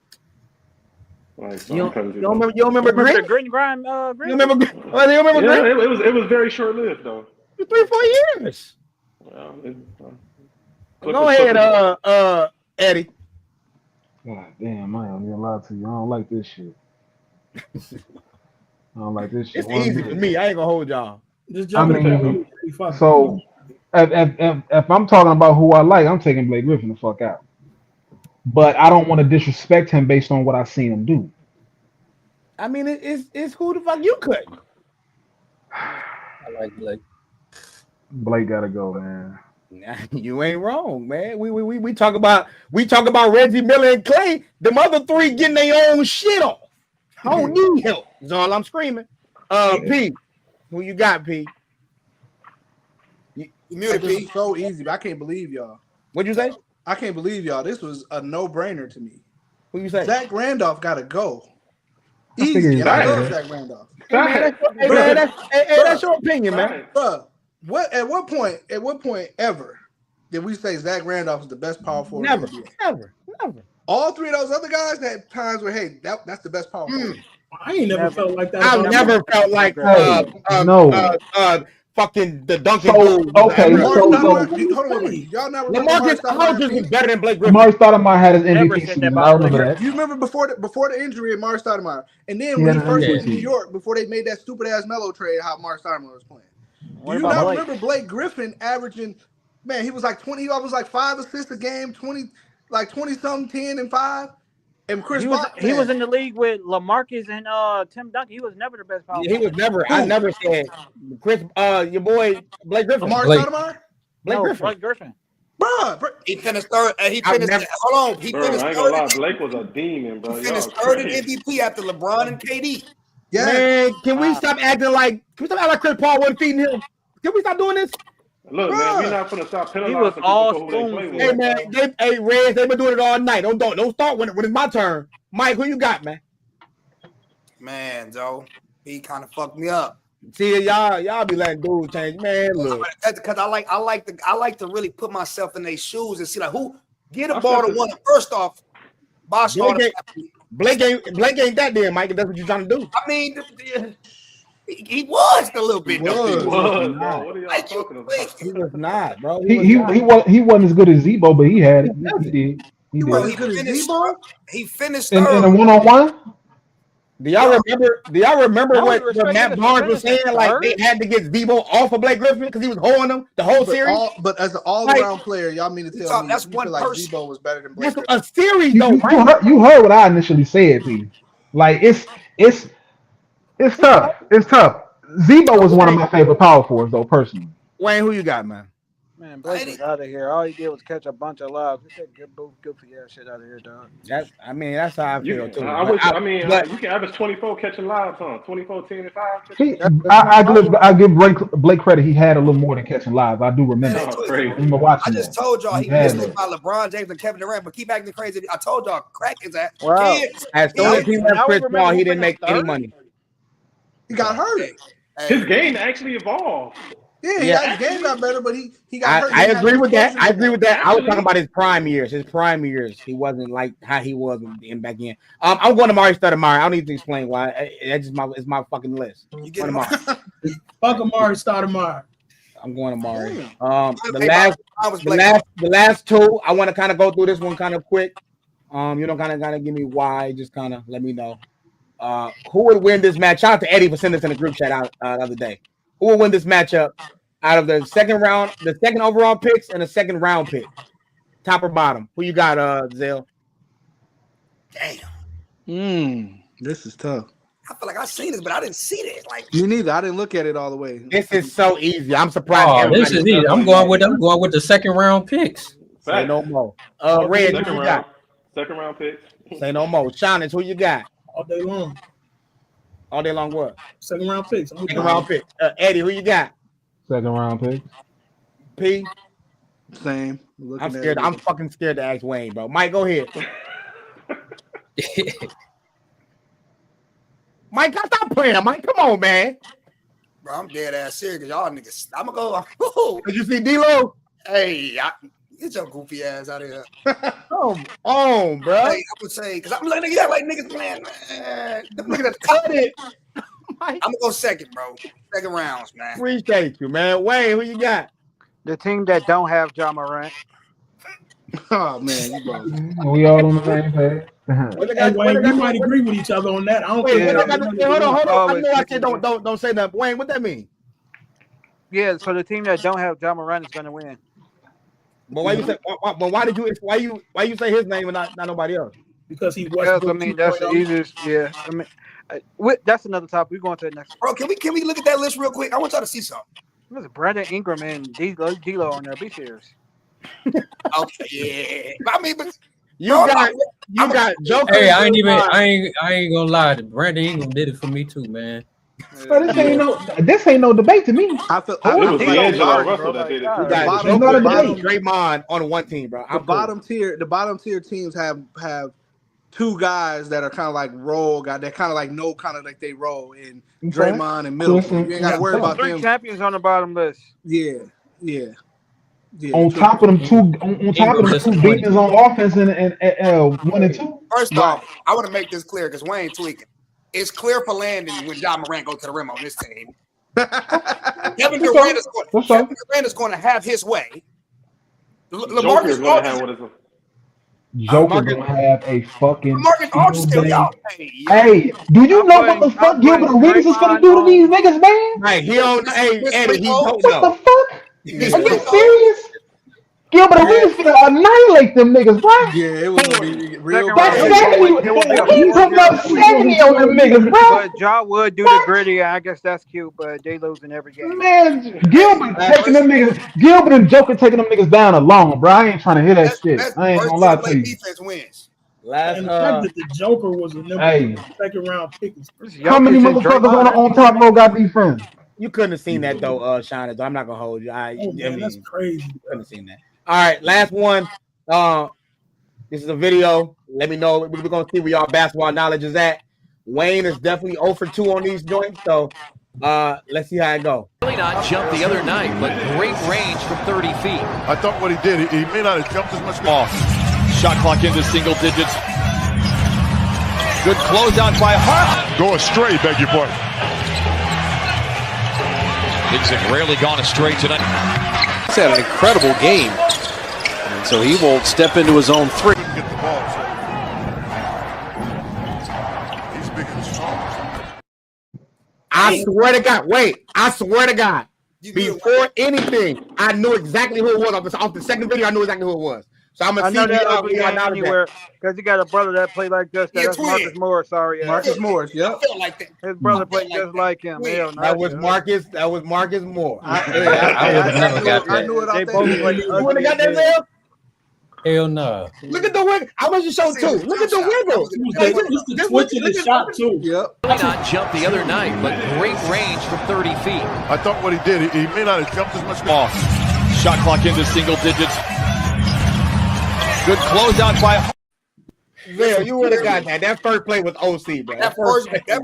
Like, so You don't remember Remember the Grit? grit and grime? You Grit? remember? You remember yeah, Grit? it was very short lived though. 3-4 years. Well, Go ahead, Eddie. God damn, I ain't gonna lie to you. I don't like this shit. I don't like this shit. It's easy for me. I ain't gonna hold y'all. Just I jump in there. mean, so if I'm talking about who I like, I'm taking Blake Griffin the fuck out. But I don't want to disrespect him based on what I've seen him do. I mean, it's who the fuck you couldn't. I like Blake. Blake gotta go, man. Nah, you ain't wrong, man. We talk about Reggie Miller and Clay. Them other three getting their own shit off. I don't need help. That's all I'm screaming. P, who you got, P? You muted, This P. is so easy, but I can't believe y'all. What'd you say? I can't believe y'all. This was a no-brainer to me. Who you say? Zach Randolph gotta go. I figured Easy. you And I said love that. Zach Randolph. That's your opinion, man. Bruh, at what point ever did we say Zach Randolph is the best power forward Never, in the NBA? never. All three of those other guys had times where, hey, that's the best power forward. I ain't never felt like that. I've about never him. felt like No. fucking the Duncan So, dude. okay, Lamar so Stoudemire, hold on, wait. Y'all not remember Lamar Lamarcus Aldridge was Stoudemire? better than Blake Griffin. Mark Stoudemire had his Never MVP said that season. about I remember Blake. that. You remember before the injury of Mark Stoudemire, and then He when had he an first MVP went to New season. York before they made that stupid ass Melo trade, how Mark Stoudemire was playing. What Do you about not Blake? remember Blake Griffin averaging? Man, he was like 20. He was like 5 assists a game, 20 something, 10 and 5. And Chris He was Bosh, he was in the league with LaMarcus and Tim Duncan. He was never the best power He was forward. never. I never said Chris. Your boy Blake Griffin. Lamar Blake. Stoudemire, Blake Griffin. Blake Griffin. bruh. He finished third. He I've finished. never- Hold on. He Bro, finished I ain't gonna third. lie, Blake was a demon, bro. He Y'all finished third in crazy. MVP after LeBron and KD. Yes. Man, can we stop acting like Chris Paul wasn't feeding him? Can we stop doing this? Look, man, we Bruh. not gonna stop He was penalizing people all for who they play spoon with. Hey fed. man, Reds, they've been doing it all night. Don't start when it's my turn. Mike, who you got, man? Man, Joe, he kind of fucked me up. See, y'all be letting dudes change. Man, look. Because I like to really put myself in their shoes and see like who get a I ball felt to one. First off, Bosh Blake ain't that there, Mike. If that's what you're trying to do. I mean, he was a little bit. He though. was. He was, not. bro. What are y'all Like, talking about? He was not, bro. He wasn't as good as Zebo, but he had it. He did. He wasn't did. as good as finished, Zebo? he finished In third. a one-on-one? Do y'all remember I would what respect Matt niggas for Barnes was finishing saying? Like third. they had to get Zebo off of Blake Griffin because he was holding him the whole series. But as an all-around player, y'all mean to tell me That's you one feel like person. Zebo was better than Blake That's Griffin? a series, though. You heard what I initially said, P. Like it's tough. It's tough. Zebo was one of my favorite power forwards, though, personally. Wayne, who you got, man? Man, Blake was out of here. All he did was catch a bunch of lobs. He said good goofy ass shit out of here, dog. That's how I feel too. You can average 24 catching lives, huh? 24, 10, and 5. I give Blake credit. He had a little more than catching live. I do remember. Oh, crazy. I remember watching I just that. told y'all he had missed that. it by LeBron James and Kevin Durant, but keep acting crazy. I told y'all, crack is at Wow. kids. As soon as he left Now we Chris remember Paul, who he didn't finished make any third? money. He got hurt. His game actually evolved. Yeah, his game got better, but he got hurt. I agree with that. I was talking about his prime years. He wasn't like how he was in back in. I'm going to Amari Stoudemire. I don't need to explain why. It's my fucking list. You get Amari. Fuck Amari Stoudemire. I'm going Amari. The The last two, I want to kind of go through this one kind of quick. You don't kind of give me why. Just kind of let me know. Who would win this match? Shout out to Eddie for sending this in the group chat out the other day. Who will win this matchup out of the second round, the second overall picks, and the second round pick? Top or bottom? Who you got, Zell? Damn. This is tough. I feel like I've seen this, but I didn't see it. Like Me neither. I didn't look at it all the way. This is so easy. I'm surprised. Oh, this is easy. I'm going with the second round picks. Say no more. Red, who you got? Second round picks. Say no more. Giannis, who you got? All day long. All day long what? Second round picks. Second round pick. Eddie, who you got? Second round pick. P. Same. I'm scared. I'm fucking scared to ask Wayne, bro. Mike, go ahead. Mike, stop playing. Mike, come on, man. Bro, I'm dead ass serious. Y'all niggas, I'm gonna go. Did you see D-Lo? Hey, get your goofy ass out of here. Come on, bro. Hey, I would say, because I'm like, nigga, like niggas playing, man. Them niggas at the top. Cut it. I'm gonna go second, bro. Second rounds, man. Appreciate you, man. Wayne, who you got? The team that don't have John Morant. Oh man, you bro. We all on the same page. And Wayne, we might agree with each other on that. I don't Wait, think. hold on. I Always know I said picking don't say that. Wayne, what that mean? Yeah, so the team that don't have John Morant is gonna win. But why you say? But why you say his name and not nobody else? Because he Because was. I mean that's the easiest. Yeah, I mean that's another topic. We're going to the next one. Bro, can we look at that list real quick? I want y'all to see something. There's Brandon Ingram and D-Lo on there. Be serious. Okay, yeah. I mean, but You got Joker. Hey, I ain't gonna lie. Brandon Ingram did it for me too, man. So this ain't no debate to me. I feel It was like D'Angelo bro, Russell that did it. You too. got bottom- Joker, bottom- Draymond on one team, bro. the bottom tier teams have two guys that are kind of like role guys. They kind of like know kind of like they roll in Draymond and Middleton. You ain't got to worry about Three them. champions on the bottom list. Yeah. On top of them two demons on offense and 1 and 2. first off, I want to make this clear because Wayne tweaking. It's clear for Landon when John Morant go to the rim on this team. Kevin Durant is going to have his way. Joker's LaMarcus gonna have Aldridge. what is Joker gonna have a fucking. LaMarcus Aldridge still y'all. Hey, do you know what the fuck Gilbert Arenas is gonna do to these niggas, man? Right, he don't. Hey, Eddie, he don't What know. the fuck? Are you serious? Gilbert Arenas gonna annihilate them niggas, bro. Yeah, it was gonna be real That's bad. 70. He's putting up 70 on them niggas, bro. But Ja would do the gritty. I guess that's cute, but they lose in every game. Man, Gilbert taking them niggas. Gilbert and Joker taking them niggas down alone, bro. I ain't trying to hear that shit. I ain't gonna lie to you. Defense wins. And the fact that the Joker was a second round pick is How many motherfuckers on top row got defense? You couldn't have seen that though, Shine. I'm not gonna hold you. I mean, that's crazy. You couldn't have seen that. All right, last one. This is a video. Let me know. We're gonna see where y'all basketball knowledge is at. Wayne is definitely 0 for 2 on these joints, so let's see how it go. Really not jumped the other night, but great range from 30 feet. I thought what he did, he may not have jumped as much. Off. Shot clock into single digits. Good closeout by Hart. Go astray, beg your pardon. Things have rarely gone astray tonight. He's had an incredible game. And so he will step into his own three. Get the ball, so. He's big and strong. I swear to God. Wait, I swear to God. Before anything, I knew exactly who it was. Off the second video, I knew exactly who it was. So I'm gonna see anywhere because he got a brother that played like this. That's Marcus Morris. Sorry, Marcus Morris. Yep. His brother played just like him. That was Marcus. That was Marcus Moore. I would have never got that. I knew it out They there. both played You would have got that there? Hell no. Look at the wiggle. I want you to show two. Look at the wiggle. It's the twitch of the shot too. Yep. Really not jumped the other night, but great range from 30 feet. I thought what he did, he may not have jumped as much. Off. Shot clock into single digits. Good closeout by. Yeah, you would have got that. That first play was OC, bro. That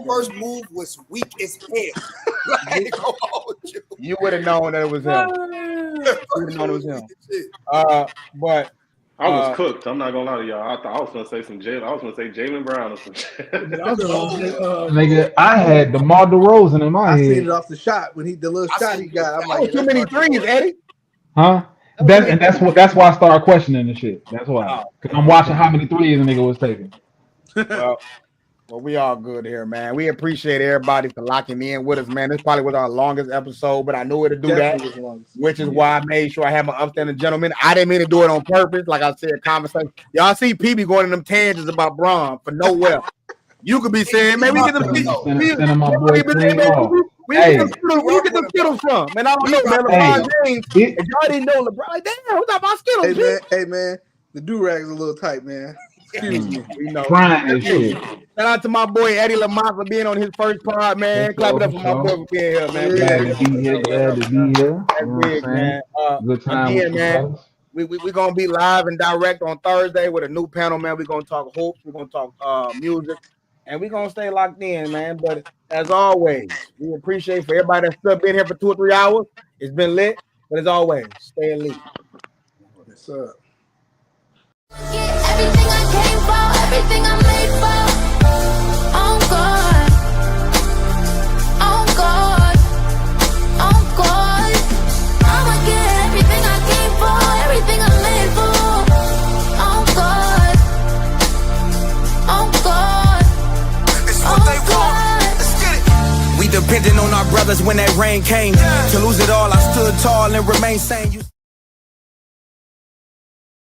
first move was weak as hell. You would have known that it was him. You would have known it was him. But I was cooked. I'm not gonna lie to y'all. I thought I was gonna say some Jalen. I was gonna say Jaylen Brown or some shit. Nigga, I had DeMar DeRozan in my I head. seen it off the shot when the little shot he got. I'm like, too many threes, Eddie. Huh? That's why I started questioning the shit. That's why. Because I'm watching how many threes the nigga was taking. Well, we all good here, man. We appreciate everybody for locking in with us, man. This probably was our longest episode, but I knew it to do that, which is why I made sure I had my upstanding gentleman. I didn't mean to do it on purpose. Like I said, conversation. Y'all see PB going in them tangents about Bron for nowhere. You could be saying, man, we get them Skittles from. Man, I don't know, man. LeBron James, if y'all didn't know LeBron, like, damn, what's up about Skittles? Hey, man, the do-rag's a little tight, man. Excuse me. You know. Shit. Shout out to my boy Eddie Lamar for being on his first pod, man. Clap it up for my boy for being here, man. Glad to be here. That's big, man. Good time. Again, man. We're gonna be live and direct on Thursday with a new panel, man. We're gonna talk hoops, we're gonna talk music. and we're gonna stay locked in, man. But as always, we appreciate for everybody that's still been here for 2 or 3 hours. It's been lit, but as always, stay elite. What's up? Everything I came for, everything I made for. On God, on God, on God. I'ma get everything I came for, everything I made for. On God, on God, It's what they want. Let's get it. We depended on our brothers when that rain came. To lose it all, I stood tall and remained sane.